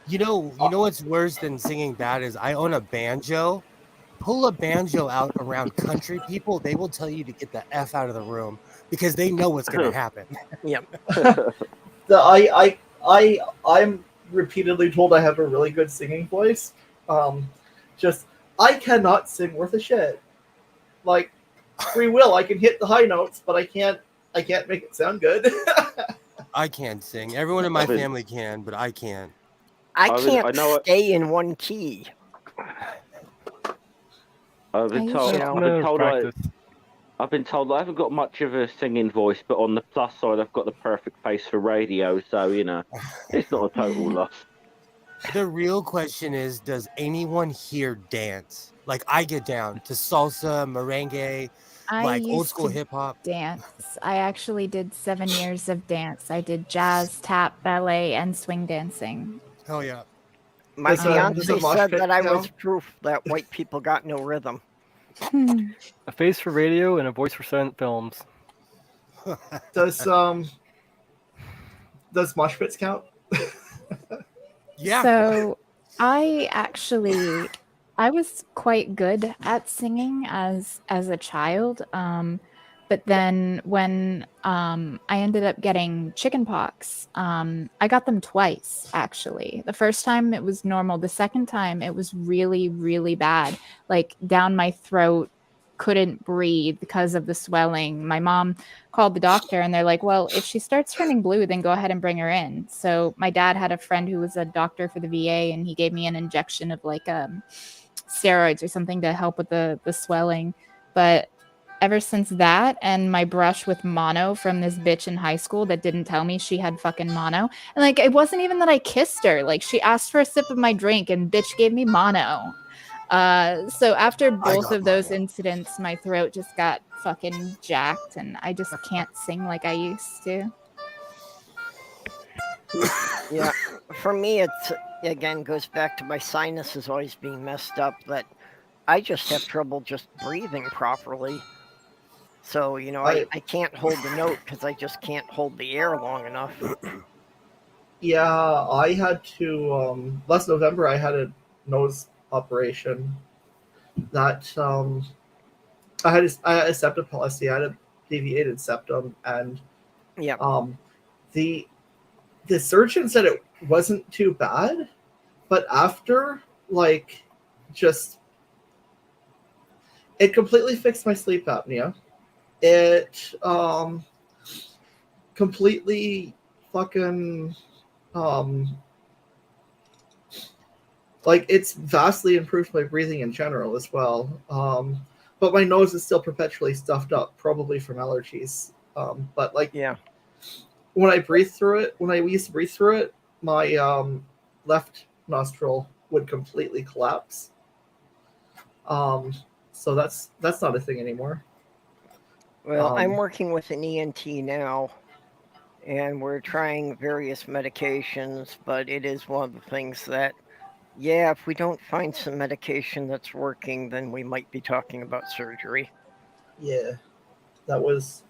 You know what's worse than singing bad is I own a banjo. Pull a banjo out around country people, they will tell you to get the F out of the room because they know what's going to happen. Yep. I'm repeatedly told I have a really good singing voice. Just I cannot sing worth a shit. Like Free Will, I can hit the high notes, but I can't make it sound good. I can't sing. Everyone in my family can, but I can't. I can't stay in one key. I've been told I haven't got much of a singing voice, but on the plus side, I've got the perfect face for radio, so you know, it's not a total loss. The real question is, does anyone here dance? Like I get down to salsa, merengue, like old school hip hop. Dance. I actually did 7 years of dance. I did jazz, tap, ballet, and swing dancing. Hell yeah. My fiance said that I was proof that white people got no rhythm. A face for radio and a voice for silent films. Does mosh pits count? Yeah. So I was quite good at singing as a child. But then when I ended up getting chickenpox, I got them twice actually. The first time it was normal. The second time it was really, really bad. Like down my throat, couldn't breathe because of the swelling. My mom called the doctor and they're like, well, if she starts turning blue, then go ahead and bring her in. So my dad had a friend who was a doctor for the VA and he gave me an injection of like steroids or something to help with the swelling. But ever since that and my brush with mono from this bitch in high school that didn't tell me she had fucking mono. And like it wasn't even that I kissed her. Like she asked for a sip of my drink and bitch gave me mono. So after both of those incidents, my throat just got fucking jacked and I just can't sing like I used to. Yeah, for me, it's again goes back to my sinuses always being messed up, that I just have trouble just breathing properly. So, you know, I can't hold the note because I just can't hold the air long enough. Yeah, I had to last November I had a nose operation that I had a septum palsy. I had a deviated septum, and yeah, the surgeon said it wasn't too bad, but after like just it completely fixed my sleep apnea. It completely fucking like it's vastly improved my breathing in general as well. But my nose is still perpetually stuffed up, probably from allergies. But like yeah, when I breathe through it, when I used to breathe through it, my left nostril would completely collapse. So that's not a thing anymore. Well, I'm working with an ENT now, and we're trying various medications, but it is one of the things that, yeah, if we don't find some medication that's working, then we might be talking about surgery. Yeah, that was,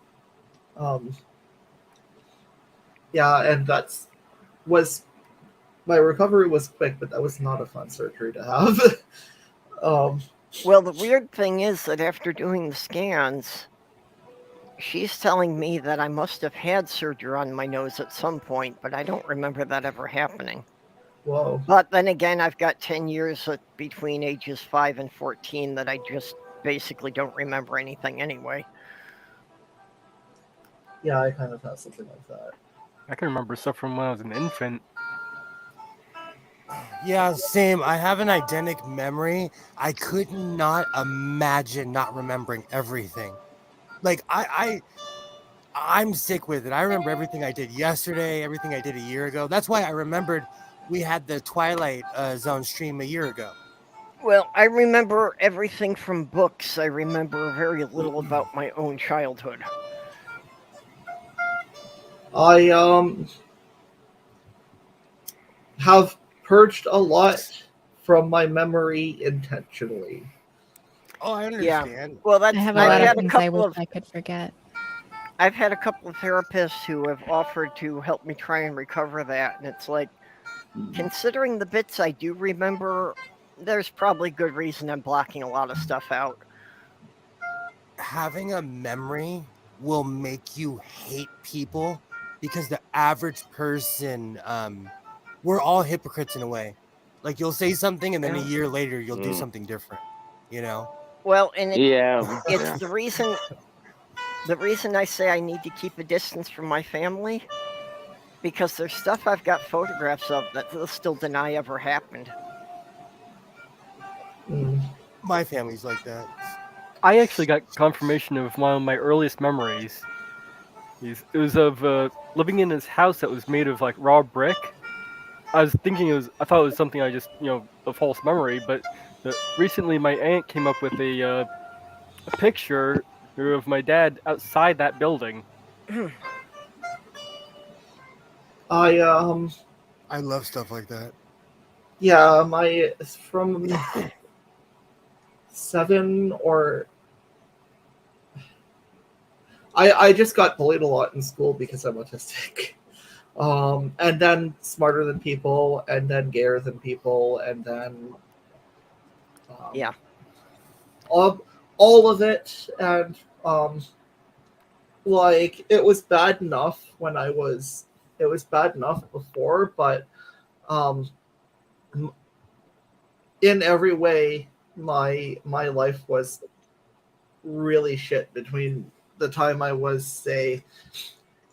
yeah, and my recovery was quick, but that was not a fun surgery to have. Well, the weird thing is that after doing the scans, she's telling me that I must have had surgery on my nose at some point, but I don't remember that ever happening. Whoa. But then again, I've got 10 years between ages 5 and 14 that I just basically don't remember anything anyway. Yeah, I kind of have something like that. I can remember stuff from when I was an infant. Yeah, same. I have an eidetic memory. I could not imagine not remembering everything. Like I'm sick with it. I remember everything I did yesterday, everything I did a year ago. That's why I remembered we had the Twilight Zone stream a year ago. Well, I remember everything from books. I remember very little about my own childhood. I have purged a lot from my memory intentionally. Oh, I understand. Yeah. Well, that's I have a lot of things I wish I could forget. I've had a couple of therapists who have offered to help me try and recover that, and it's like, considering the bits I do remember, there's probably good reason I'm blocking a lot of stuff out. Having a memory will make you hate people because the average person, we're all hypocrites in a way. Like you'll say something and then a year later you'll do something different, you know? Well, and it's the reason I say I need to keep a distance from my family, because there's stuff I've got photographs of that they'll still deny ever happened. My family's like that. I actually got confirmation of one of my earliest memories. It was of living in this house that was made of like raw brick. I thought it was something I just, a false memory, but recently my aunt came up with a picture of my dad outside that building. I love stuff like that. Yeah, it's from 7 or I just got bullied a lot in school because I'm autistic. And then smarter than people, and then gayer than people, and then Yeah. all of it. And like it was bad enough it was bad enough before, but in every way my life was really shit between the time I was, say,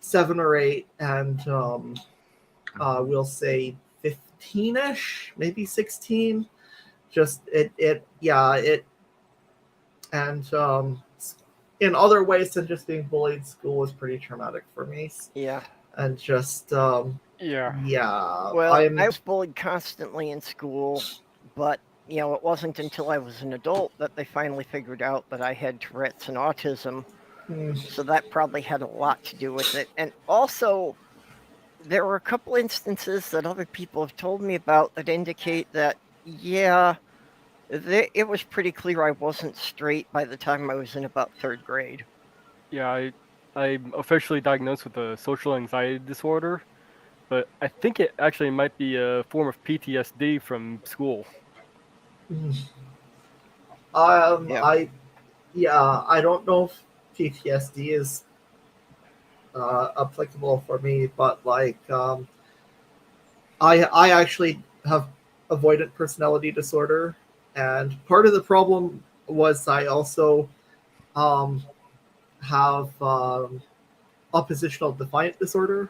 7 or 8 and we'll say 15ish, maybe 16. Just it and in other ways than just being bullied, school was pretty traumatic for me. Yeah. And just yeah. Well, I was bullied constantly in school, but you know, it wasn't until I was an adult that they finally figured out that I had Tourette's and autism. So that probably had a lot to do with it. And also, there were a couple instances that other people have told me about that indicate that, yeah, it was pretty clear I wasn't straight by the time I was in about 3rd grade. Yeah, I'm officially diagnosed with a social anxiety disorder, but I think it actually might be a form of PTSD from school. I don't know if PTSD is applicable for me, but like I actually have avoidant personality disorder, and part of the problem was I also have oppositional defiant disorder,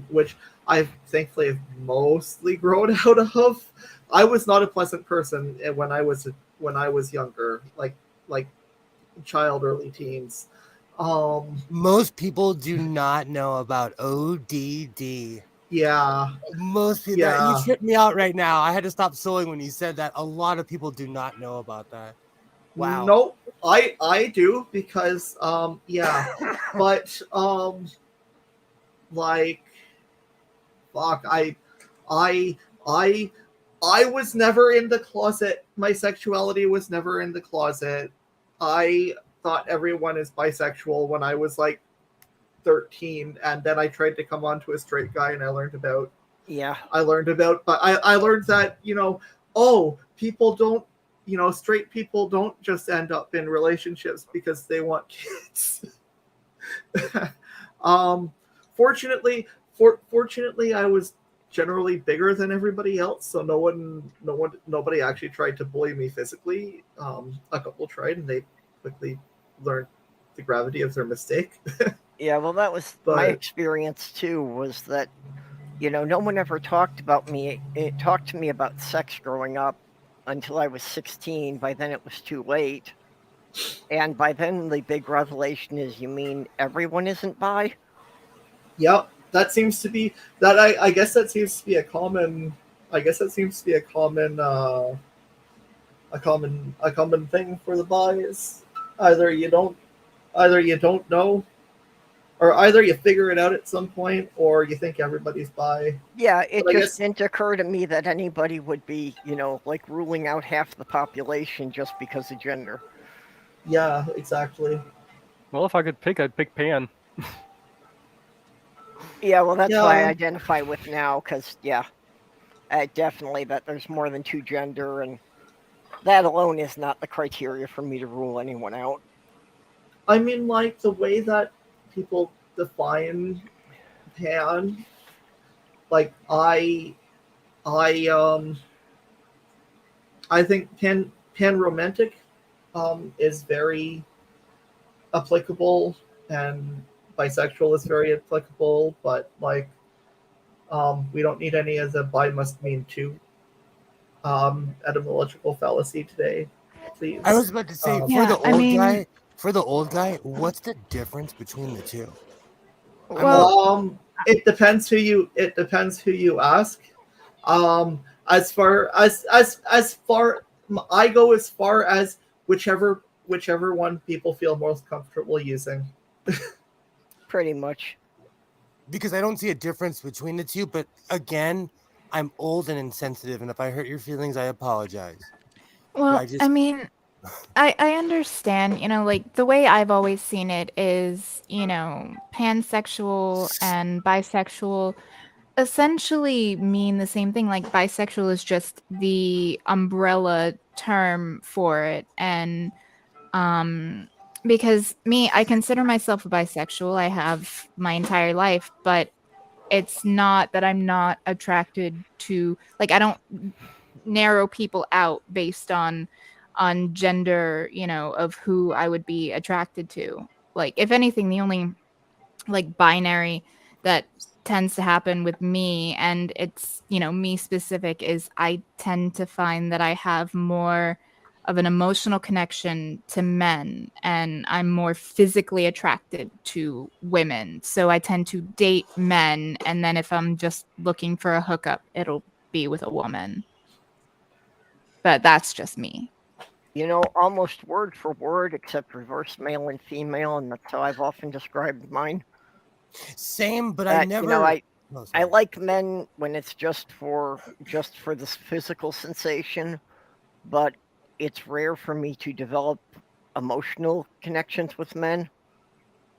which I've thankfully mostly grown out of. I was not a pleasant person when I was younger, like child, early teens. Most people do not know about ODD. Yeah. Most people. Yeah. You tripped me out right now. I had to stop sewing when you said that. A lot of people do not know about that. Wow. Nope. I do, because yeah. But like fuck, I was never in the closet. My sexuality was never in the closet. I thought everyone is bisexual when I was like 13, and then I tried to come on to a straight guy, and I learned about but I learned that, people don't, straight people don't just end up in relationships because they want kids. Fortunately, I was generally bigger than everybody else, so nobody actually tried to bully me physically. A couple tried, and they quickly learned the gravity of their mistake. Yeah, well, that was my experience too, was that, no one ever talked to me about sex growing up until I was 16. By then it was too late. And by then the big revelation is, you mean everyone isn't bi? Yep, that seems to be that. I guess that seems to be a common. I guess that seems to be a common thing for the bis. Either you don't know, or either you figure it out at some point, or you think everybody's bi. Yeah, it just didn't occur to me that anybody would be, like ruling out half the population just because of gender. Yeah, exactly. Well, if I could pick, I'd pick pan. Yeah, well, that's why I identify with now, because, definitely that there's more than 2 gender, and that alone is not the criteria for me to rule anyone out. I mean, like, the way that people define pan, like, I think pan romantic is very applicable, and bisexual is very applicable, but like we don't need any as a bi must mean 2 etymological fallacy today, please. I was about to say, for the old guy, what's the difference between the two? Well, it depends who you ask. As far I go as far as whichever one people feel most comfortable using. Pretty much. Because I don't see a difference between the two, but again, I'm old and insensitive, and if I hurt your feelings, I apologize. Well, I mean, I understand, like the way I've always seen it is, pansexual and bisexual essentially mean the same thing. Like bisexual is just the umbrella term for it. And because I consider myself a bisexual. I have my entire life, but it's not that I'm not attracted to, like, I don't narrow people out based on gender, of who I would be attracted to. Like, if anything, the only like binary that tends to happen with me, and it's, me specific, is I tend to find that I have more of an emotional connection to men, and I'm more physically attracted to women. So I tend to date men, and then if I'm just looking for a hookup, it'll be with a woman. But that's just me. Almost word for word, except reverse male and female, and that's how I've often described mine. Same, but I never. I like men when it's just for this physical sensation, but it's rare for me to develop emotional connections with men.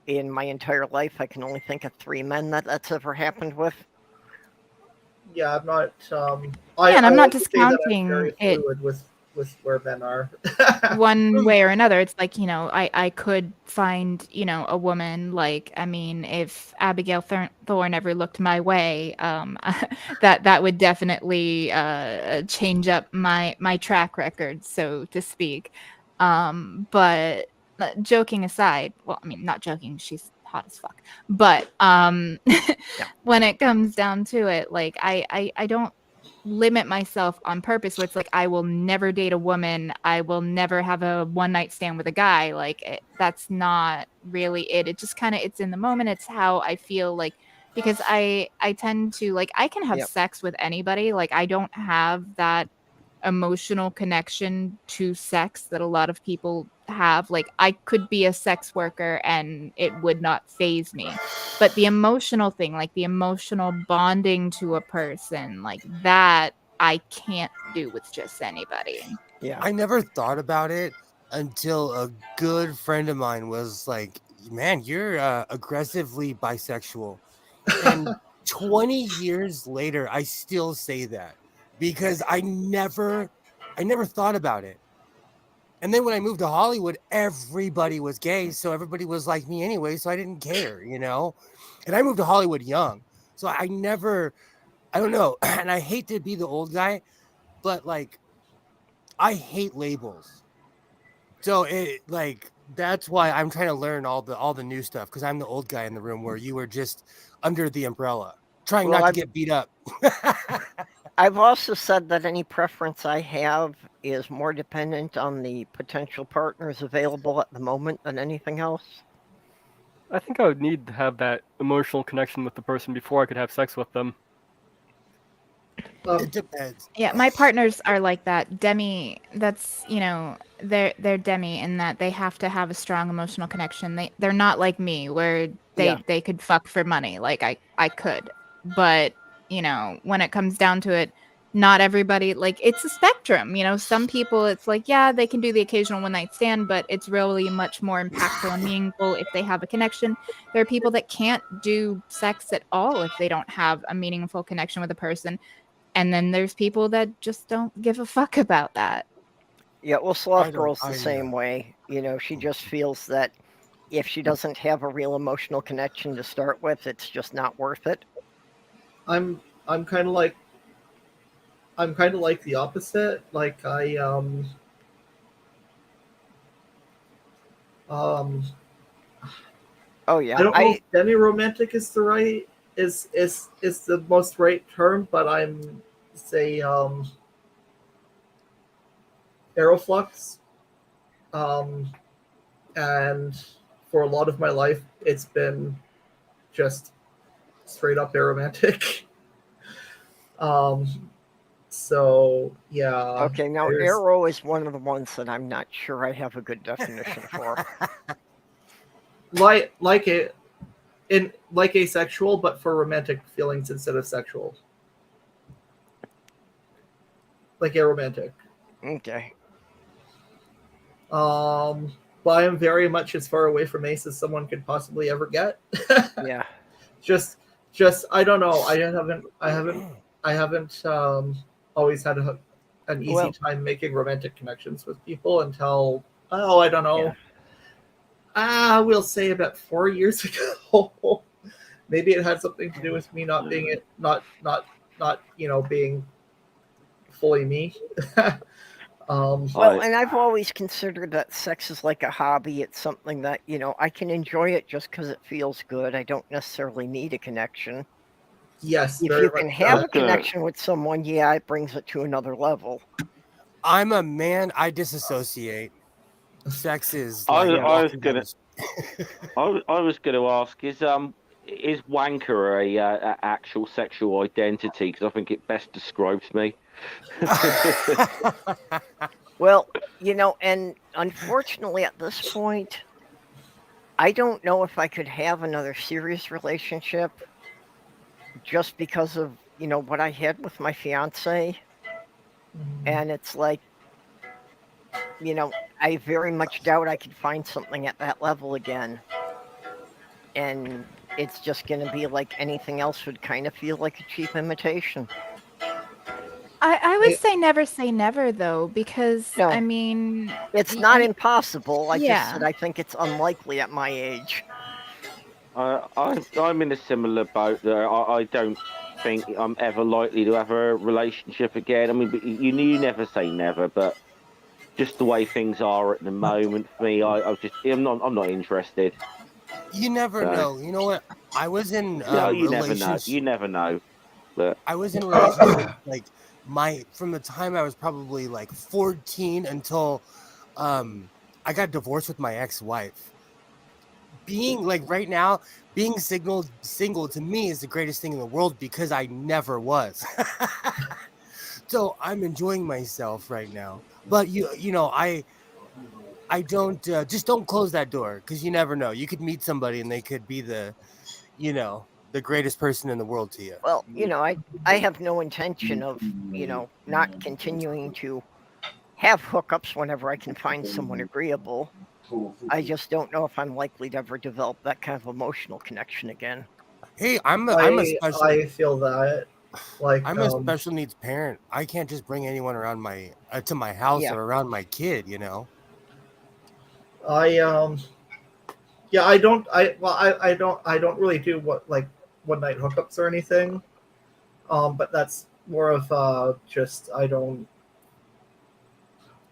In my entire life, I can only think of 3 men that's ever happened with. Yeah, I'm not. And I'm not discounting very it fluid with where men are. one way or another. It's like, I could find, a woman, like, I mean, if Abigail Thorne ever looked my way, that would definitely change up my track record, so to speak. But joking aside, well, I mean, not joking, she's hot as fuck. But when it comes down to it, like, I don't limit myself on purpose, where it's like I will never date a woman, I will never have a one night stand with a guy. Like, that's not really it. It just kind of, it's in the moment. It's how I feel, like, because I tend to, like, I can have sex with anybody. Like, I don't have that emotional connection to sex that a lot of people have. Like, I could be a sex worker and it would not faze me. But the emotional thing, like the emotional bonding to a person, like that, I can't do with just anybody. Yeah. I never thought about it until a good friend of mine was like, man, you're aggressively bisexual. And 20 years later, I still say that because I never thought about it. And then when I moved to Hollywood, everybody was gay. So everybody was like me anyway. So I didn't care, And I moved to Hollywood young. So I don't know. And I hate to be the old guy, but like, I hate labels. So that's why I'm trying to learn all the new stuff, because I'm the old guy in the room where you were just under the umbrella, trying not to get beat up. I've also said that any preference I have is more dependent on the potential partners available at the moment than anything else. I think I would need to have that emotional connection with the person before I could have sex with them. It depends. Yeah, my partners are like that. Demi, that's, they're Demi in that they have to have a strong emotional connection. They're not like me, where they could fuck for money. Like, I could. But, when it comes down to it, not everybody, like, it's a spectrum. Some people, it's like, yeah, they can do the occasional one night stand, but it's really much more impactful and meaningful if they have a connection. There are people that can't do sex at all if they don't have a meaningful connection with a person. And then there's people that just don't give a fuck about that. Yeah, well, Sloth Girl's the same way. She just feels that if she doesn't have a real emotional connection to start with, it's just not worth it. I'm kind of like the opposite. Like, oh yeah, I don't know if demi-romantic is the right is the most right term, but I'm say Aeroflux, and for a lot of my life it's been just straight up aromantic. So yeah. Okay, now Arrow is one of the ones that I'm not sure I have a good definition for. like asexual, but for romantic feelings instead of sexual. Like aromantic. Okay. But I am very much as far away from ace as someone could possibly ever get. Yeah. Just I don't know. I haven't always had an easy time making romantic connections with people until I don't know. Yeah. We'll say about 4 years ago. Maybe it had something to do with me not being being fully me. Well, and I've always considered that sex is like a hobby. It's something that, I can enjoy it just because it feels good. I don't necessarily need a connection. Yes, if you can have a connection with someone, it brings it to another level. I'm a man. I disassociate. Sex is. I Like was gonna ask: is wanker a actual sexual identity? Because I think it best describes me. Well, and unfortunately at this point, I don't know if I could have another serious relationship just because of, what I had with my fiance. And it's like, I very much doubt I could find something at that level again. And it's just going to be like anything else would kind of feel like a cheap imitation. I would say never, though, because, No. I mean... It's not impossible. I just Yeah. said I think it's unlikely at my age. I'm in a similar boat there. I don't think I'm ever likely to have a relationship again. I mean, you never say never, but just the way things are at the moment for me, I'm not interested. You never know. You know what? I was in no, you never know. You never know. But I was in a relationship like from the time I was probably like 14 until I got divorced with my ex-wife. Being like right now, being single to me is the greatest thing in the world because I never was. So I'm enjoying myself right now. But I don't just don't close that door because you never know. You could meet somebody and they could be the greatest person in the world to you. Well, I have no intention of, not continuing to have hookups whenever I can find someone agreeable. I just don't know if I'm likely to ever develop that kind of emotional connection again. Hey, I feel that. Like I'm a special needs parent. I can't just bring anyone around to my house or around my kid, I don't really do one night hookups or anything. But that's more of just I don't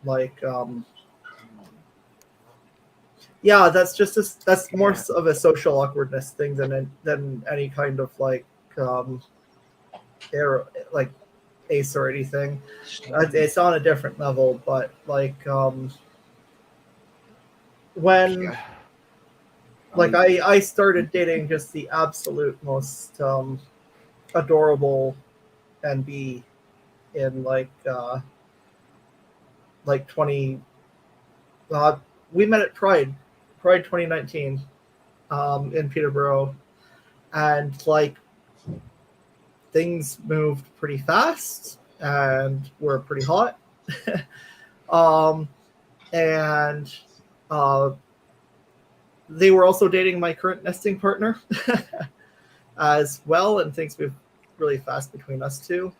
like that's more of a social awkwardness thing than any kind of ace or anything. It's on a different level, but when I started dating just the absolute most adorable NB in 20 we met at Pride 2019 in Peterborough, and things moved pretty fast and were pretty hot. And they were also dating my current nesting partner as well, and things moved really fast between us two.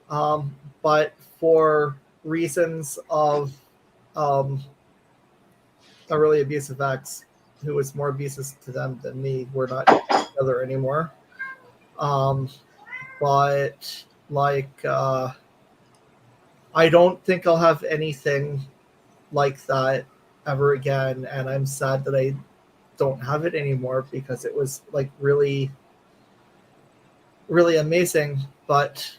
But for reasons of a really abusive ex who was more abusive to them than me, we're not together anymore. But I don't think I'll have anything like that ever again, and I'm sad that I don't have it anymore because it was really, really amazing. But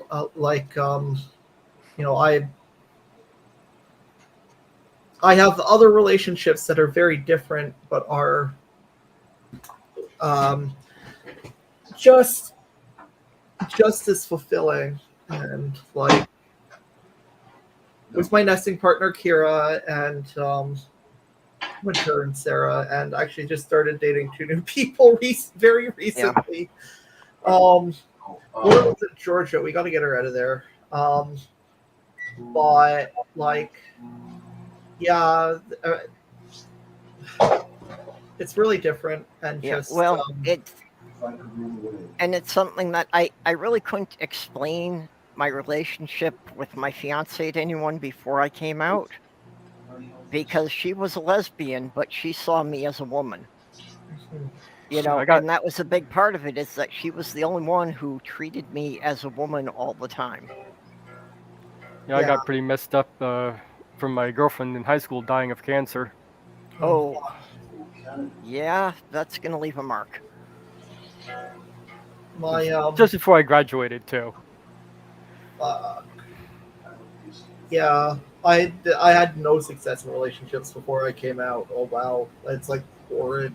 I have other relationships that are very different, but are just as fulfilling. And with my nesting partner Kira and Winter and Sarah, and actually just started dating 2 new people very recently. One was in Georgia. We got to get her out of there. But yeah, it's really different, and Yeah, just well, it's something that I really couldn't explain my relationship with my fiance to anyone before I came out, because she was a lesbian, but she saw me as a woman. You know, and that was a big part of it, is that she was the only one who treated me as a woman all the time. Yeah, I got pretty messed up from my girlfriend in high school dying of cancer. Oh, yeah, that's gonna leave a mark. My just before I graduated too. Yeah, I had no success in relationships before I came out. Oh wow, it's like horrid.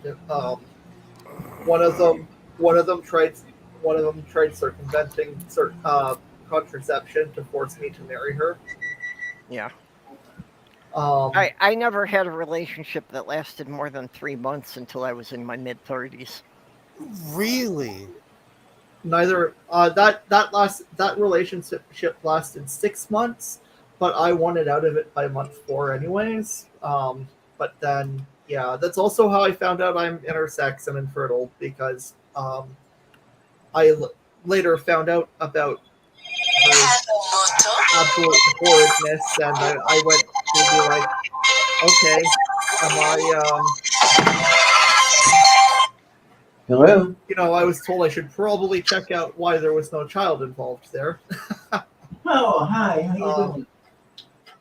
One of them tried circumventing contraception to force me to marry her. Yeah. I never had a relationship that lasted more than 3 months until I was in my mid-30s. Really? Neither that relationship lasted 6 months, but I wanted out of it by month 4 anyways. But then yeah, that's also how I found out I'm intersex and infertile, because I later found out about her absolute horridness, and I went to be like, okay, am I Hello? You know, I was told I should probably check out why there was no child involved there. Oh, hi. How you doing?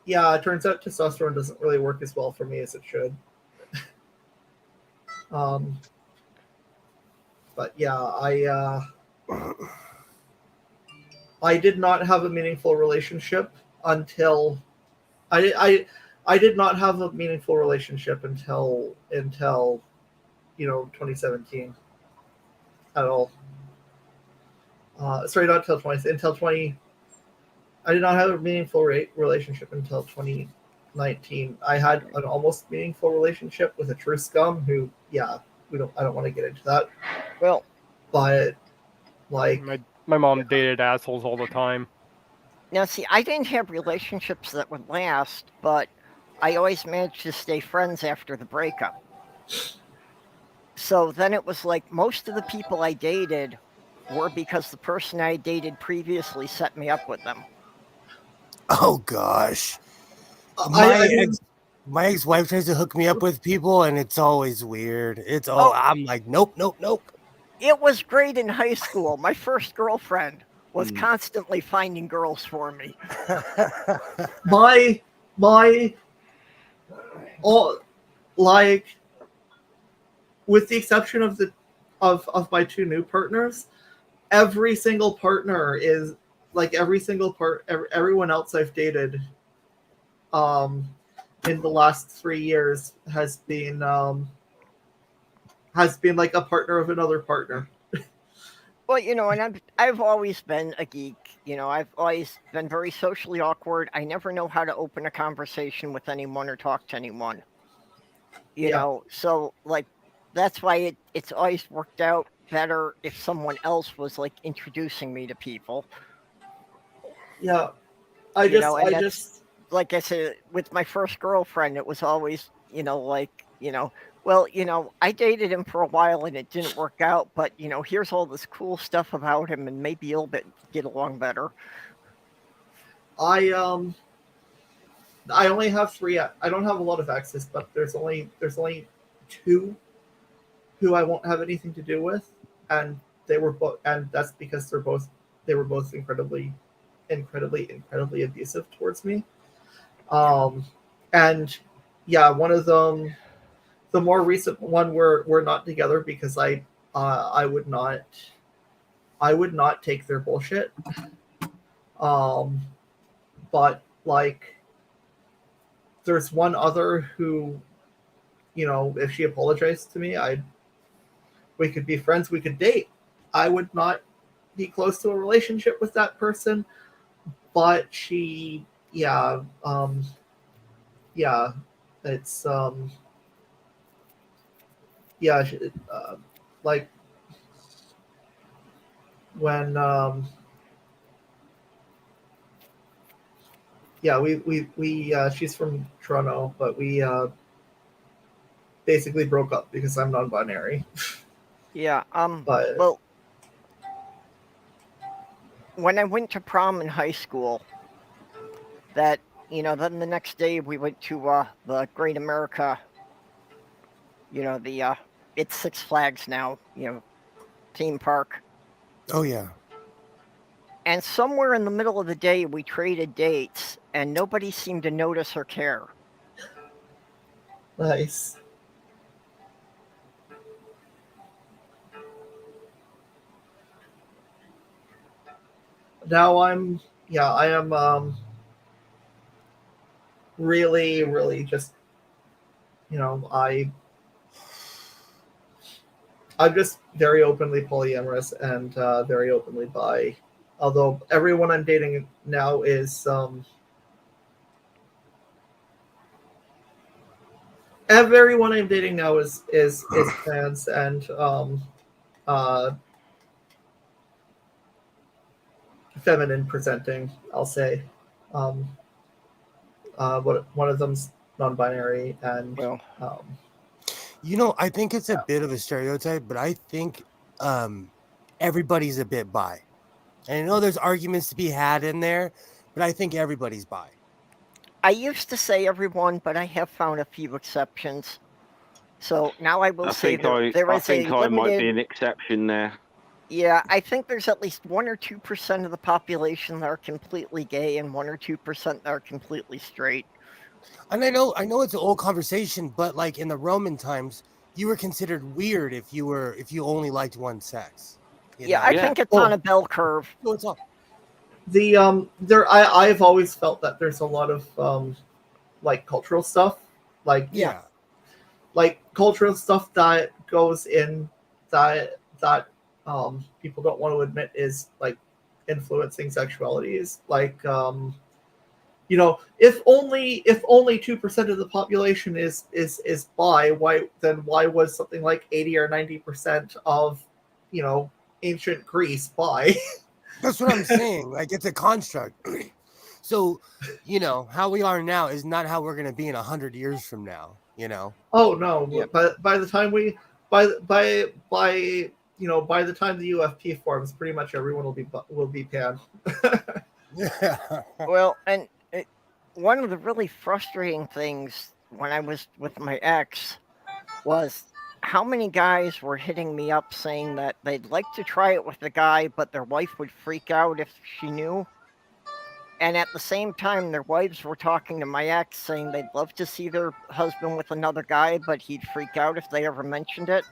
Yeah, it turns out testosterone doesn't really work as well for me as it should. But yeah, I did not have a meaningful relationship until I did not have a meaningful relationship until 2017 at all. Sorry, not until 20. I did not have a meaningful relationship until 2019. I had an almost meaningful relationship with a true scum who, yeah, I don't want to get into that. Well, but like my mom dated assholes all the time. Now, see, I didn't have relationships that would last, but I always managed to stay friends after the breakup. So then it was like most of the people I dated were because the person I dated previously set me up with them. Oh gosh. My ex-wife tries to hook me up with people, and it's always weird. I'm like, nope. It was great in high school. My first girlfriend was constantly finding girls for me. With the exception of my two new partners, every single partner is like everyone else I've dated in the last 3 years has been like a partner of another partner. Well, and I've always been a geek. I've always been very socially awkward. I never know how to open a conversation with anyone or talk to anyone. You know, so like that's why it's always worked out better if someone else was like introducing me to people. Yeah, I just like I said, with my first girlfriend, it was always I dated him for a while and it didn't work out, but here's all this cool stuff about him and maybe you'll get along better. I only have 3. I don't have a lot of exes, but there's only 2 who I won't have anything to do with, and they were both, and that's because they were both incredibly abusive towards me. And yeah, one of them, the more recent one, we're not together because I would not take their bullshit. But like, there's one other who, if she apologized to me, we could be friends, we could date. I would not be close to a relationship with that person, but she, it's like when yeah, we she's from Toronto, but we basically broke up because I'm non-binary. Yeah. But Well, when I went to prom in high school, that then the next day we went to the Great America. The it's Six Flags now. Theme park. Oh yeah. And somewhere in the middle of the day, we traded dates, and nobody seemed to notice or care. nice. Now I am really, really just, I'm just very openly polyamorous and very openly bi. Although everyone I'm dating now is everyone I'm dating now is trans and feminine presenting, I'll say. One of them's non-binary and Well, I think it's a bit of a stereotype, but I think everybody's a bit bi. And I know there's arguments to be had in there, but I think everybody's bi. I used to say everyone, but I have found a few exceptions. So now I will say there is a limited... I might be an exception there. Yeah, I think there's at least 1 or 2% of the population that are completely gay and 1 or 2% that are completely straight. And I know it's an old conversation, but like in the Roman times, you were considered weird if you only liked one sex. I think it's on a bell curve. No, it's not. I've always felt that there's a lot of like cultural stuff, like cultural stuff that goes in that people don't want to admit is like influencing sexualities. Like if only 2% of the population is bi, why was something like 80 or 90% of ancient Greece bi? That's what I'm saying. Like, it's a construct. So, how we are now is not how we're going to be in 100 years from now, Oh no! Yeah. But by the time by the time the UFP forms, pretty much everyone will be pan. Yeah. Well, and one of the really frustrating things when I was with my ex was how many guys were hitting me up saying that they'd like to try it with a guy, but their wife would freak out if she knew. And at the same time, their wives were talking to my ex saying they'd love to see their husband with another guy, but he'd freak out if they ever mentioned it.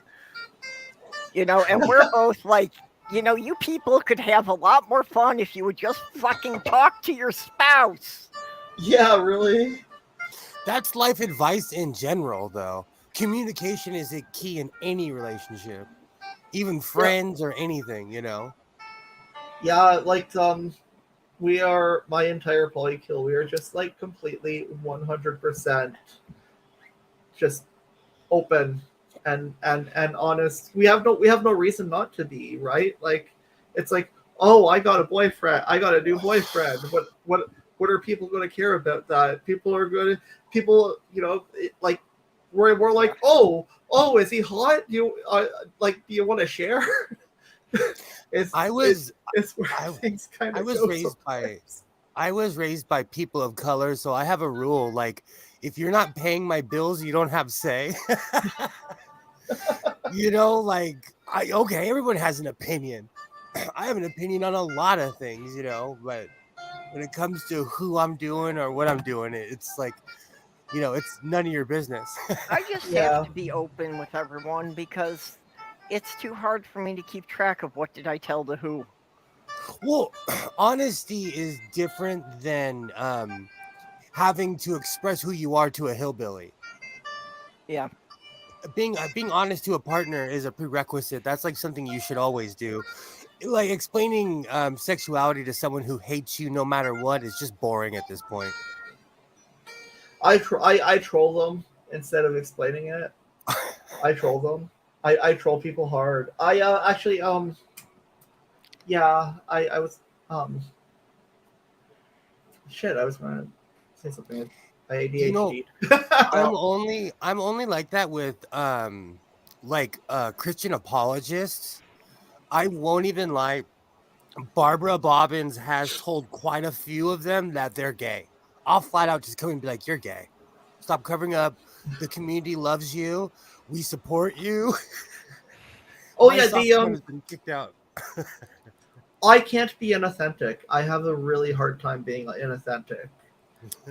And we're both like, you people could have a lot more fun if you would just fucking talk to your spouse. Yeah, really? That's life advice in general, though. Communication is a key in any relationship, even friends or anything, Yeah, like we are my entire polykill. We are just like completely 100% just open and honest. We have no reason not to be, right? Like it's like, oh, I got a boyfriend. I got a new boyfriend. What are people going to care about that? We're like, oh, is he hot? Do you want to share? I was raised by people of color, so I have a rule, like, if you're not paying my bills, you don't have say. Everyone has an opinion. I have an opinion on a lot of things, but when it comes to who I'm doing or what I'm doing, it's like, it's none of your business. I just have to be open with everyone because it's too hard for me to keep track of what did I tell to who. Well, honesty is different than having to express who you are to a hillbilly. Yeah. Being honest to a partner is a prerequisite. That's like something you should always do. Like explaining sexuality to someone who hates you no matter what is just boring at this point. I troll them instead of explaining it. I troll them. I troll people hard. I actually I was Shit, I was going to say something. I ADHD. You know, I'm only like that with Christian apologists. I won't even lie. Barbara Bobbins has told quite a few of them that they're gay. I'll flat out just come and be like, "You're gay. Stop covering up. The community loves you. We support you." Oh My yeah, soft one has been kicked out. I can't be inauthentic. I have a really hard time being inauthentic.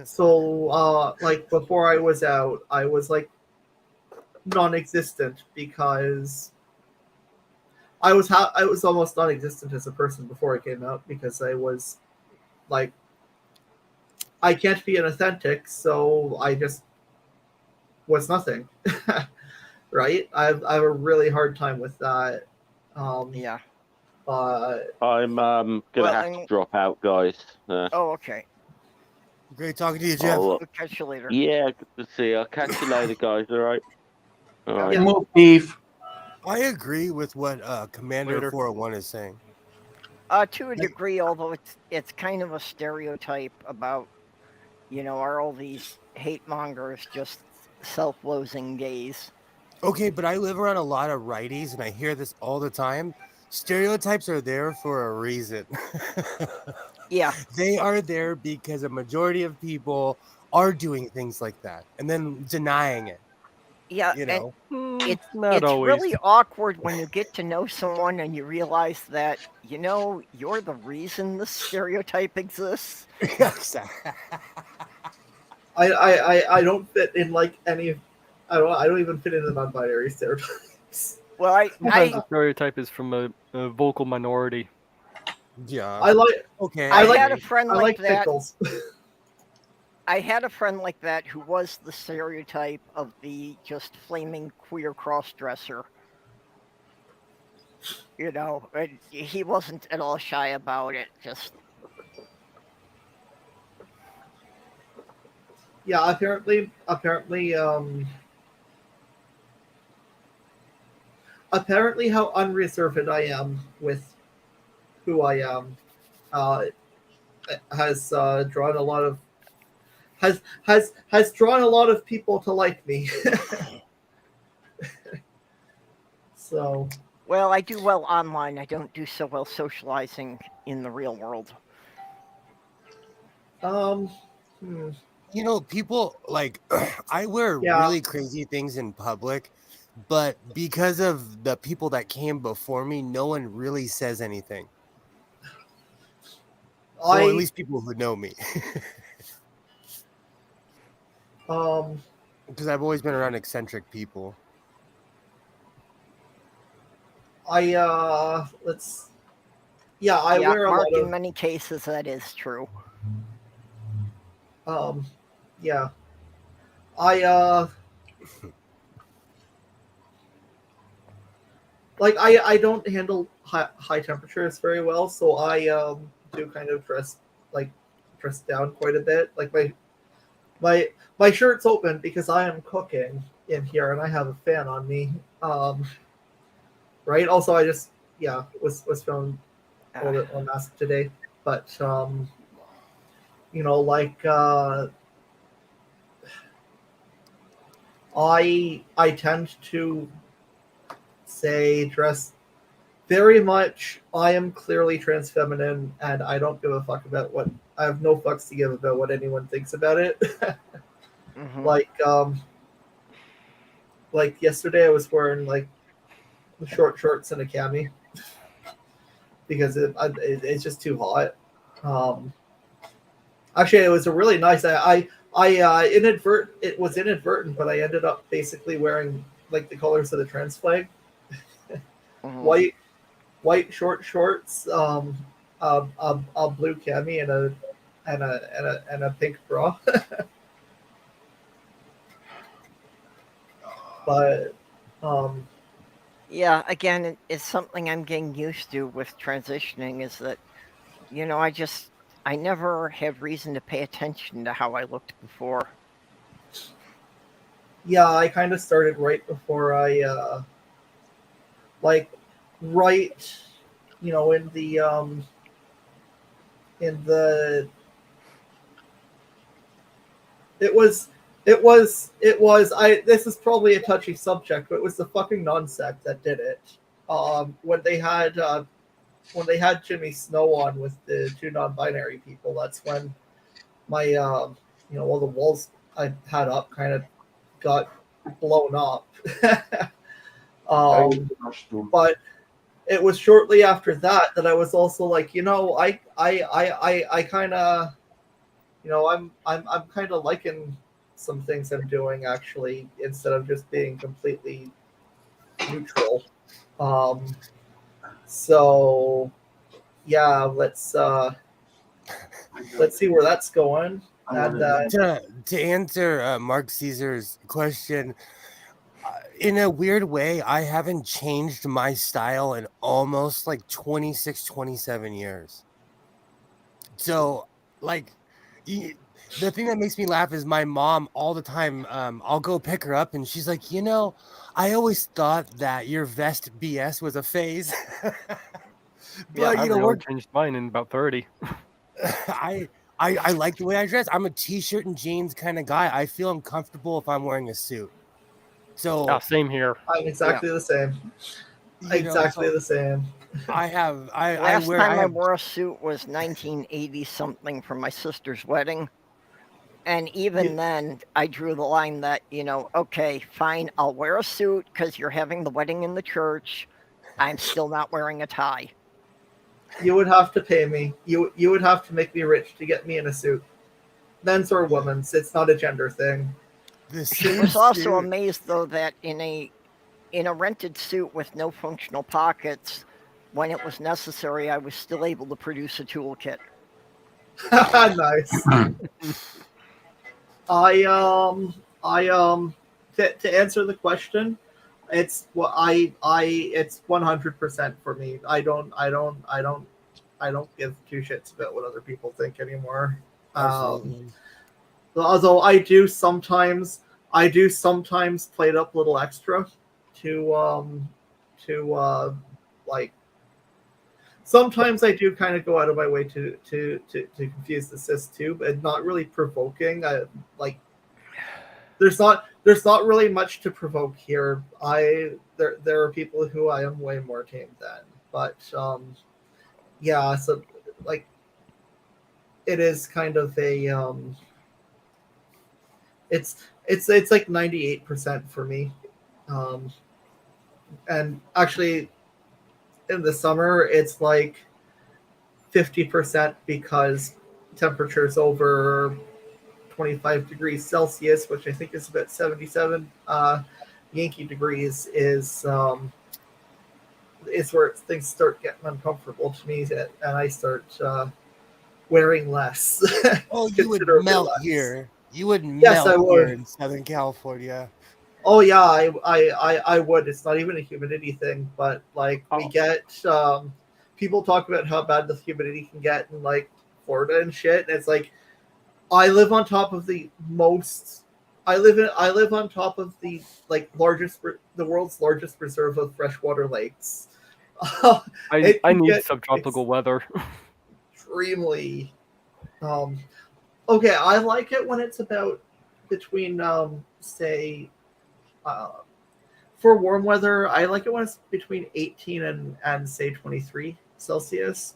So, like before I was out, I was like non-existent because I was almost non-existent as a person before I came out because I was like I can't be inauthentic, so I just was nothing. Right? I have a really hard time with that. Yeah. I'm gonna have to drop out, guys. Oh, okay. Great talking to you, Jeff. We'll catch you later. Yeah, good to see you. I'll catch you later, guys. All right. All right. Move beef. I agree with what Commander 401 is saying. To a degree, although it's kind of a stereotype about, are all these hate mongers just self-loathing gays? Okay, but I live around a lot of righties, and I hear this all the time. Stereotypes are there for a reason. Yeah. They are there because a majority of people are doing things like that and then denying it. Yeah, and it's not always. really awkward when you get to know someone and you realize that, you're the reason this stereotype exists. I don't fit in like any. I don't even fit in the non-binary stereotypes. Well, sometimes the stereotype is from a vocal minority. Yeah. I like. Okay. I had a friend like that. Pickles. I had a friend like that who was the stereotype of the just flaming queer cross-dresser. He wasn't at all shy about it. Just yeah, apparently, how unreserved I am with who I am has drawn a lot of has drawn a lot of people to like me. So. Well, I do well online. I don't do so well socializing in the real world. People like I wear really crazy things in public, but because of the people that came before me, no one really says anything. Well, at least people who know me. Because I've always been around eccentric people. I wear a Mark, lot of. in many cases, that is true. Yeah. I don't handle high temperatures very well, so I do kind of dress down quite a bit. Like my shirt's open because I am cooking in here and I have a fan on me. Right. Also, I just was feeling a little bit unmasked today, but I tend to dress very much. I am clearly trans feminine, and I don't give a fuck about what. I have no fucks to give about what anyone thinks about it. Mm-hmm. Like yesterday, I was wearing short shorts and a cami because it's just too hot. Actually, it was a really nice. It was inadvertent, but I ended up basically wearing the colors of the trans flag. Mm-hmm. White short shorts, a blue cami, and a pink bra. But yeah, again, it's something I'm getting used to with transitioning. Is that I never had reason to pay attention to how I looked before. Yeah, I kind of started right before I in the It was. This is probably a touchy subject, but it was the fucking non-sect that did it. When they had Jimmy Snow on with the two non-binary people, that's when my all the walls I had up kind of got blown up. But it was shortly after that I was also like, I kind of, I'm kind of liking some things I'm doing actually, instead of just being completely neutral. So yeah, let's see where that's going. And to answer Mark Caesar's question, in a weird way, I haven't changed my style in almost like 26, 27 years. So, like, the thing that makes me laugh is my mom all the time. I'll go pick her up, and she's like, I always thought that your vest BS was a phase. But I've really changed mine in about 30. I like the way I dress. I'm a t-shirt and jeans kind of guy. I feel uncomfortable if I'm wearing a suit. So same here. I'm exactly the same. The same. Last time I wore a suit was 1980 something for my sister's wedding. And even then, I drew the line that, okay, fine, I'll wear a suit because you're having the wedding in the church. I'm still not wearing a tie. You would have to pay me. You would have to make me rich to get me in a suit. Men's or women's. It's not a gender thing. She was also amazed, though, that in a rented suit with no functional pockets, when it was necessary, I was still able to produce a toolkit. Nice. To answer the question, it's it's 100% for me. I don't give two shits about what other people think anymore. Although I do sometimes play it up a little extra to like, sometimes I do kind of go out of my way to confuse the cis too, but not really provoking. There's not really much to provoke here. There are people who I am way more tame than, but yeah, so like it is kind of a it's like 98% for me, and actually in the summer it's like 50% because temperatures over 25 degrees Celsius, which I think is about 77 Yankee degrees, is where things start getting uncomfortable to me, and I start wearing less. Oh, you would melt here. You would melt I would. Here in Southern California. Oh yeah, I would. It's not even a humidity thing, but like we get people talk about how bad the humidity can get in like Florida and shit, and it's like I live on top of the like the world's largest reserve of freshwater lakes. I need subtropical weather. Extremely. Okay, I like it when it's about between say for warm weather, I like it when it's between 18 and say 23 Celsius.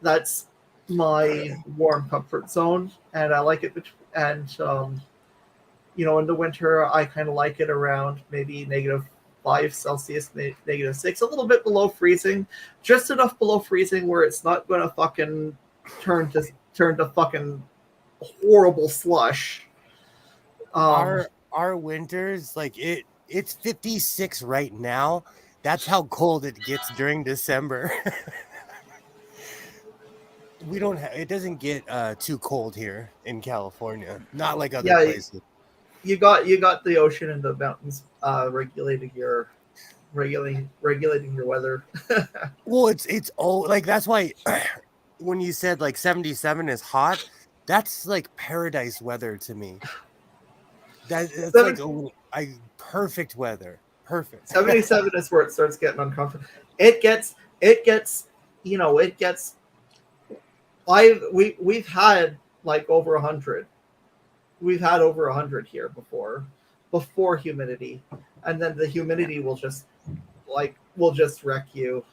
That's my warm comfort zone, and I like it in the winter I kind of like it around maybe -5 Celsius, -6, a little bit below freezing, just enough below freezing where it's not going to fucking turn to fucking horrible slush. Our winters, like it's 56 right now. That's how cold it gets during December. It doesn't get too cold here in California, not like other places. You got the ocean and the mountains regulating your weather. Well, it's all like, that's why when you said like 77 is hot, that's like paradise weather to me. That's like perfect weather. Perfect. 77 is where it starts getting uncomfortable. We've had like over 100. We've had over 100 here before humidity, and then the humidity will just wreck you.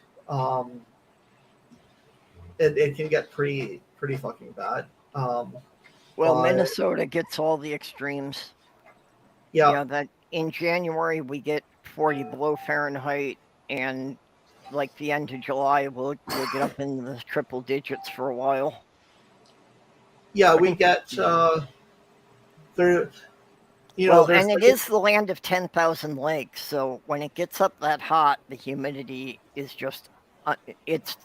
It can get pretty fucking bad. Well, Minnesota gets all the extremes. Yeah. That in January we get 40 below Fahrenheit, and like the end of July we'll get up in the triple digits for a while. Yeah, we get there. Well, and it is the land of 10,000 lakes, so when it gets up that hot, the humidity is just it's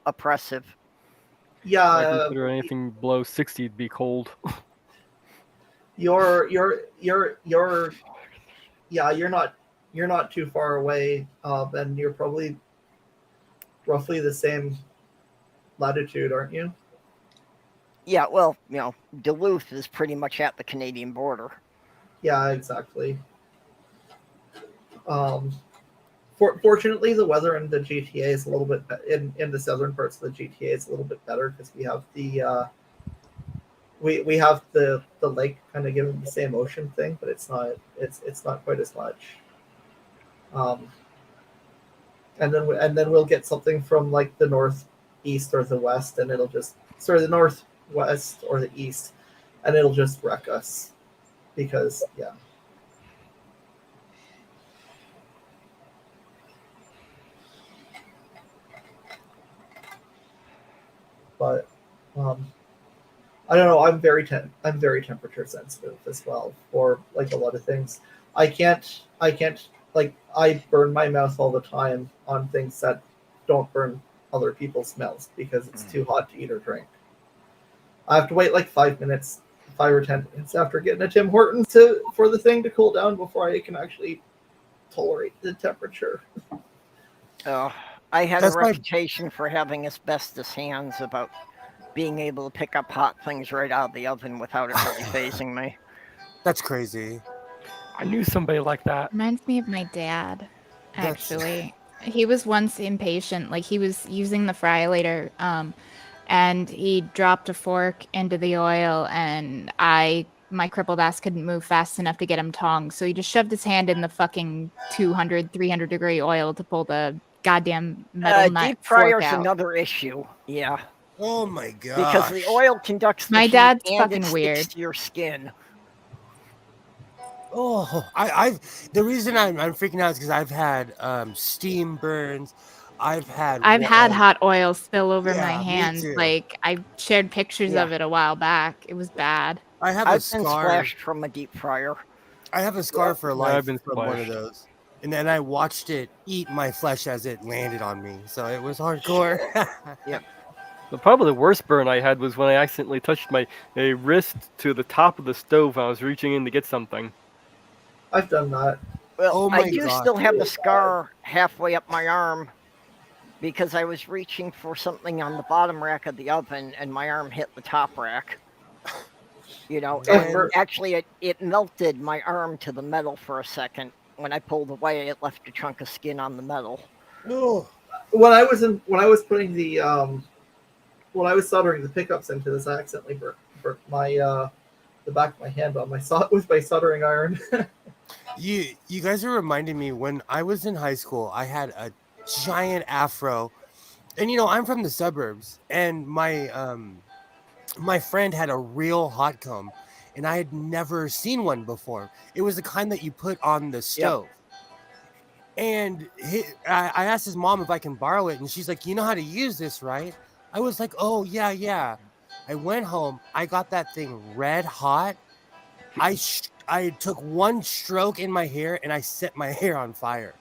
oppressive. Yeah, I consider anything below 60 to be cold. You're not too far away, and you're probably roughly the same latitude, aren't you? Yeah, well, Duluth is pretty much at the Canadian border. Yeah, exactly. Fortunately, the weather in the GTA is a little bit in the southern parts of the GTA is a little bit better because we have we have the lake kind of giving the same ocean thing, but it's not quite as much. And then we'll get something from like the northeast or the west, and it'll just the northwest or the east, and it'll just wreck us because yeah. But I don't know. I'm very temperature sensitive as well for like a lot of things. I can't like I burn my mouth all the time on things that don't burn other people's mouths because it's too hot to eat or drink. I have to wait like 5 or 10 minutes after getting a Tim Hortons for the thing to cool down before I can actually tolerate the temperature. Oh, I had a reputation for having asbestos hands about being able to pick up hot things right out of the oven without it really phasing me. That's crazy. I knew somebody like that. Reminds me of my dad, actually. He was once impatient. Like, he was using the fryolator, and he dropped a fork into the oil, and my crippled ass couldn't move fast enough to get him tongs, so he just shoved his hand in the fucking 200, 300 degree oil to pull the goddamn metal nut Deep fryer's fork out. another issue. Yeah. Oh my god. Because the oil conducts the My heat dad's and fucking it sticks weird. to your skin. Oh, the reason I'm freaking out is because I've had steam burns. I've had hot oil spill over Yeah, my me hands. too. Like, I shared pictures of Yeah. it a while back. It was bad. I've been splashed from a deep fryer. I have a scar for I've life been from one of splashed. those. And then I watched it eat my flesh as it landed on me. So it was hardcore. Yep. Probably the worst burn I had was when I accidentally touched my wrist to the top of the stove when I was reaching in to get something. I've done that. Well, Oh my I do God. still have the scar halfway up my arm because I was reaching for something on the bottom rack of the oven and my arm hit the top rack. And actually it melted my arm to the metal for a second. When I pulled away, it left a chunk of skin on the metal. Oh. When I was putting when I was soldering the pickups into this, I accidentally burnt my the back of my hand on with my soldering iron. You guys are reminding me when I was in high school, I had a giant afro. And I'm from the suburbs, and my friend had a real hot comb, and I had never seen one before. It was the kind that you put on the stove. And I asked his mom if I can borrow it, and she's like, "You know how to use this, right?" I was like, "Oh, yeah." I went home. I got that thing red hot. I took one stroke in my hair, and I set my hair on fire.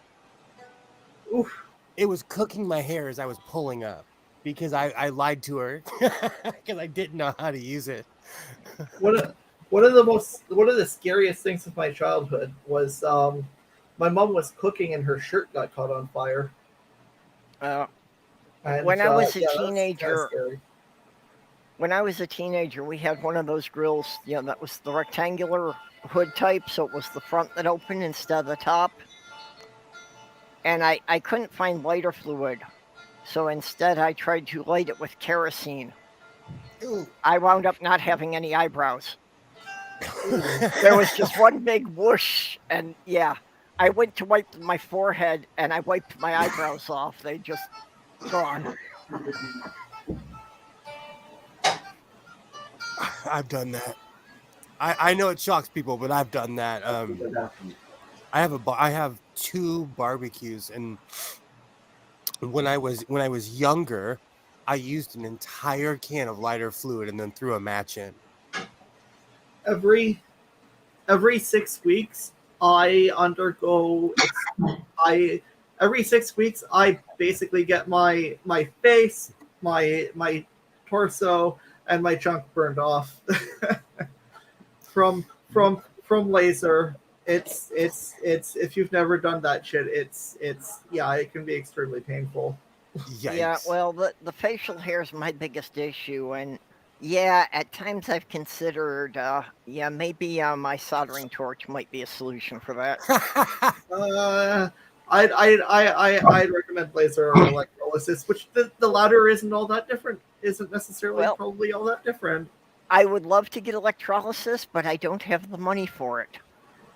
Oof. It was cooking my hair as I was pulling up because I lied to her because I didn't know how to use it. One of the scariest things of my childhood was my mom was cooking and her shirt got caught on fire. When I was a teenager, we had one of those grills, that was the rectangular hood type, so it was the front that opened instead of the top. And I couldn't find lighter fluid, so instead I tried to light it with kerosene. I wound up not having any eyebrows. There was just one big whoosh, and yeah, I went to wipe my forehead, and I wiped my eyebrows off. They just gone. I've done that. I know it shocks people, but I've done that. I have 2 barbecues, and when I was younger, I used an entire can of lighter fluid and then threw a match in. Every 6 weeks, I undergo. Every 6 weeks, I basically get my face, my torso, and my junk burned off from laser. It's if you've never done that shit, it's yeah, it can be extremely painful. Yikes. Yeah, well, the facial hair is my biggest issue, and yeah, at times I've considered, maybe my soldering torch might be a solution for that. I'd recommend laser or electrolysis, which the latter isn't all that different. Isn't necessarily probably all that different. I would love to get electrolysis, but I don't have the money for it.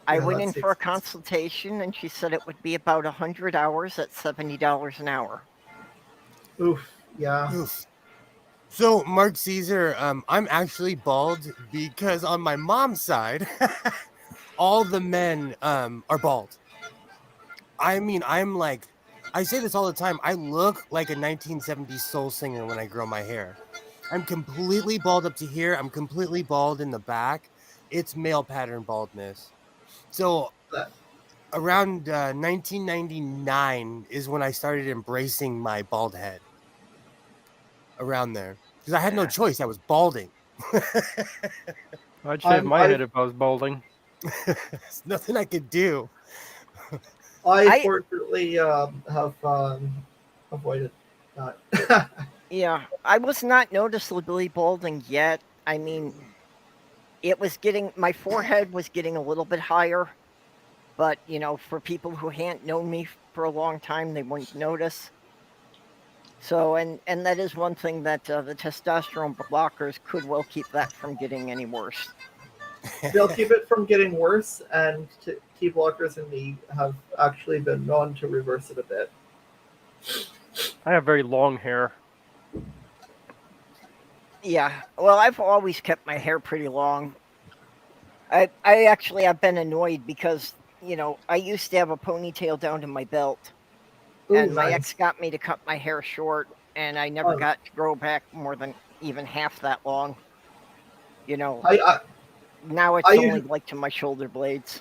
I went in for a consultation, and she said it would be about 100 hours at $70 an hour. Oof, yeah. Oof. So, Mark Caesar, I'm actually bald because on my mom's side, all the men are bald. I mean, I say this all the time. I look like a 1970s soul singer when I grow my hair. I'm completely bald up to here. I'm completely bald in the back. It's male pattern baldness. So around 1999 is when I started embracing my bald head. Around there. Because I had no choice. I was balding. I'd shave my head if I was balding. There's nothing I could do. I fortunately have avoided that. Yeah, I was not noticeably balding yet. I mean, my forehead was getting a little bit higher, but, for people who hadn't known me for a long time, they wouldn't notice. So, and that is one thing that the testosterone blockers could well keep that from getting any worse. They'll keep it from getting worse, and T blockers in me have actually been known to reverse it a bit. I have very long hair. Yeah, well, I've always kept my hair pretty long. I actually have been annoyed because, I used to have a ponytail down to my belt. Ooh, and my nice. ex got me to cut my hair short, and I never got to grow back more than even half that long. Now it's only like to my shoulder blades.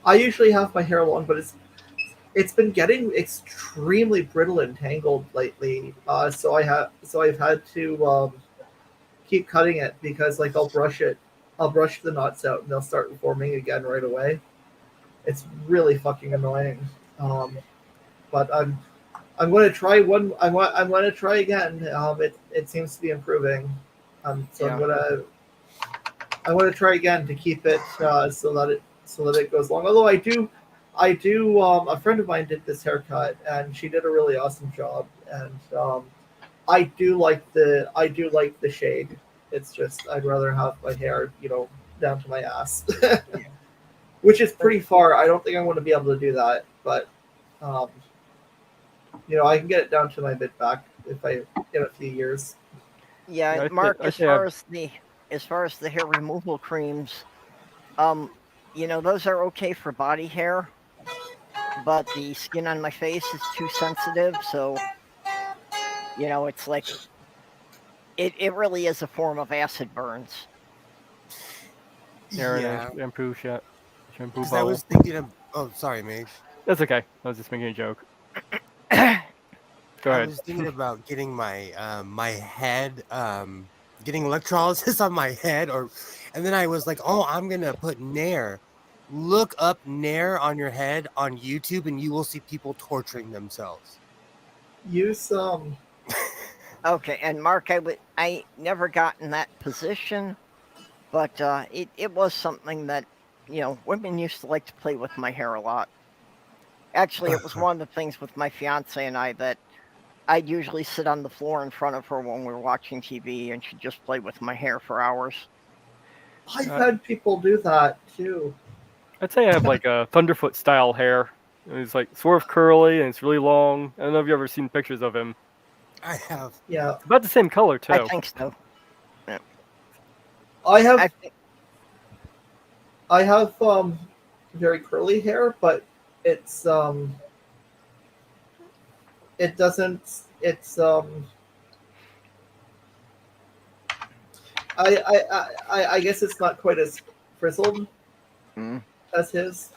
I usually have my hair long, but it's been getting extremely brittle and tangled lately. So I've had to keep cutting it because I'll brush the knots out and they'll start forming again right away. It's really fucking annoying. But I'm going to try one. I'm going to try again. It seems to be improving. So yeah. I'm going to try again to keep it so that it goes long. Although I do. A friend of mine did this haircut, and she did a really awesome job. And I do like the shade. It's just I'd rather have my hair, down to my ass, which is pretty far. I don't think I'm going to be able to do that, but. I can get it down to my mid back if I get a few years. Yeah, Mark. As far as the hair removal creams, those are okay for body hair, but the skin on my face is too sensitive. So, it's like it really is a form of acid burns. Shampoo bottle. I was thinking of. Oh, sorry, Mage. That's okay. I was just making a joke. Go ahead. I was thinking about getting my my head, getting electrolysis on my head, and then I was like, oh, I'm gonna put Nair. Look up Nair on your head on YouTube, and you will see people torturing themselves. Use some. Okay, and Mark, I never got in that position, but it was something that women used to like to play with my hair a lot. Actually, it was one of the things with my fiance and I that I'd usually sit on the floor in front of her when we were watching TV, and she'd just play with my hair for hours. I've had people do that too. I'd say I have like a Thunderfoot style hair. It's like sort of curly and it's really long. I don't know if you've ever seen pictures of him. I have. Yeah, It's about the same color too. I think so. Yeah. I have I think, very curly hair, but it's it doesn't. It's I guess it's not quite as frizzled as his.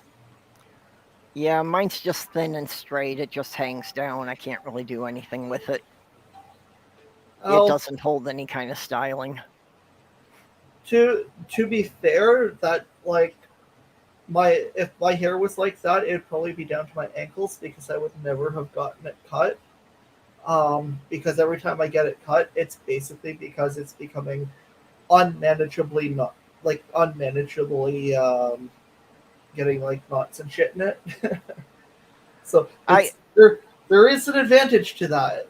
yeah, mine's just thin and straight. It just hangs down. I can't really do anything with it. Oh, It doesn't hold any kind of styling. to be fair, that like if my hair was like that, it'd probably be down to my ankles because I would never have gotten it cut. Because every time I get it cut, it's basically because it's becoming unmanageably getting like knots and shit in it. So there is an advantage to that.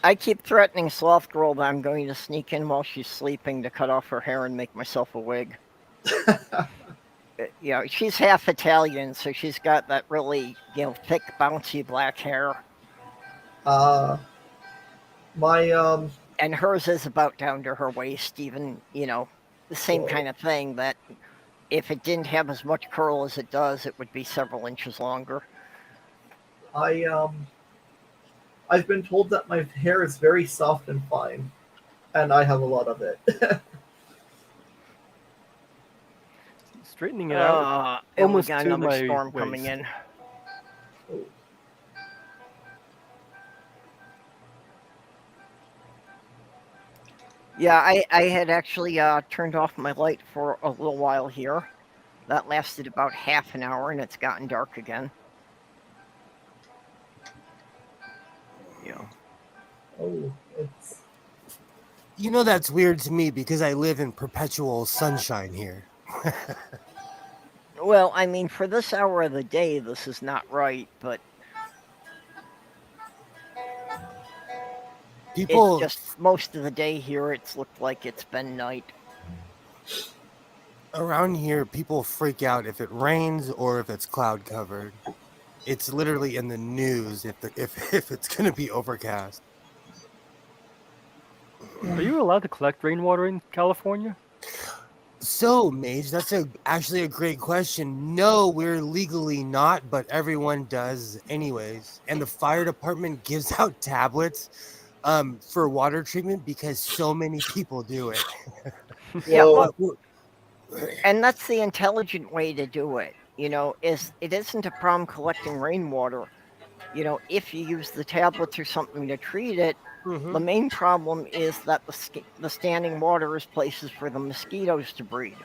I keep threatening Sloth Girl that I'm going to sneak in while she's sleeping to cut off her hair and make myself a wig. You know, she's half Italian, so she's got that really, thick, bouncy black hair. And hers is about down to her waist, even, the same kind of thing, that if it didn't have as much curl as it does, it would be several inches longer. I've been told that my hair is very soft and fine, and I have a lot of it. Straightening it out. And we Almost got to another my storm waist. coming in. Yeah, I had actually turned off my light for a little while here. That lasted about half an hour, and it's gotten dark again. Yeah. Oh, it's... That's weird to me because I live in perpetual sunshine here. Well, I mean, for this hour of the day, this is not right, but People it's just most of the day here, it's looked like it's been night. around here, people freak out if it rains or if it's cloud covered. It's literally in the news if it's going to be overcast. Are you allowed to collect rainwater in California? So, Mage, that's actually a great question. No, we're legally not, but everyone does anyways. And the fire department gives out tablets for water treatment because so many people do it. Yeah, well, and that's the intelligent way to do it. It isn't a problem collecting rainwater. If you use the tablets or something to treat it, the main problem is that the standing water is places for the mosquitoes to breed.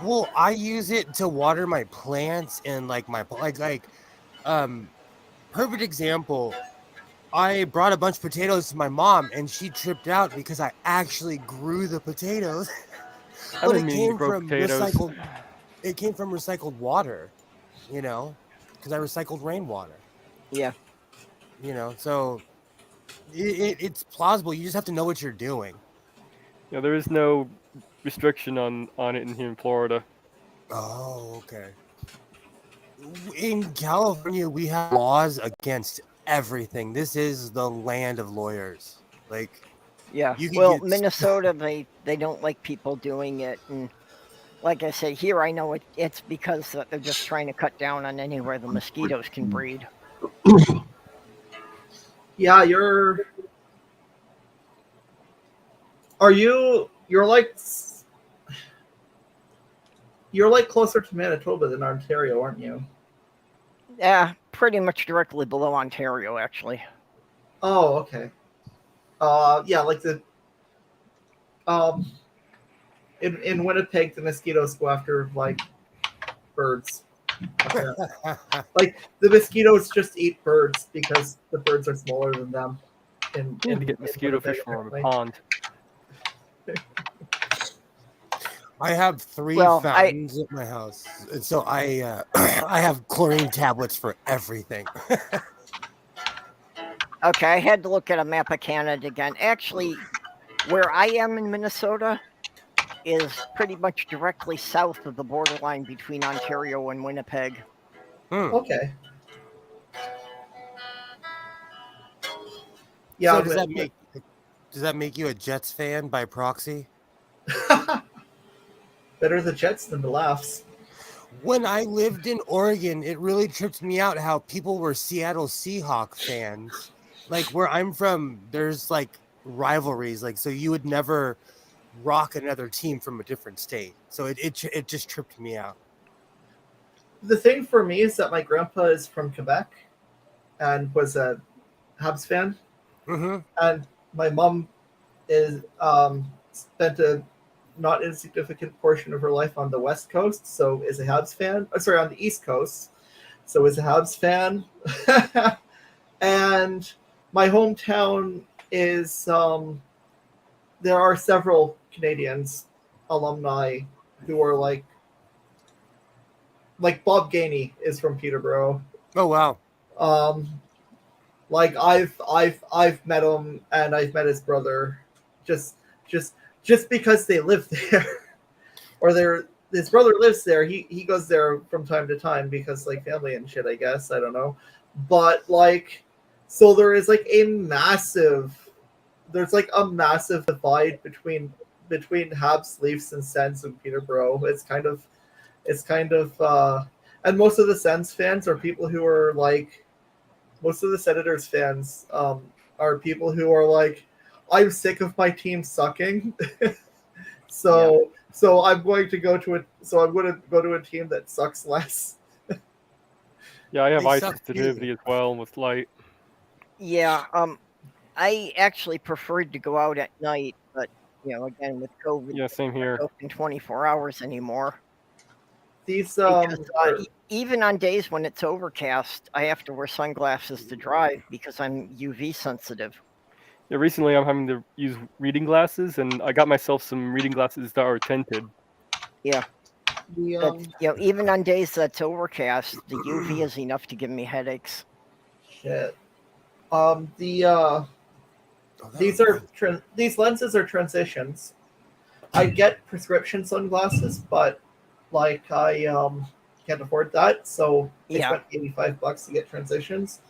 Well, I use it to water my plants and perfect example. I brought a bunch of potatoes to my mom and she tripped out because I actually grew the potatoes. But it came from recycled water, because I recycled rainwater. Yeah. So it's plausible. You just have to know what you're doing. Yeah, there is no restriction on it in here in Florida. Oh, okay. In California, we have laws against everything. This is the land of lawyers. Yeah. Well, Minnesota, they don't like people doing it, and like I said, here I know it's because they're just trying to cut down on anywhere the mosquitoes can breed. Yeah, you're like closer to Manitoba than Ontario, aren't you? Yeah, pretty much directly below Ontario, actually. Oh, okay. Yeah, like in Winnipeg, the mosquitoes go after like birds. Like the mosquitoes just eat birds because the birds are smaller than them. You need to get mosquito fish from a pond. I have 3 fountains at my house, and so I have chlorine tablets for everything. Okay, I had to look at a map of Canada again. Actually, where I am in Minnesota is pretty much directly south of the borderline between Ontario and Winnipeg. Okay. So Yeah, does that make you a Jets fan by proxy? better the Jets than the Laughs. When I lived in Oregon, it really tripped me out how people were Seattle Seahawks fans. Like where I'm from, there's like rivalries. Like so, you would never rock another team from a different state. So it just tripped me out. The thing for me is that my grandpa is from Quebec and was a Habs fan, and my mom is spent a not insignificant portion of her life on the West Coast, so is a Habs fan. Sorry, on the East Coast, so is a Habs fan. And my hometown is there are several Canadians alumni who are like Bob Gainey is from Peterborough. Oh wow. Like I've met him and I've met his brother just because they live there or his brother lives there. He goes there from time to time because like family and shit, I guess. I don't know. But like so there is like a massive divide between Habs, Leafs, and Sens in Peterborough. It's kind of and most of the Sens fans are people who are like most of the Senators fans are people who are like, I'm sick of my team sucking. So I'm going to go to a team that sucks less. Yeah, I have eye sensitivity as well with light. Yeah, I actually preferred to go out at night, but again with COVID, yeah, same here. Open 24 hours anymore. These even on days when it's overcast, I have to wear sunglasses to drive because I'm UV sensitive. Yeah, recently I'm having to use reading glasses, and I got myself some reading glasses that are tinted. Yeah. Even on days that's overcast, the UV is enough to give me headaches. Shit. These lenses are transitions. I get prescription sunglasses, but like I can't afford that, so I spent $85 to get transitions,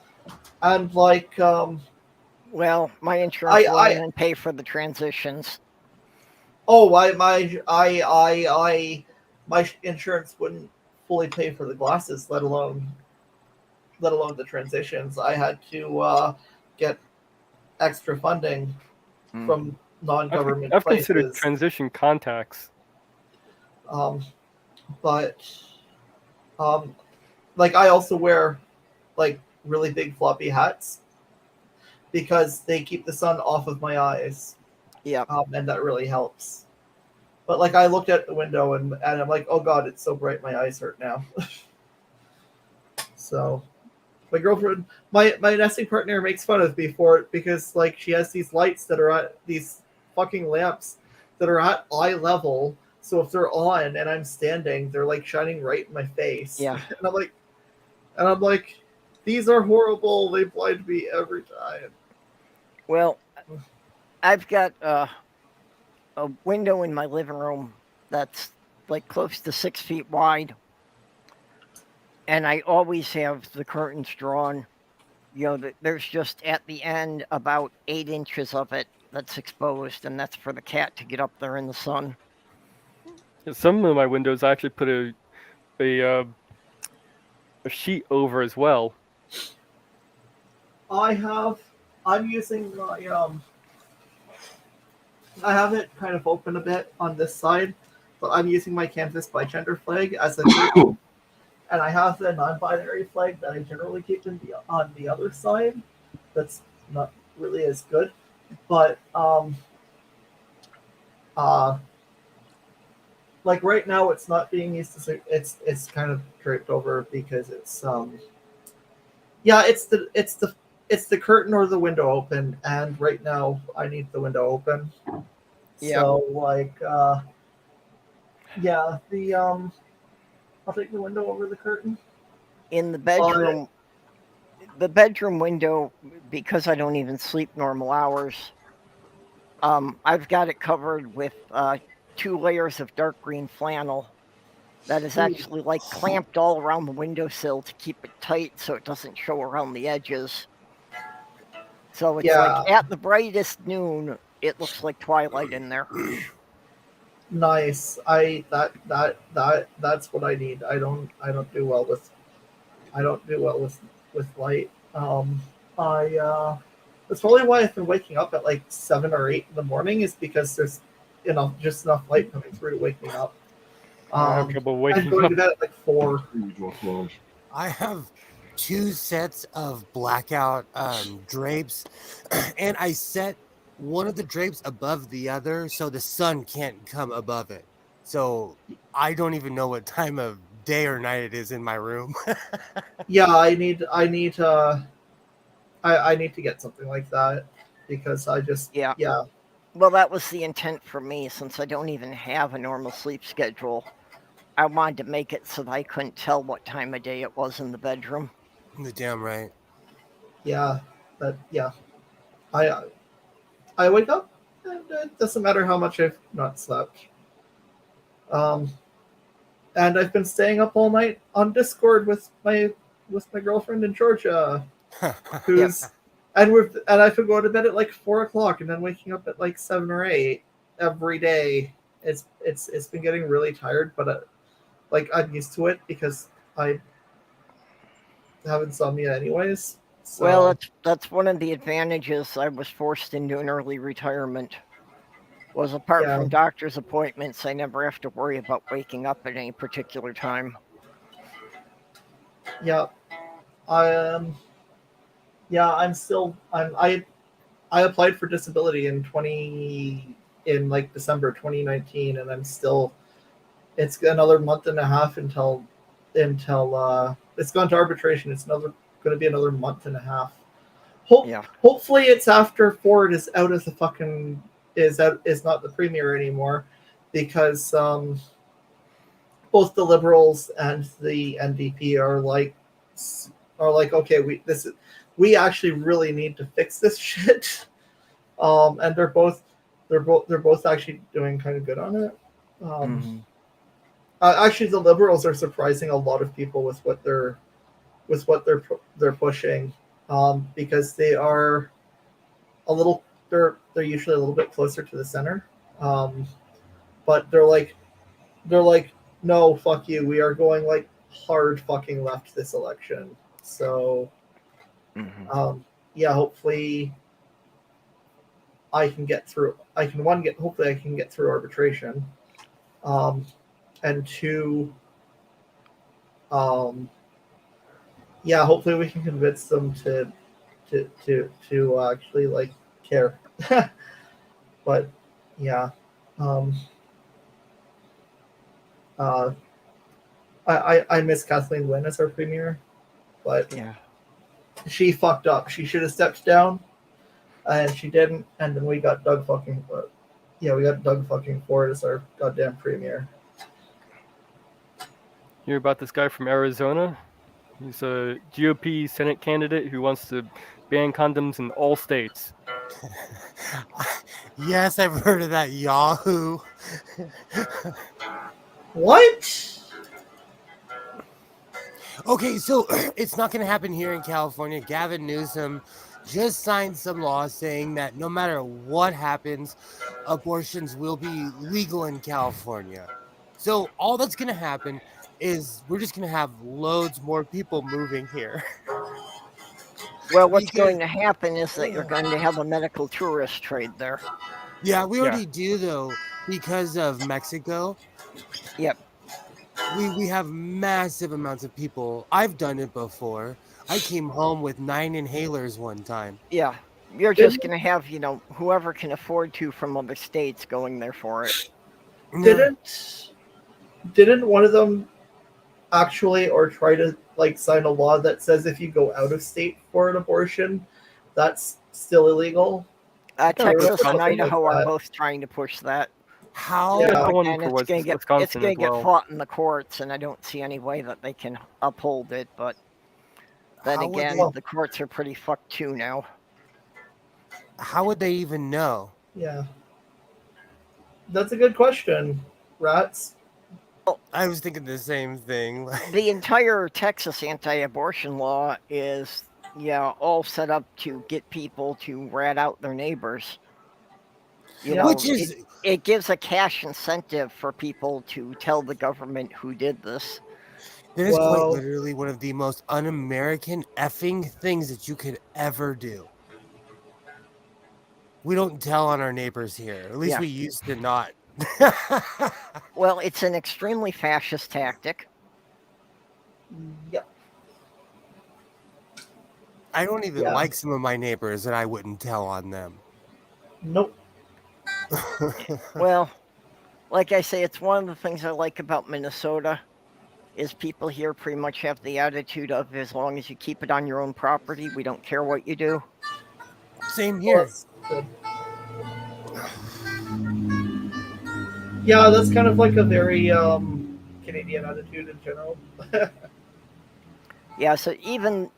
and like well, my insurance won't even pay for the transitions. Oh, my insurance wouldn't fully pay for the glasses, let alone the transitions. I had to get extra funding from non-government I've places. considered transition contacts. But like I also wear like really big floppy hats because they keep the sun off of my eyes. Yeah. And that really helps. But like I looked at the window and I'm like, oh god, it's so bright, my eyes hurt now. So my girlfriend, my nesting partner makes fun of me for it because like she has these lights that are at these fucking lamps that are at eye level. So if they're on and I'm standing, they're like shining right in my face. Yeah. And I'm like, these are horrible. They blind me every time. Well, I've got a window in my living room that's like close to 6 feet wide. And I always have the curtains drawn. There's just at the end about 8 inches of it that's exposed, and that's for the cat to get up there in the sun. Some of my windows I actually put a sheet over as well. I'm using my I have it kind of open a bit on this side, but I'm using my canvas by gender flag as a curtain. And I have the non-binary flag that I generally keep on the other side. That's not really as good, but like right now it's not being used as it's kind of draped over because it's it's the curtain or the window open, and right now I need the window open. Yeah. So like I'll take the window over the curtain. In the bedroom, the bedroom window, because I don't even sleep normal hours, I've got it covered with 2 layers of dark green flannel that is actually like clamped all around the windowsill to keep it tight so it doesn't show around the edges. So it's like at the brightest noon, it looks like twilight in there. Nice. That's what I need. I don't do well with light. That's probably why I've been waking up at like 7 or 8 in the morning, is because there's just enough light coming through to wake me up. I have trouble I'm waking going up. to bed at like 4. I have 2 sets of blackout drapes, and I set one of the drapes above the other so the sun can't come above it. So I don't even know what time of day or night it is in my room. Yeah, I need to get something like that, because I just Yeah. Well, that was the intent for me, since I don't even have a normal sleep schedule. I wanted to make it so that I couldn't tell what time of day it was in the bedroom. The damn right. Yeah, I wake up and it doesn't matter how much I've not slept. And I've been staying up all night on Discord with my girlfriend in Georgia, who's and I could go to bed at like 4 o'clock and then waking up at like 7 or 8 every day. It's been getting really tired, but like I'm used to it because I have insomnia anyways. So. Well, that's one of the advantages I was forced into an early retirement. Was apart from doctor's appointments, I never have to worry about waking up at any particular time. Yeah, I applied for disability in December 2019, and I'm still. It's another month and a half until it's gone to arbitration. It's going to be another month and a half. Hopefully, it's after Ford is out of the fucking is not the premier anymore, because both the Liberals and the NDP are like okay, we actually really need to fix this shit, and they're both actually doing kind of good on it. Actually, the Liberals are surprising a lot of people with what they're pushing, because they are they're usually a little bit closer to the center, but they're like no, fuck you, we are going like hard fucking left this election. So hopefully I can get through. Hopefully I can get through arbitration, and 2, hopefully we can convince them to actually like care. But I miss Kathleen Wynne as our premier, but she fucked up. She should have stepped down, and she didn't. And then we got Doug fucking Ford as our goddamn premier. You hear about this guy from Arizona? He's a GOP Senate candidate who wants to ban condoms in all states. Yes, I've heard of that Yahoo. What? Okay, so it's not going to happen here in California. Gavin Newsom just signed some law saying that no matter what happens, abortions will be legal in California. So all that's going to happen is we're just going to have loads more people moving here. Well, what's going to happen is that you're going to have a medical tourist trade there. Yeah, we already do, though, because of Mexico. Yep. We have massive amounts of people. I've done it before. I came home with 9 inhalers one time. Yeah, you're just going to have, whoever can afford to from other states going there for it. Didn't one of them actually or try to like sign a law that says if you go out of state for an abortion, that's still illegal? Texas and Idaho are both trying to push that. How? And it's going to get fought in the courts, and I don't see any way that they can uphold it. But Then How would again, the courts are pretty fucked too now. How would they even know? Yeah. That's a good question, Rats. Well, I was thinking the same thing. the entire Texas anti-abortion law is, all set up to get people to rat out their neighbors. You know, Which is it gives a cash incentive for people to tell the government who did this. that is quite literally one of the most un-American effing things that you could ever do. We don't tell on our neighbors here. At least we used to not. Well, it's an extremely fascist tactic. Yeah. I don't even like some of my neighbors, and I wouldn't tell on them. Nope. Well, like I say, it's one of the things I like about Minnesota is people here pretty much have the attitude of as long as you keep it on your own property, we don't care what you do. Same here. Yeah, that's kind of like a very Canadian attitude in general. Yeah, so even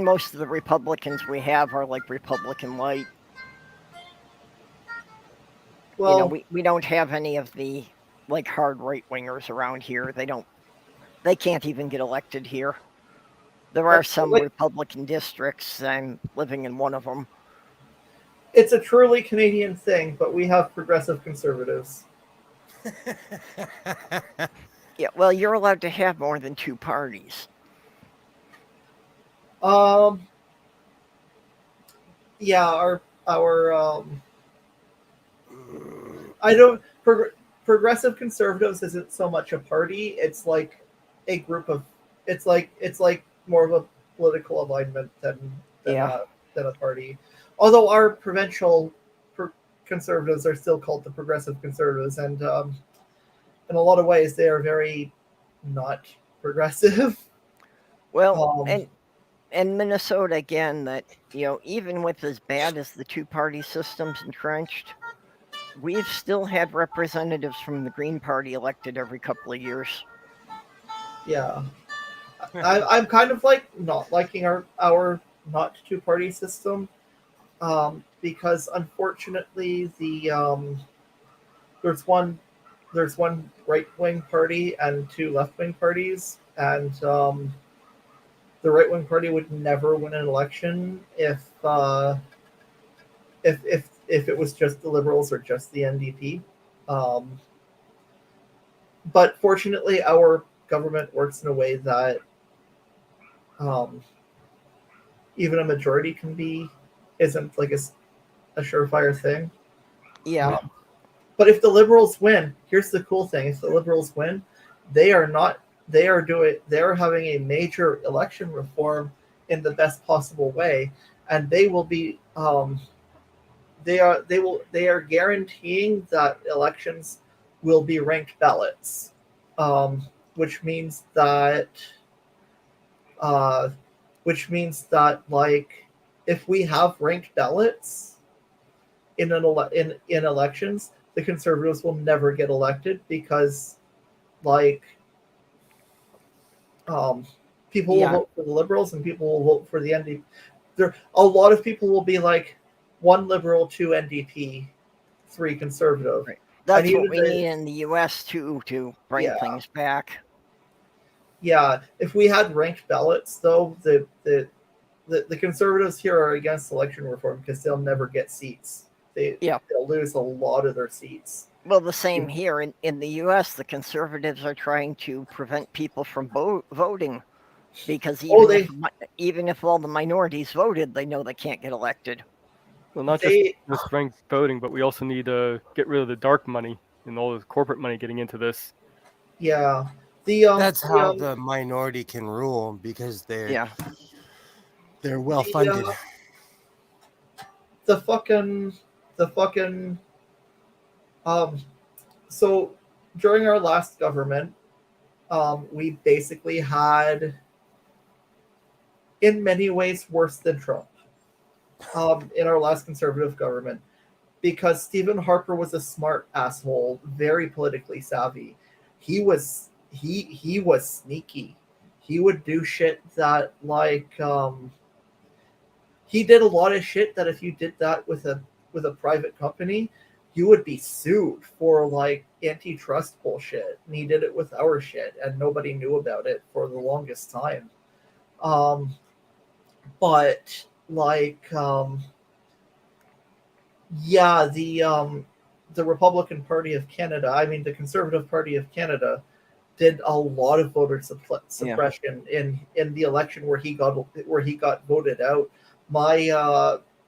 most of the Republicans we have are like Republican light. Well, we don't have any of the like hard right wingers around here. They can't even get elected here. There are some Republican districts. I'm living in one of them. It's a truly Canadian thing, but we have progressive conservatives. Yeah, well, you're allowed to have more than two parties. Yeah, our I don't progressive conservatives isn't so much a party. It's like a group of. It's like more of a political alignment than a party. Although our provincial conservatives are still called the progressive conservatives, and in a lot of ways they are very not progressive. Well, and Minnesota again, that even with as bad as the two-party system's entrenched, we've still had representatives from the Green Party elected every couple of years. Yeah, I'm kind of like not liking our not two-party system, because unfortunately there's one right-wing party and two left-wing parties, and the right-wing party would never win an election if it was just the Liberals or just the NDP. But fortunately, our government works in a way that even a majority isn't like a surefire thing. Yeah. But if the Liberals win, here's the cool thing: if the Liberals win, they are having a major election reform in the best possible way, and they will be they are guaranteeing that elections will be ranked ballots, which means that like if we have ranked ballots in elections, the Conservatives will never get elected because people will vote for the Liberals and people will vote for the NDP. A lot of people will be like 1 Liberal, 2 NDP, 3 Conservative. Right. That's what we need in the U.S. too, to bring things back. Yeah, if we had ranked ballots, though, the Conservatives here are against election reform because they'll never get seats. They'll lose a lot of their seats. Well, the same here. In the U.S., the Conservatives are trying to prevent people from voting because even if all the minorities voted, they know they can't get elected. Well, not just ranked voting, but we also need to get rid of the dark money and all the corporate money getting into this. Yeah. That's how the minority can rule because they're well funded. So during our last government, we basically had, in many ways, worse than Trump in our last conservative government, because Stephen Harper was a smart asshole, very politically savvy. He was sneaky. he would do shit that like he did a lot of shit that if you did that with a private company, you would be sued for like antitrust bullshit. And he did it with our shit, and nobody knew about it for the longest time. But like yeah, the Republican Party of Canada, I mean the Conservative Party of Canada, did a lot of voter suppression in the election where he got voted out. My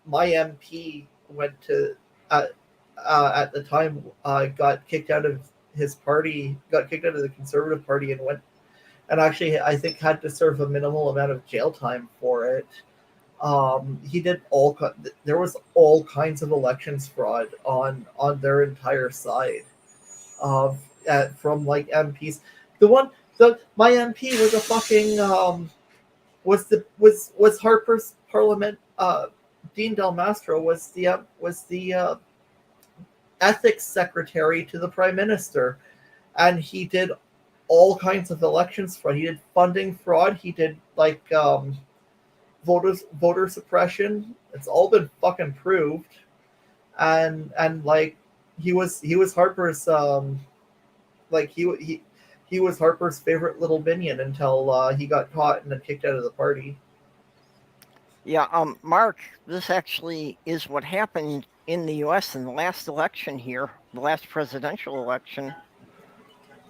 MP went to at the time got kicked out of his party, got kicked out of the Conservative Party, and went and actually I think had to serve a minimal amount of jail time for it. He did there was all kinds of elections fraud on their entire side from like MPs. My MP was a fucking was Harper's Parliament. Dean Del Mastro was the ethics secretary to the prime minister, and he did all kinds of elections fraud. He did funding fraud. He did like voter suppression. It's all been fucking proved, and like he was Harper's like he was Harper's favorite little minion until he got caught and then kicked out of the party. Yeah, Mark, this actually is what happened in the U.S. in the last election here, the last presidential election,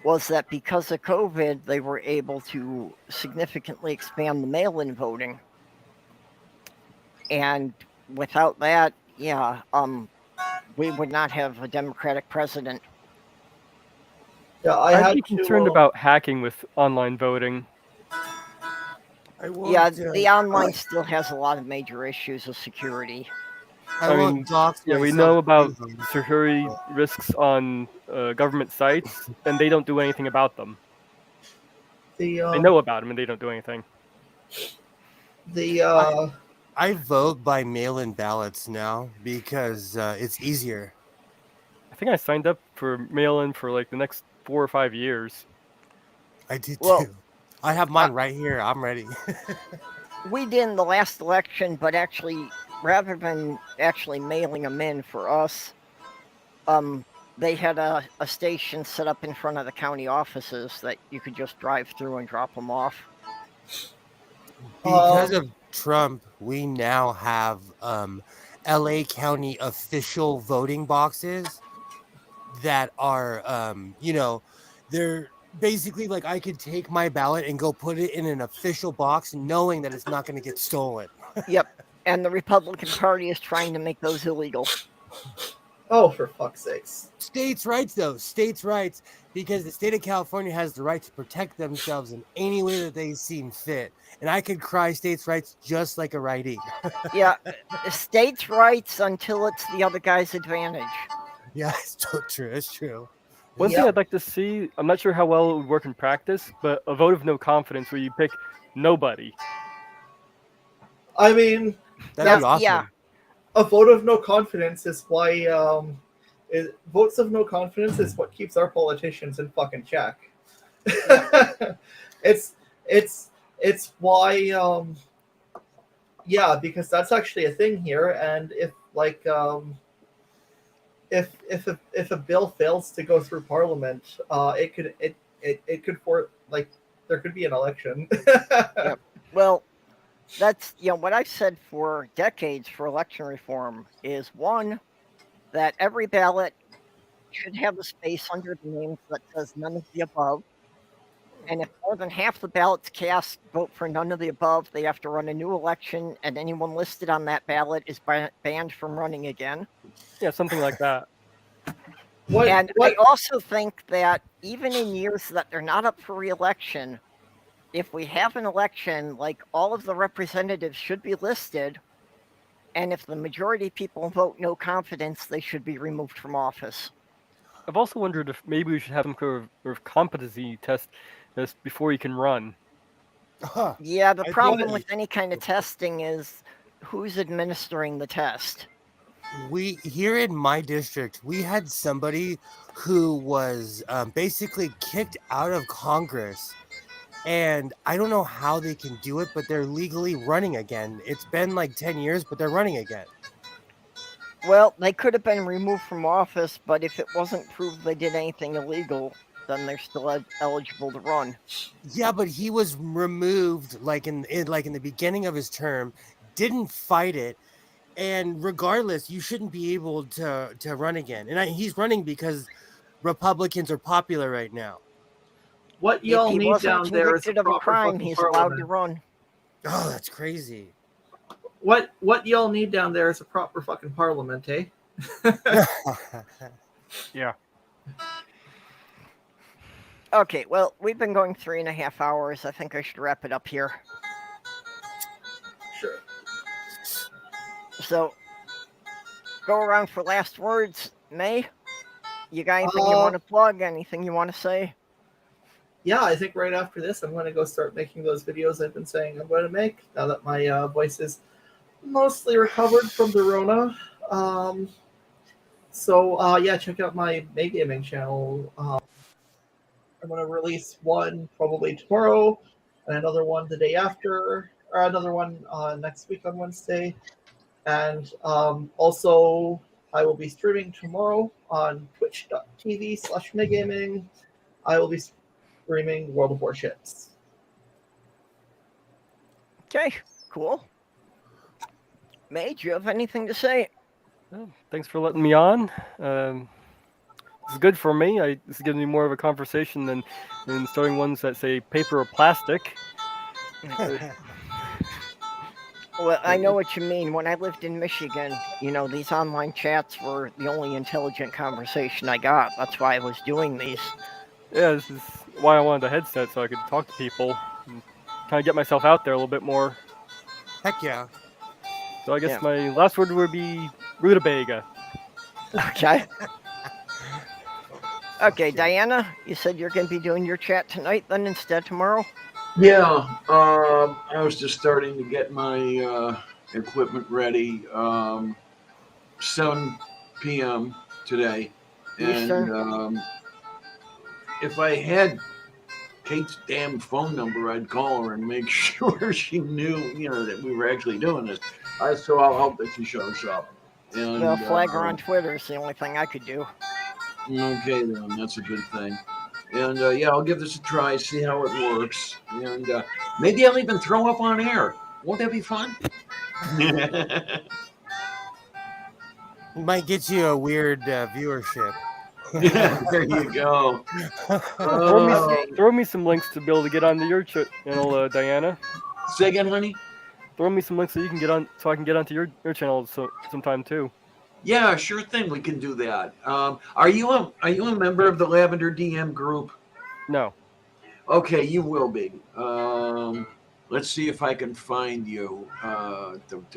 was that because of COVID, they were able to significantly expand the mail-in voting. And without that, yeah, we would not have a Democratic president. Yeah, I'd be concerned about hacking with online voting. Yeah, the online still has a lot of major issues of security. I mean, yeah, we know about security risks on government sites, and they don't do anything about them. They know about them, and they don't do anything. I vote by mail-in ballots now because it's easier. I think I signed up for mail-in for like the next 4 or 5 years. I did too. I have mine right here. I'm ready. We did in the last election, but actually, rather than actually mailing them in for us, they had a station set up in front of the county offices that you could just drive through and drop them off. Because of Trump, we now have LA County official voting boxes that are, they're basically like I could take my ballot and go put it in an official box knowing that it's not going to get stolen. Yep. And the Republican Party is trying to make those illegal. Oh, for fuck's sakes. States' rights, though. States' rights. Because the state of California has the right to protect themselves in any way that they seem fit. And I could cry states' rights just like a righty. Yeah. States' rights until it's the other guy's advantage. Yeah, it's so true. It's true. One thing I'd like to see, I'm not sure how well it would work in practice, but a vote of no confidence where you pick nobody. I mean, that'd be awesome. Yeah. A vote of no confidence is why votes of no confidence is what keeps our politicians in fucking check. it's why because that's actually a thing here, and if like if a bill fails to go through Parliament, it could for like there could be an election. Yeah. Well, that's what I've said for decades for election reform is one, that every ballot should have a space under the names that says none of the above. And if more than half the ballots cast vote for none of the above, they have to run a new election, and anyone listed on that ballot is banned from running again. Yeah, something like that. I also think that even in years that they're not up for re-election, if we have an election, like all of the representatives should be listed, and if the majority of people vote no confidence, they should be removed from office. I've also wondered if maybe we should have some sort of competency test before you can run. Yeah, the problem with any kind of testing is who's administering the test. We here in my district, we had somebody who was basically kicked out of Congress And I don't know how they can do it, but they're legally running again. It's been like 10 years, but they're running again. Well, they could have been removed from office, but if it wasn't proved they did anything illegal, then they're still eligible to run. Yeah, but he was removed like in the beginning of his term, didn't fight it, and regardless, you shouldn't be able to run again. And he's running because Republicans are popular right now. What If y'all he need wasn't down there is a convicted of a proper crime, fucking he's allowed to parliament. run. Oh, that's crazy. What y'all need down there is a proper fucking parliament, eh? Yeah. Okay, well, we've been going 3.5 hours. I think I should wrap it up here. Sure. So, go around for last words. May, you got anything you want to plug? Anything you want to say? Yeah, I think right after this, I'm going to go start making those videos I've been saying I'm going to make now that my voice is mostly recovered from the Rona. So, yeah, check out my May Gaming channel. I'm going to release one probably tomorrow, and another one the day after, or another one next week on Wednesday. And also, I will be streaming tomorrow on twitch.tv/maygaming. I will be streaming World of Warships. Okay, cool. May, do you have anything to say? Well, thanks for letting me on. It's good for me. This gives me more of a conversation than starting ones that say paper or plastic. Well, I know what you mean. When I lived in Michigan, these online chats were the only intelligent conversation I got. That's why I was doing these. Yeah, this is why I wanted a headset, so I could talk to people and kind of get myself out there a little bit more. Heck yeah. So I guess my last word would be rutabaga. Okay. Okay, Diana, you said you're going to be doing your chat tonight, then instead tomorrow? Yeah, I was just starting to get my equipment ready. 7 p.m. today. And if I had Kate's damn phone number, I'd call her and make sure she knew, that we were actually doing this. So I'll hope that she shows up. And, well, flag her on Twitter is the only thing I could do. Okay, then. That's a good thing. And, yeah, I'll give this a try, see how it works. And maybe I'll even throw up on air. Won't that be fun? Might get you a weird viewership. There you go. Throw me some links to be able to get onto your channel, Diana. Say again, honey? Throw me some links so you can get on, so I can get onto your channel sometime too. Yeah, sure thing. We can do that. Are you a member of the Lavender DM group? No. Okay, you will be. Let's see if I can find you. I don't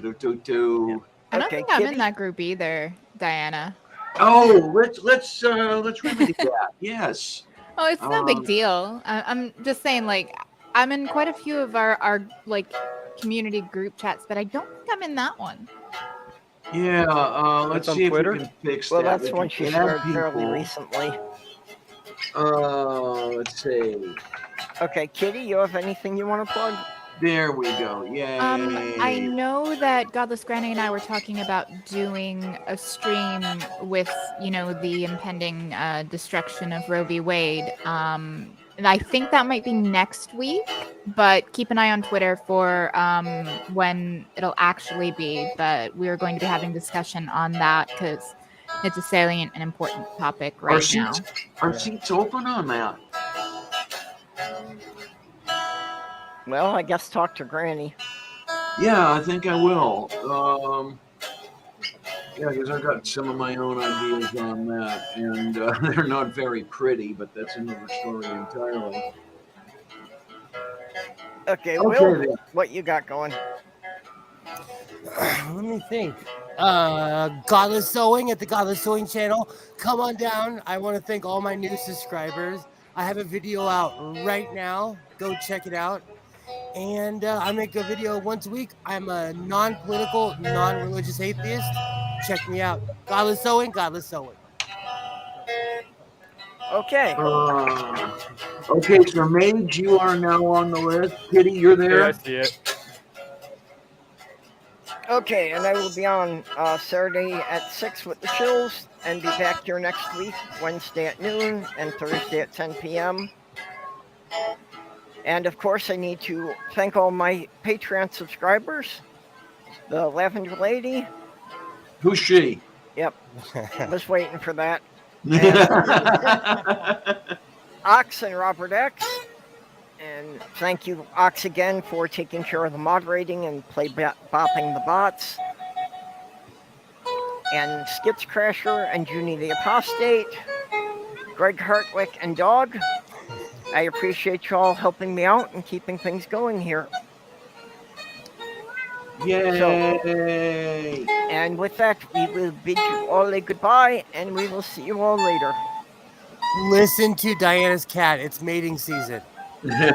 think I'm in that group either, Diana. Oh, let's remedy that. Yes. Oh, it's no big deal. I'm just saying, like, I'm in quite a few of our like community group chats, but I don't think I'm in that one. Yeah, let's see if we can fix that. Well, that's one she shared fairly recently. Let's see. Okay, Kitty, you have anything you want to plug? There we go. Yay. I know that Godless Granny and I were talking about doing a stream with, the impending destruction of Roe v. Wade. And I think that might be next week, but keep an eye on Twitter for when it'll actually be. But we are going to be having discussion on that because it's a salient and important topic right now. Are seats open on that? Well, I guess talk to Granny. Yeah, I think I will. Yeah, because I got some of my own ideas on that, and they're not very pretty, but that's another story entirely. Okay, Will, what you got going? Let me think. Godless Sewing at the Godless Sewing channel. Come on down. I want to thank all my new subscribers. I have a video out right now. Go check it out. And I make a video once a week. I'm a non-political, non-religious atheist. Check me out. Godless Sewing, Godless Sewing. Okay. Okay, so Mage, you are now on the list. Kitty, you're there. Yeah, I see it. Okay, and I will be on Saturday at 6 with the Chills and be back here next week, Wednesday at noon and Thursday at 10 p.m. And of course, I need to thank all my Patreon subscribers. The Lavender Lady. Who's she? Yep. Was waiting for that. And Ox and Robert X. And thank you, Ox, again for taking care of the moderating and bopping the bots. And Skits Crasher and Jyuni the Apostate. Greg Hartwick and Dog. I appreciate you all helping me out and keeping things going here. Yay! So, and with that, we will bid you all a goodbye, and we will see you all later. Listen to Diana's cat. It's mating season. There